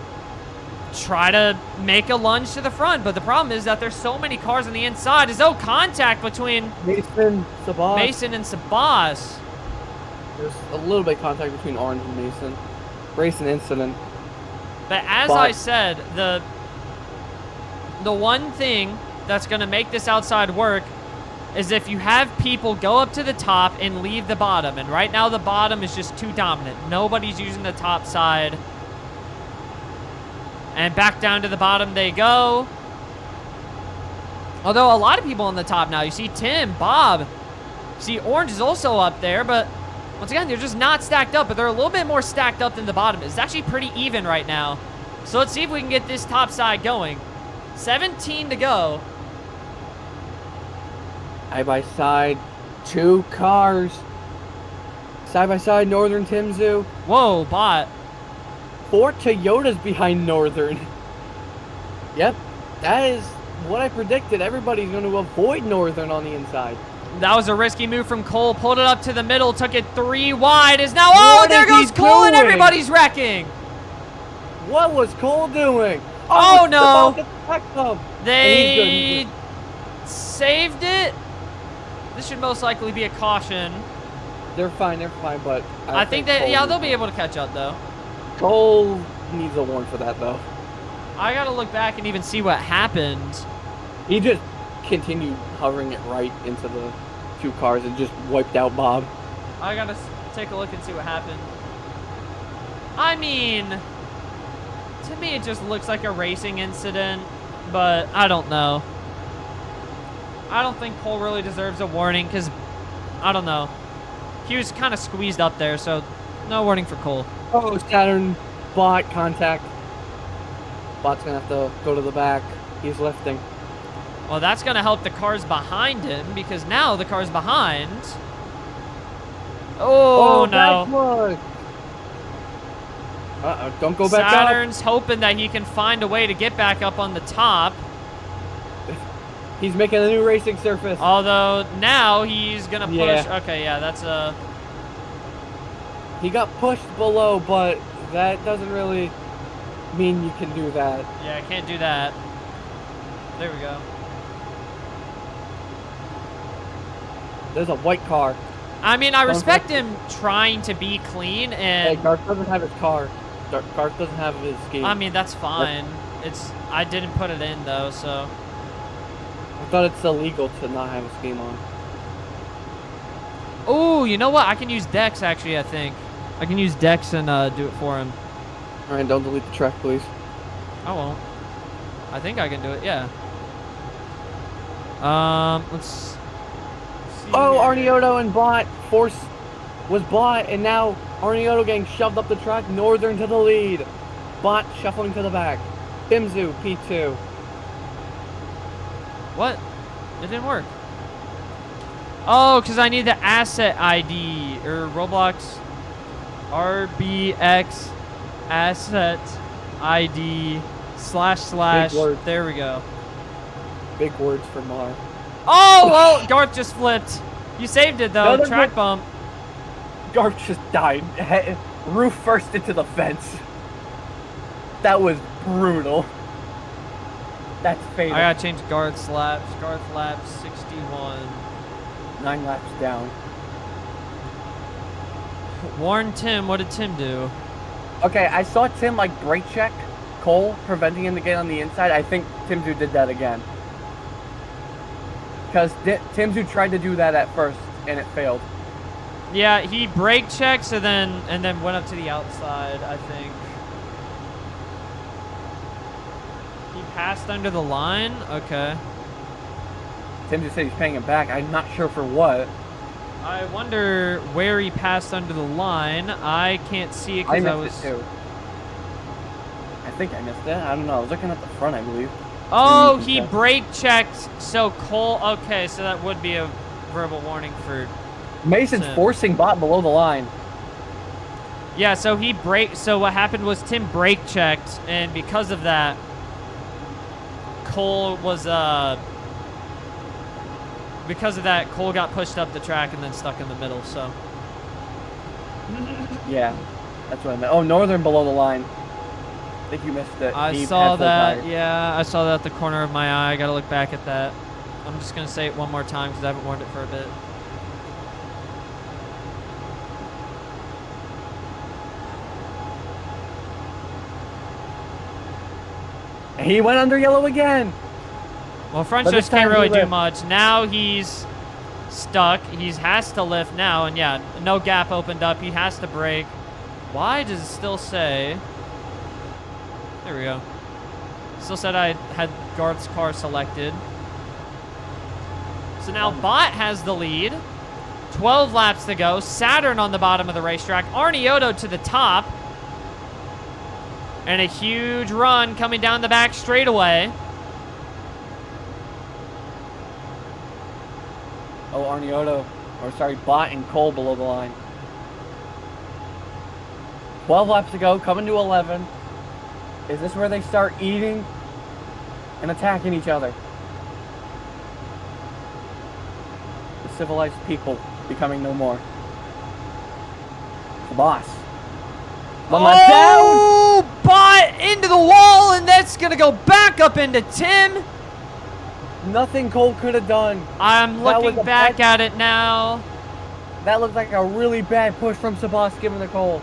try to make a lunge to the front. But the problem is that there's so many cars on the inside. There's no contact between Mason, Sabas. Mason and Sabas. There's a little bit of contact between Orange and Mason. Racing incident. But as I said, the one thing that's going to make this outside work is if you have people go up to the top and leave the bottom. And right now the bottom is just too dominant. Nobody's using the top side. And back down to the bottom they go. Although a lot of people on the top now. You see Tim, Bob. You see Orange is also up there, but once again, they're just not stacked up, but they're a little bit more stacked up than the bottom. It's actually pretty even right now. So let's see if we can get this top side going. 17 to go. Side by side, 2 cars. Side by side, Northern Timzu. Whoa, bot. 4 Toyotas behind Northern. Yep, that is what I predicted. Everybody's going to avoid Northern on the inside. That was a risky move from Cole. Pulled it up to the middle, took it 3 wide. Is now, oh, there goes Cole and everybody's wrecking. What was Cole doing? Oh, no. No. They saved it. This should most likely be a caution. They're fine, but I think that, yeah, they'll be able to catch up, though. Cole needs a warrant for that, though. I got to look back and even see what happened. He just continued hovering it right into the 2 cars and just wiped out Bob. I got to take a look and see what happened. I mean, to me it just looks like a racing incident, but I don't know. I don't think Cole really deserves a warning because, I don't know. He was kind of squeezed up there, so no warning for Cole. Oh, Saturn bot contact. Bot's going to have to go to the back. He's lifting. Well, that's going to help the cars behind him because now the cars behind. Oh, no. Uh-oh, don't go back up. Saturn's hoping that he can find a way to get back up on the top. He's making a new racing surface. Although now he's going to push. Yeah. Okay, yeah, that's a... He got pushed below, but that doesn't really mean you can do that. Yeah, I can't do that. There we go. There's a white car. I mean, I respect him trying to be clean and... Hey, Garth doesn't have his car. Garth doesn't have his scheme. I mean, that's fine. I didn't put it in, though, so... I thought it's illegal to not have a scheme on. Oh, you know what? I can use Dex, actually, I think. I can use Dex and do it for him. Alright, don't delete the track, please. I won't. I think I can do it, yeah. Let's see. Oh, Arnioto and Bot. Force was Bot, and now Arnioto getting shoved up the track. Northern to the lead. Bot shuffling to the back. Bimzu, P2. What? It didn't work. Oh, because I need the asset ID, or Roblox RBX asset ID / there we go. Big words for Mar. Oh, well, Garth just flipped. You saved it, though. No, Track bump. Garth just died. Roof first into the fence. That was brutal. That's fatal. I gotta change Garth's laps. Garth laps 61. 9 laps down. Warn Tim. What did Tim do? Okay, I saw Tim like brake check Cole, preventing him to get on the inside. I think Timzu did that again. Because Timzu tried to do that at first, and it failed. Yeah, he brake checks and then went up to the outside, I think. He passed under the line? Okay. Timzu said he's paying him back. I'm not sure for what. I wonder where he passed under the line. I can't see it because I was... it too. I think I missed it. I don't know. I was looking at the front, I believe. Oh, he brake checked. So Cole... Okay, so that would be a verbal warning for... Mason's Tim. forcing Bot below the line. Yeah, so he brake... So what happened was Tim brake checked, and because of that, Cole was... Because of that, Cole got pushed up the track and then stuck in the middle, so... Yeah, that's what I meant. Oh, Northern below the line. think you missed it. I He saw had full that. tires. Yeah, I saw that at the corner of my eye. I gotta look back at that. I'm just gonna say it one more time because I haven't warned it for a bit. He went under yellow again. Well, front But this stretch can't time he really do lift. much. Now he's stuck. He has to lift now, and yeah, no gap opened up. He has to brake. Why does it still say? There we go. Still said I had Garth's car selected. So now Bot has the lead. 12 laps to go. Saturn on the bottom of the racetrack. Arnioto to the top. And a huge run coming down the back straightaway. Oh, Arnioto, or sorry, Bot and Cole below the line. 12 laps to go, coming to 11. Is this where they start eating and attacking each other? The civilized people becoming no more. The boss. One lap down! Oh, Bot into the wall, and that's going to go back up into Tim. Nothing Cole could have done. I'm That was looking a back bad- at it now. That looked like a really bad push from Sabas giving the Cole.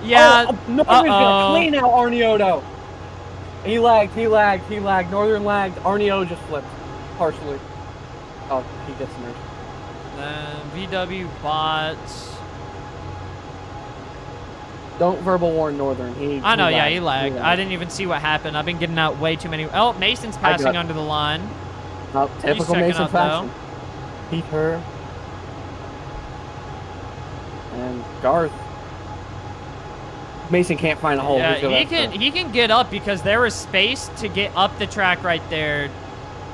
Yeah. Oh, Northern's gonna clean out Arnioto. He lagged. Northern lagged. Arnioto just flipped partially. Oh, he gets nerfed. Then VW Bot. Don't verbal warn Northern. I know, yeah, he lagged. I didn't even see what happened. I've been getting out way too many. Oh, Mason's passing under the line. Oh, typical checking Mason out, fashion. Heat her. And Garth. Mason can't find a hole. Yeah, He's gonna have to- he can get up because there was space to get up the track right there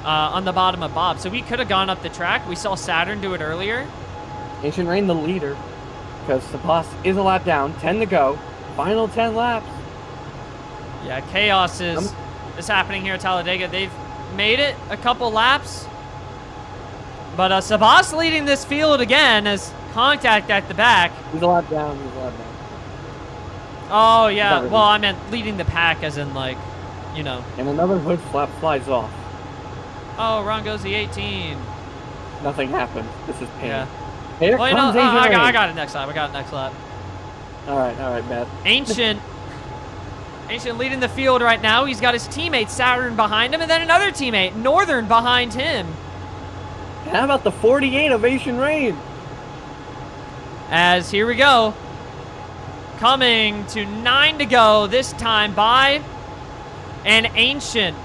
on the bottom of Bob. So we could have gone up the track. We saw Saturn do it earlier. Ancient Rain the leader. Because Sabas is a lap down. 10 to go. Final 10 laps. Yeah, chaos is happening here at Talladega. They've made it a couple laps. But Sabas leading this field again as contact at the back. He's a lap down. Oh, yeah. Not really. Well, I meant leading the pack as in, like, you know. And another hood flap flies off. Oh, Ron goes the 18. Nothing happened. This is pain. Yeah. Here Well, you know, comes Ancient I Rain. got it next lap. All right, Matt. Ancient leading the field right now. He's got his teammate Saturn behind him, and then another teammate, Northern, behind him. How about the 48 of Ancient Rain? As here we go. Coming to 9 to go, this time by an Ancient.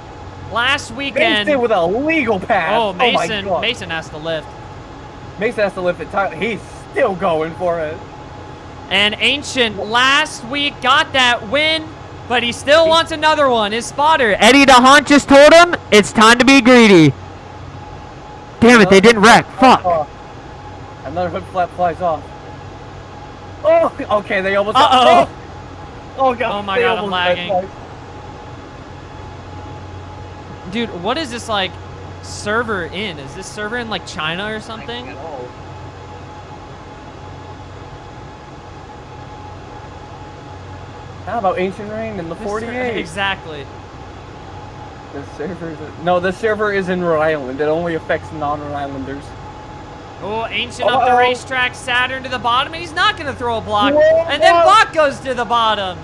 Last weekend. Mason with a legal pass. Oh, my Mason. God. Mason has to lift. Mason has to lift it. He's still going for it. And Ancient last week got that win, but he still wants another one. His spotter, Eddie DeHaan, just told him it's time to be greedy. Damn it, they didn't wreck. Fuck. Another hood flap flies off. Oh, okay, they almost. Uh-oh. Oh, God. Oh, my they God, I'm almost lagging. red flagged. Dude, what is this, like, server in? Is this server in, like, China or something? How about Ancient Rain and the 48? Exactly. The server is in Rhode Island. It only affects non-Rhode Islanders. Oh, Ancient up the Uh-oh. racetrack, Saturn to the bottom, and he's not going to throw a block. Whoa, And then whoa. Bach goes to the bottom.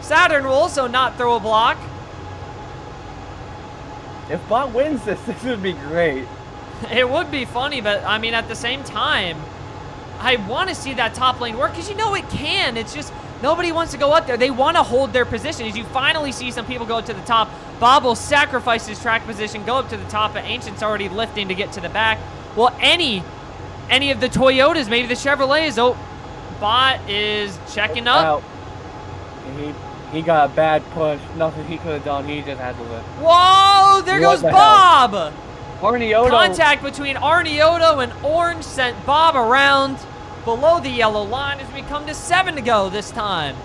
Saturn will also not throw a block. If Bot wins this would be great. It would be funny, but, I mean, at the same time, I want to see that top lane work because you know it can. It's just nobody wants to go up there. They want to hold their position. As you finally see some people go to the top, Bob will sacrifice his track position, go up to the top, but Ancient's already lifting to get to the back. Well, any of the Toyotas, maybe the Chevrolets. Oh, Bot is checking up. Out. He got a bad push. Nothing he could have done. He just had to lift. Whoa, there What goes the Bob. Arnioto. Contact between Arnioto and Orange sent Bob around below the yellow line as we come to 7 to go this time.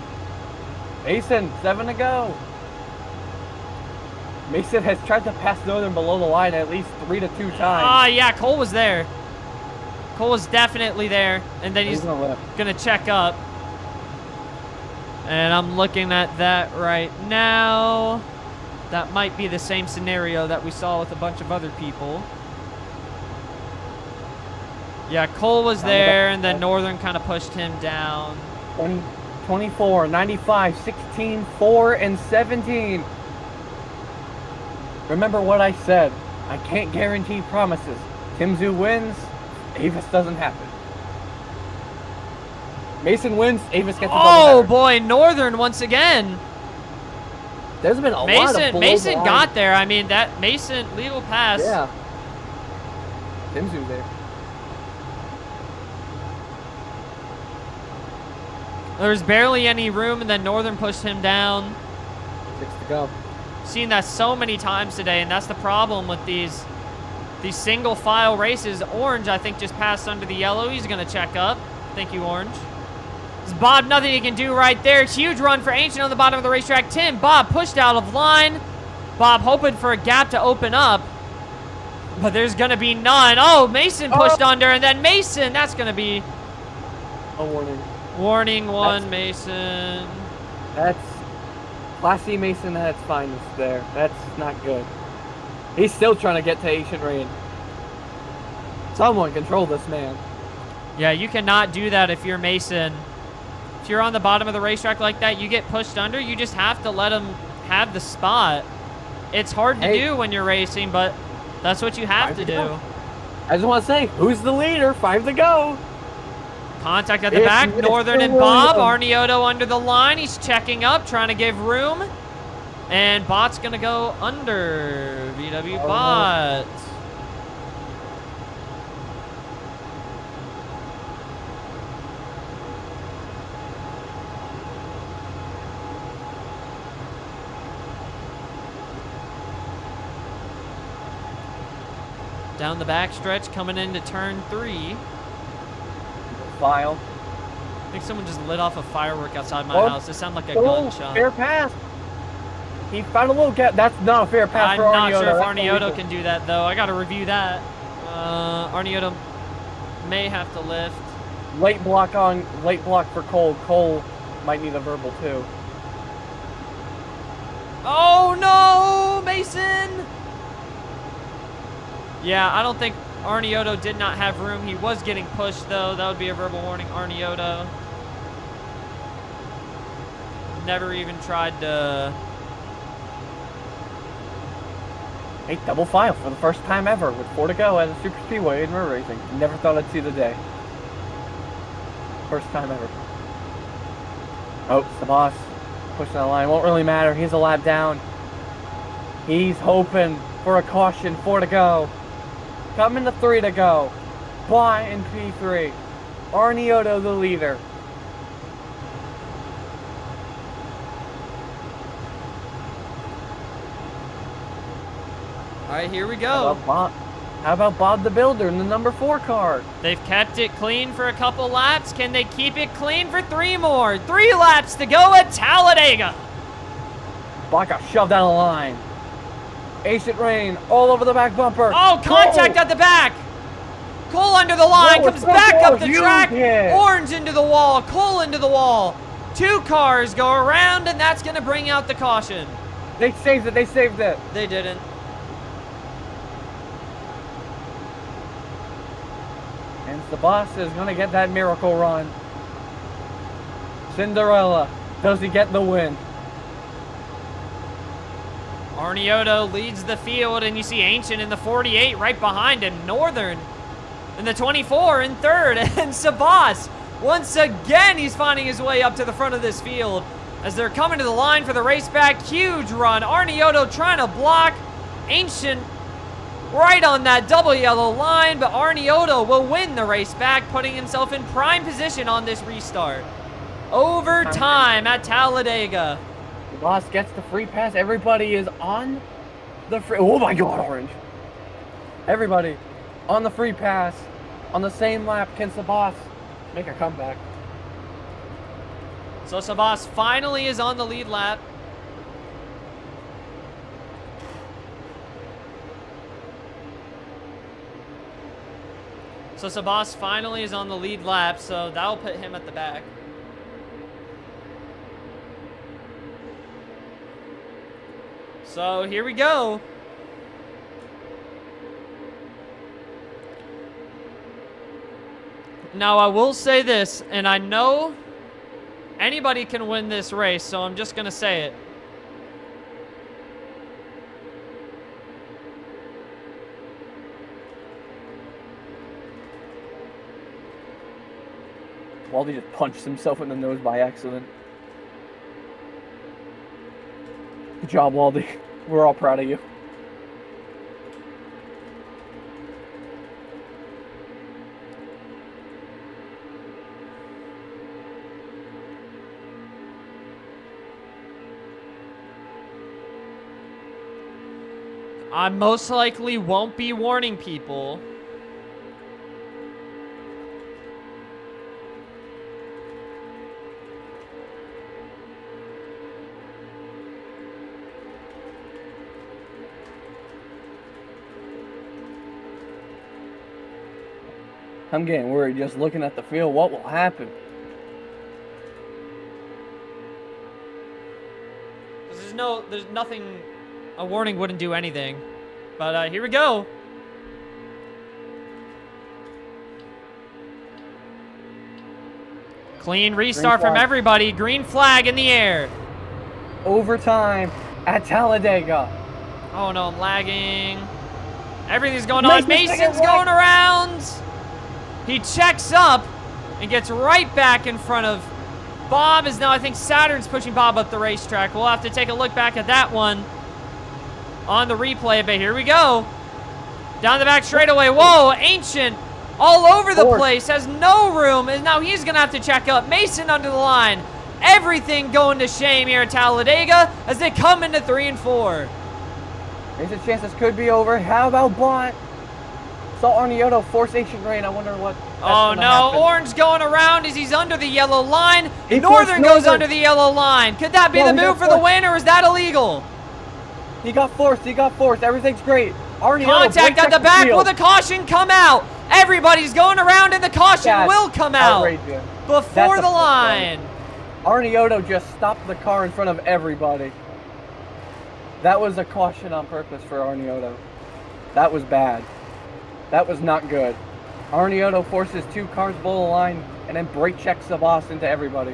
Mason, 7 to go. Mason has tried to pass Northern below the line at least 3 to 2 times. Yeah, Cole was there. Cole was definitely there, and then he's gonna lift. gonna check up. And I'm looking at that right now. That might be the same scenario that we saw with a bunch of other people. Yeah, Cole was there, and then Northern kind of pushed him down. 20, 24, 95, 16, 4, and 17. Remember what I said. I can't guarantee promises. Timzu wins, Avis doesn't happen. Mason wins, Avis gets a double Oh header. boy, Northern once again. There's been a lot of below Mason the line. got there. I mean, that Mason legal pass. Yeah. Timzu there. There's barely any room, and then Northern pushed him down. 6 to go. Seen that so many times today, and that's the problem with these single file races. Orange, I think, just passed under the yellow. He's gonna check up. Thank you, Orange. There's Bob, nothing he can do right there. Huge run for Ancient on the bottom of the racetrack. Tim, Bob pushed out of line. Bob hoping for a gap to open up, but there's gonna be none. Oh, Mason pushed under, and then Mason, that's gonna be A warning. warning one, Mason. That's classy Mason at its finest there. That's not good. He's still trying to get to Ancient Rain. Someone control this man. Yeah, you cannot do that if you're Mason. If you're on the bottom of the racetrack like that, you get pushed under, you just have to let him have the spot. It's hard to do when you're racing, but that's what you have to do. I just want to say, who's the leader? 5 to go. Contact at the It's back, Mr. Northern and Bob. Williams. Arniotto under the line. He's checking up, trying to give room. And Bot's going to go under. VW Bot. Down the back stretch, coming into turn 3. File. I think someone just lit off a firework outside my Oh, house. It sounded like a Oh, gunshot. fair pass. He found a little gap. That's not a fair pass I'm for not Arniotto. sure if That's Arniotto illegal. can do that, though. I got to review that. Arniotto may have to lift. Late block for Cole. Cole might need a verbal too. Oh, no, Mason! Yeah, I don't think Arniotto did not have room. He was getting pushed, though. That would be a verbal warning, Arniotto. Never even tried to... Hey, double file for the first time ever with 4 to go at a super speedway in road racing. Never thought I'd see the day. First time ever. Oh, it's the boss. Pushing the line. Won't really matter. He's a lap down. He's hoping for a caution. 4 to go. Coming to 3 to go. Bot in P3. Arniotto the leader. All right, here we How go. about Bob the Builder in the number 4 car? They've kept it clean for a couple laps. Can they keep it clean for 3 more? 3 laps to go at Talladega. Bot got shoved down the line. Ancient Rain all over the back bumper. Oh, contact at the back. Cole under the line, Whoa, comes it's back so up the huge track. hit. Orange into the wall, Cole into the wall. 2 cars go around, and that's going to bring out the caution. They saved it. They saved it. They didn't. And the boss is going to get that miracle run. Cinderella. Does he get the win? Arniotto leads the field, and you see Ancient in the 48 right behind him. Northern in the 24 in third, and Sabas, once again, he's finding his way up to the front of this field as they're coming to the line for the race back. Huge run. Arniotto trying to block Ancient right on that double yellow line, but Arniotto will win the race back, putting himself in prime position on this restart. Overtime at Talladega. The boss gets the free pass. Everybody is on the free... Oh my god, Orange. Everybody on the free pass. On the same lap, can Sabas make a comeback? So Sabas finally is on the lead lap. So Sabas finally is on the lead lap, so that'll put him at the back. So here we go. Now I will say this, and I know anybody can win this race, so I'm just gonna say it. Waldy just punched himself in the nose by accident. Good job, Waldy. We're all proud of you. I most likely won't be warning people. I'm getting worried just looking at the field. What will happen? There's nothing, a warning wouldn't do anything. But here we go. Clean restart from everybody. Green flag in the air. Overtime at Talladega. Oh no, I'm lagging. Everything's going on. Mason's Mason's going around. He checks up and gets right back in front of Bob. Is now, I think Saturn's pushing Bob up the racetrack. We'll have to take a look back at that one on the replay, but here we go. Down the back straightaway. Whoa, Ancient all over the place. Has no room, and now he's going to have to check up. Mason under the line. Everything going to shame here at Talladega as they come into 3 and 4. There's a chance this could be over. How about Blunt? Saw Arniotto force Ancient Rain. I wonder what. Oh no, happen. Orange going around as he's under the yellow line. He Northern forced goes under the yellow line. Could that be No, the he move got for the forced. win, or is that illegal? He got forced. He got forced. Everything's great. Arniotto Contact at the back. Will the caution come out? Everybody's going around and the caution will come out outrageous. before the line. Arniotto just stopped the car in front of everybody. That was a caution on purpose for Arniotto. That was bad. That was not good. Arniotto forces 2 cars below the line and then brake checks the boss into everybody.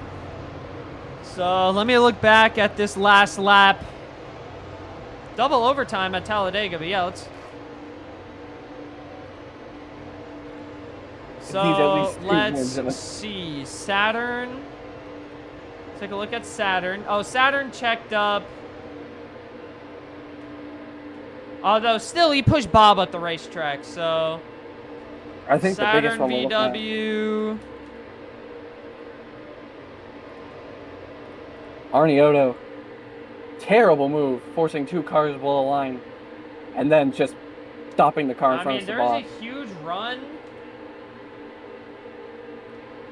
So let me look back at this last lap. Double overtime at Talladega, but yeah, let's. So let's see. Saturn. Take a look at Saturn. Oh, Saturn checked up. Although still he pushed Bob at the racetrack, so. I think Saturn the biggest one we'll look at. VW. Arniotto. Terrible move, forcing 2 cars below the line and then just stopping the car in front of the boss. There's a huge run.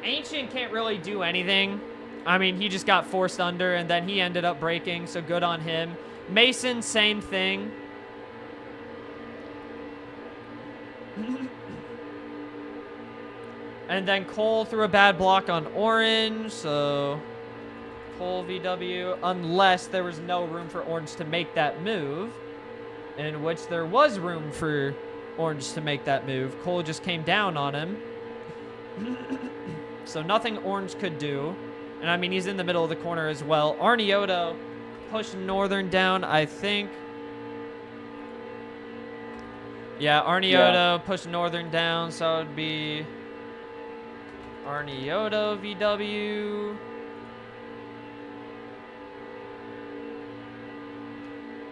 Ancient can't really do anything. I mean, he just got forced under and then he ended up braking, so good on him. Mason, same thing. And then Cole threw a bad block on Orange, so Cole VW, unless there was no room for Orange to make that move, in which there was room for Orange to make that move. Cole just came down on him. So nothing Orange could do. And I mean, he's in the middle of the corner as well. Arniotto pushed Northern down, I think. Yeah, Arniotto pushed Northern down, so it would be Arniotto VW.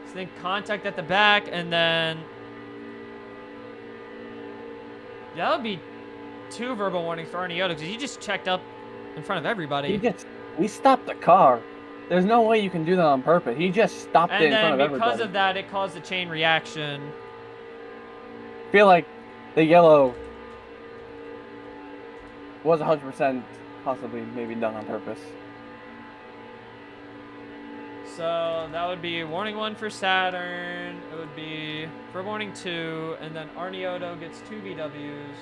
So then contact at the back, and then that would be 2 verbal warnings for Arniotto because he just checked up in front of everybody. We stopped the car. There's no way you can do that on purpose. He just stopped it in front of everybody. And then because of that, it caused a chain reaction. I feel like the yellow was 100% possibly maybe done on purpose. So that would be warning 1 for Saturn. It would be for warning 2, and then Arniotto gets 2 VWs.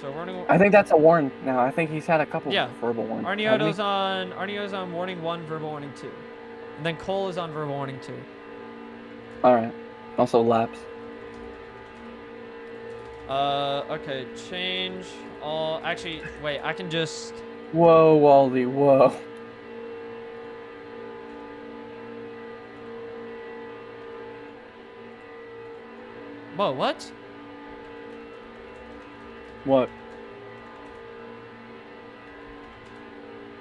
So warning. I think that's a warn now. I think he's had a couple verbal warnings. Arniotto's on warning 1, verbal warning 2, and then Cole is on verbal warning 2. All right. Also laps. Okay, change all. Actually, wait, I can just. Whoa, Wally, whoa. Whoa, what? What?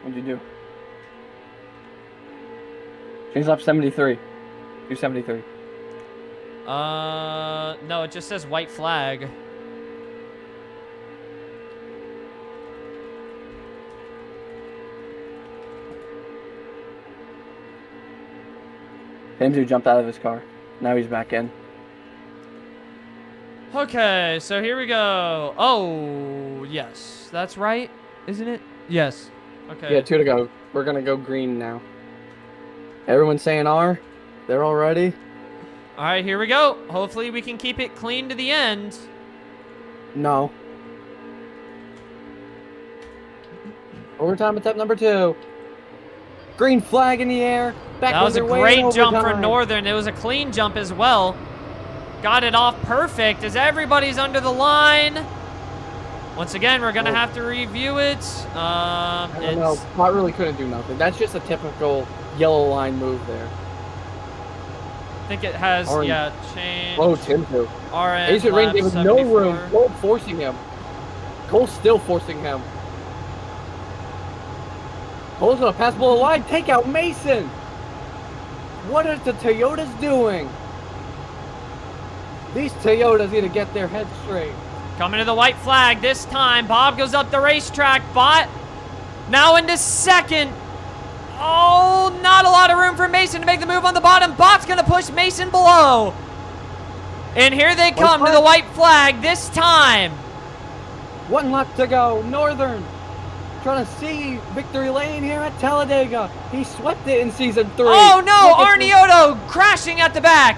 What'd you do? Change lap 73. Do 73. No, it just says white flag. Timsy jumped out of his car. Now he's back in. Okay, so here we go. Oh, yes, that's right, isn't it? Yes. Okay. Yeah, 2 to go. We're gonna go green now. Everyone's saying R. They're all ready. All right, here we go. Hopefully we can keep it clean to the end. No. Overtime attempt number 2. Green flag in the air. Back That was a underway great in jump for overtime. Northern. It was a clean jump as well. Got it off perfect as everybody's under the line. Once again, we're going to have to review it. I don't know. Pot really couldn't do nothing. That's just a typical yellow line move there. I think it has, Orange. yeah, change. Oh, Timsy. RN Asian Rain lap gave him no 74. room. Cole forcing him. Cole's still forcing him. Cole's gonna pass below the line. Take out Mason. What are the Toyotas doing? These Toyotas need to get their heads straight. Coming to the white flag this time. Bob goes up the racetrack. Bot now into second. Oh, not a lot of room for Mason to make the move on the bottom. Bot's going to push Mason below. And here they come to the white flag this time. 1 lap to go. Northern trying to see victory lane here at Talladega. He swept it in season 3. Oh, no. Look at this. Arnioto crashing at the back.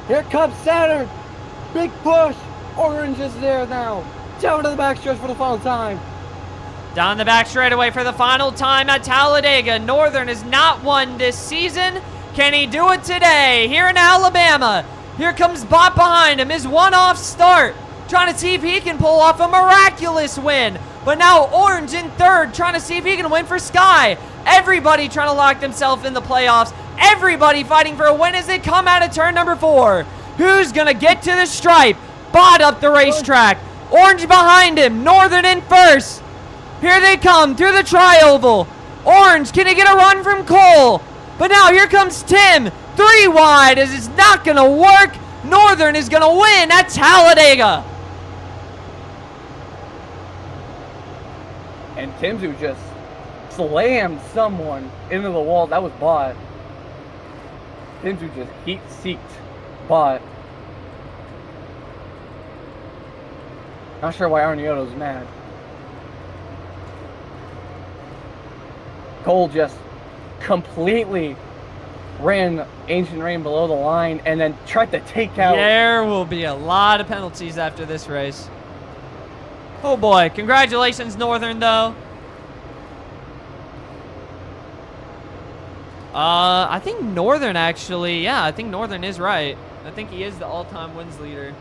Here comes Saturn. Big push. Orange is there now. Down to the backstretch for the final time. Down the back straightaway for the final time at Talladega. Northern has not won this season. Can he do it today? Here in Alabama. Here comes Bot behind him. His one-off start. Trying to see if he can pull off a miraculous win. But now Orange in third. Trying to see if he can win for Sky. Everybody trying to lock themselves in the playoffs. Everybody fighting for a win as they come out of turn number 4. Who's going to get to the stripe? Bot up the racetrack. Orange behind him. Northern in first. Here they come through the tri-oval. Orange, can he get a run from Cole? But now here comes Tim. 3 wide as it's not going to work. Northern is going to win at Talladega. And Timsy just slammed someone into the wall. That was Bot. Timsy just heat-seeked Bot. Not sure why Arnioto's mad. Cole just completely ran Ancient Rain below the line and then tried to take out. There will be a lot of penalties after this race. Oh boy, congratulations Northern though. I think Northern actually, yeah, I think Northern is right. I think he is the all-time wins leader.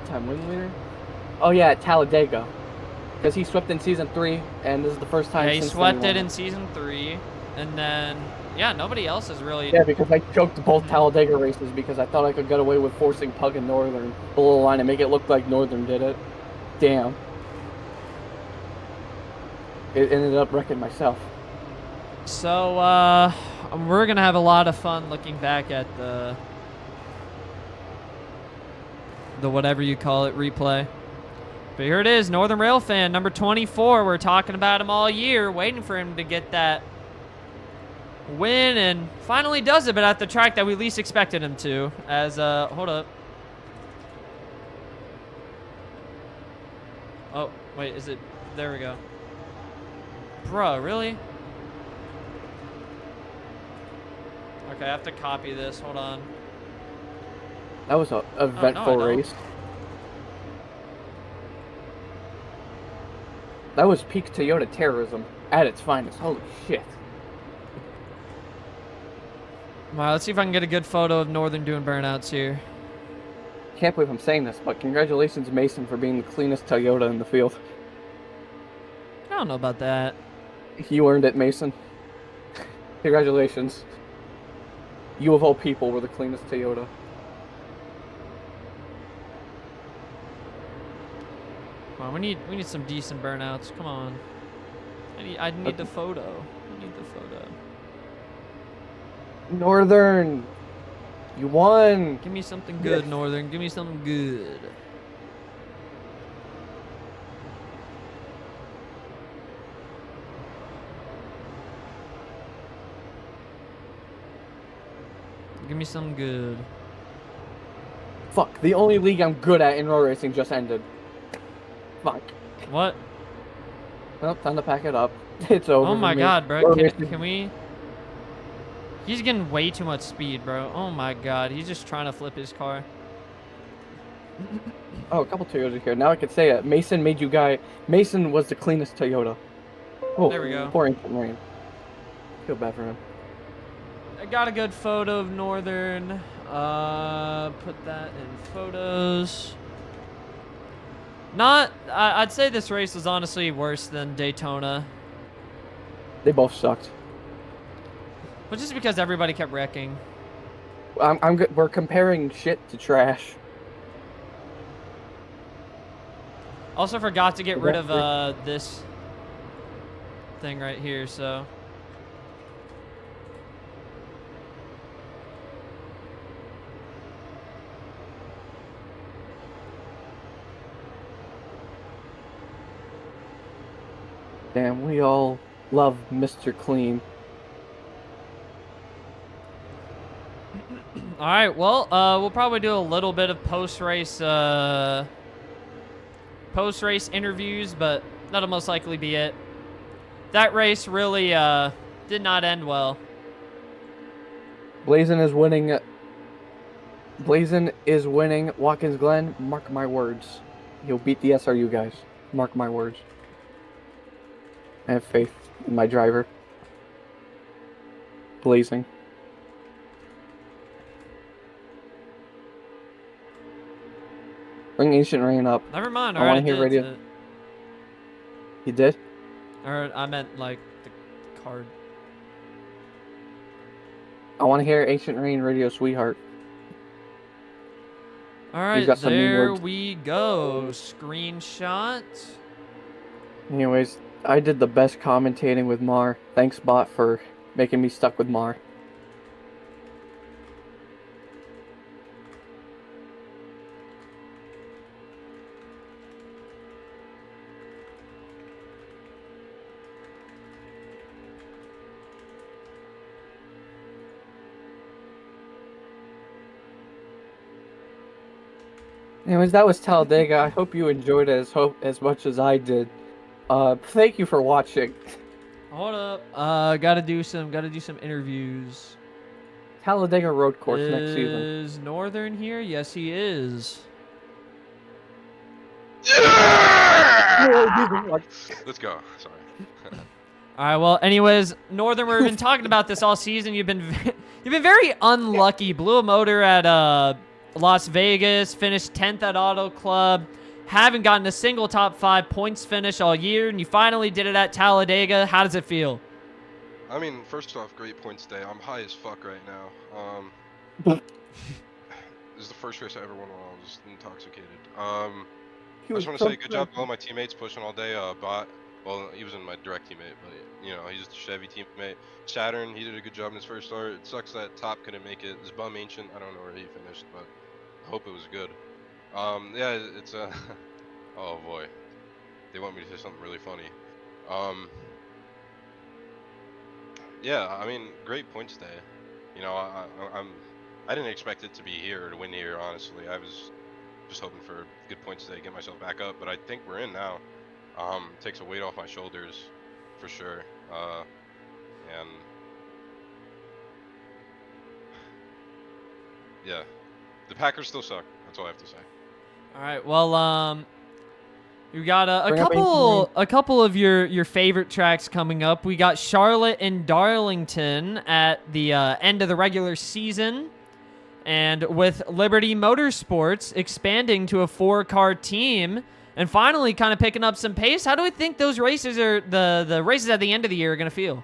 Time win leader? Oh yeah, at Talladega. Because he swept in season 3, and this is the first time Yeah, he since swept then it he in won. season 3, and then, yeah, nobody else has really... Yeah, because I choked both Talladega races because I thought I could get away with forcing Pug and Northern below the line and make it look like Northern did it. Damn. It ended up wrecking myself. So, we're going to have a lot of fun looking back at the whatever you call it, replay. But here it is, Northern Rail fan, number 24. We're talking about him all year, waiting for him to get that win, and finally does it, but at the track that we least expected him to. As, hold up. Oh, wait, is it? There we go. Bruh, really? Okay, I have to copy this. Hold on. That was an eventful I don't. race. That was peak Toyota terrorism. at its finest. Holy shit. All right, let's see if I can get a good photo of Northern doing burnouts here. Can't believe I'm saying this, but congratulations, Mason, for being the cleanest Toyota in the field. I don't know about that. You earned it, Mason. Congratulations. You of all people were the cleanest Toyota. Come on, we need some decent burnouts. Come on. I need the photo. I need the photo. Northern, you won. Give me something good, Yes. Northern. Give me something good. Give me something good. Fuck, the only league I'm good at in road racing just ended. Fuck. What? Well, time to pack it up. It's over. Oh for my me. god, bro. Road racing- Can we? He's getting way too much speed, bro. Oh my god. He's just trying to flip his car. Oh, a couple Toyotas here. Now I could say it. Mason made you guy. Mason was the cleanest Toyota. Oh, There we go. Poor Ancient Rain. Feel bad for him. I got a good photo of Northern. Put that in photos. I'd say this race was honestly worse than Daytona. They both sucked. But just because everybody kept wrecking. We're comparing shit to trash. Also forgot to get Is rid that of this thing right here, so. Damn, we all love Mr. Clean. All right, well, we'll probably do a little bit of post-race interviews, but that'll most likely be it. That race really did not end well. Blazin is winning. Blazin is winning Watkins Glen. Mark my words. He'll beat the SRU guys. Mark my words. I have faith in my driver. Blazing. Bring Ancient Rain up. Never mind. I All wanna right, hear did radio. it. He did? Or I meant like the card. I want to hear Ancient Rain Radio Sweetheart. All right, got some mean there words. we go. Screenshot. Anyways, I did the best commentating with Mar. Thanks, bot, for making me stuck with Mar. Anyways, that was Talladega. I hope you enjoyed it as much as I did. Thank you for watching. Hold up. Gotta do some interviews. Talladega Road Course next season. Is Northern here? Yes, he is. Let's go. Sorry. All right. Well, anyways, Northern, we've been talking about this all season. You've been very unlucky. Blew a motor at Las Vegas. Finished 10th at Auto Club. Haven't gotten a single top 5 points finish all year, and you finally did it at Talladega. How does it feel? I mean, first off, great points day. I'm high as fuck right now. This is the first race I ever won while I was intoxicated. I just want to say good job to all my teammates pushing all day. Bot, well, he wasn't my direct teammate, but you know, he's a Chevy teammate. Saturn, he did a good job in his first start. It sucks that Top couldn't make it. This bum Ancient, I don't know where he finished, but I hope it was good. Yeah, it's oh boy, they want me to say something really funny. Yeah, I mean, great points day. You know, I didn't expect it to be here or to win here. Honestly, I was just hoping for good points today, get myself back up. But I think we're in now. Takes a weight off my shoulders, for sure. And yeah, the Packers still suck. That's all I have to say. All right. Well, We got a Bring up couple of your favorite tracks coming up. We got Charlotte and Darlington at the end of the regular season, and with Liberty Motorsports expanding to a 4-car team and finally kind of picking up some pace. How do we think those races are the races at the end of the year are gonna feel?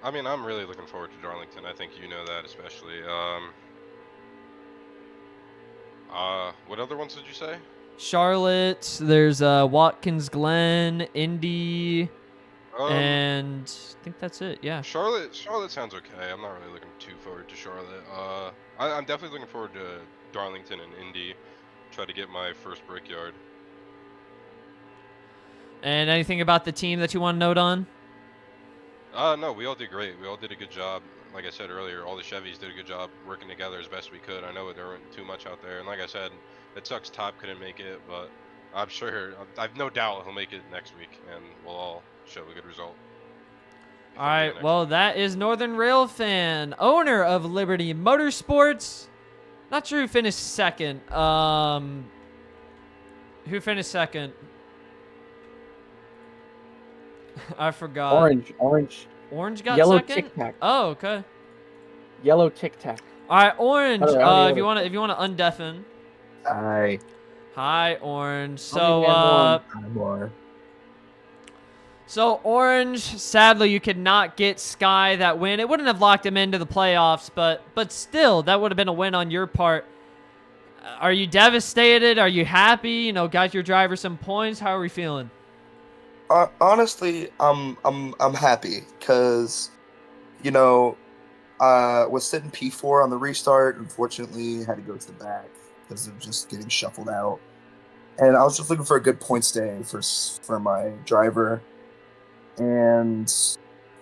I mean, I'm really looking forward to Darlington. I think you know that especially. What other ones did you say? Charlotte, there's Watkins Glen, Indy, and I think that's it. Yeah. Charlotte sounds okay. I'm not really looking too forward to Charlotte. I'm definitely looking forward to Darlington and Indy. Try to get my first Brickyard. And anything about the team that you want to note on? No, we all did great. We all did a good job. Like I said earlier, all the Chevys did a good job working together as best we could. I know there weren't too much out there, and like I said, it sucks Top couldn't make it, but I'm sure, I've no doubt he'll make it next week, and we'll all show a good result. All right, well, that is Northern Rail Fan, owner of Liberty Motorsports. Not sure who finished second. Who finished second? I forgot. Orange got Yellow second? Tic Tac. Oh, okay. Yellow Tic Tac. All right, Orange. Other if you want to undeafen. Hi. Hi, Orange. More. So Orange, sadly, you could not get Sky that win. It wouldn't have locked him into the playoffs, but still, that would have been a win on your part. Are you devastated? Are you happy? You know, got your driver some points. How are we feeling? Honestly, I'm happy because, you know, was sitting P4 on the restart. Unfortunately, had to go to the back because of just getting shuffled out. And I was just looking for a good points day for my driver. And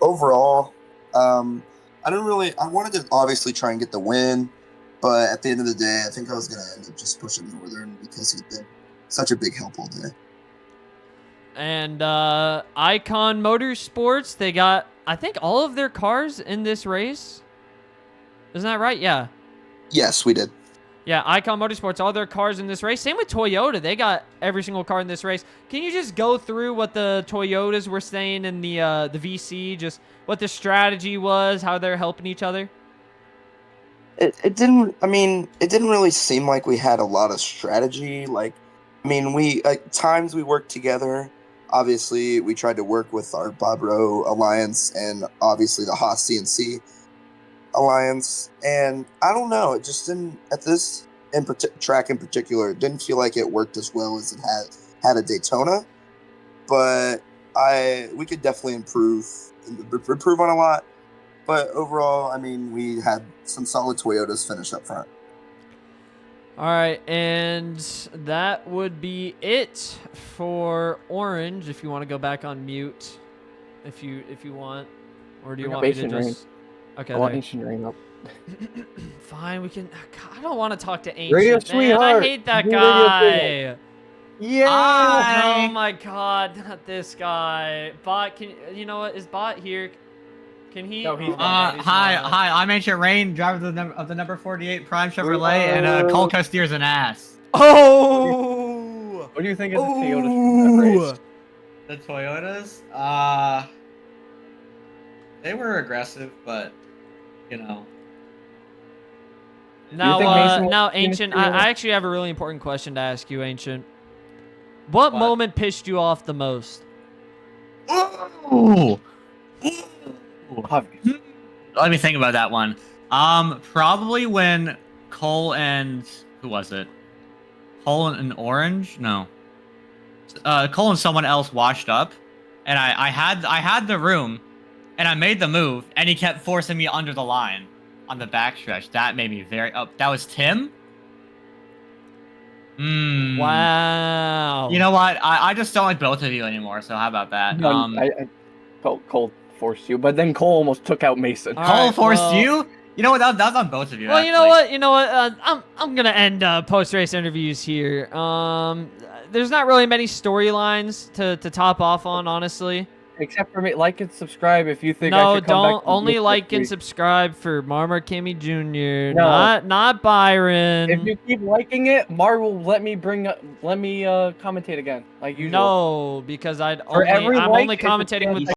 overall, I wanted to obviously try and get the win, but at the end of the day, I think I was going to end up just pushing Northern because he'd been such a big help all day. And Icon Motorsports, they got, I think, all of their cars in this race. Isn't that right? Yeah. Yes, we did. Yeah, Icon Motorsports, all their cars in this race. Same with Toyota. They got every single car in this race. Can you just go through what the Toyotas were saying in the VC, just what the strategy was, how they're helping each other? It didn't really seem like we had a lot of strategy. We at times we worked together. Obviously, we tried to work with our Bob Rowe Alliance and obviously the Haas CNC Alliance. And I don't know, it just didn't, at this track in particular, it didn't feel like it worked as well as it had at Daytona. But we could definitely improve on a lot. But overall, we had some solid Toyotas finish up front. All right, and that would be it for Orange. If you want to go back on mute, if you want, or do you want me to just? Okay. I want Ancient Rain up. Fine, we can. God, I don't want to talk to Ancient. Radio Man, Sweetheart. I hate that You guy. Yeah. Oh my God, not this guy. Bot, you know what? Is Bot here? Can he? No, he's Hi, I'm Ancient Rain, driver of the number 48 Prime Chevrolet, and Cole Castier's an ass. Oh! What do you think of the Toyota race? The Toyotas, they were aggressive, but you know. Now, Ancient, I actually have a really important question to ask you, Ancient. What moment pissed you off the most? Ooh. Let me think about that one. Probably when Cole and who was it? Cole and Orange? No. Cole and someone else washed up, and I had the room, and I made the move, and he kept forcing me under the line on the backstretch. That made me very up. That was Tim. Wow. You know what? I just don't like both of you anymore. So how about that? No, I felt Cole forced you, but then Cole almost took out Mason. Cole forced you? You know what? That was on both of you. Well, actually. you know what? I'm gonna end post-race interviews here. There's not really many storylines to top off on, honestly. Except for me, like and subscribe if you think I No, should come back. don't. to the Only group like this and week. subscribe for Marmar Kimmy Jr. No. Not Byron. If you keep liking it, Mar will let me commentate again, like usual. No, because I'm For every only like, it's a commentating with chance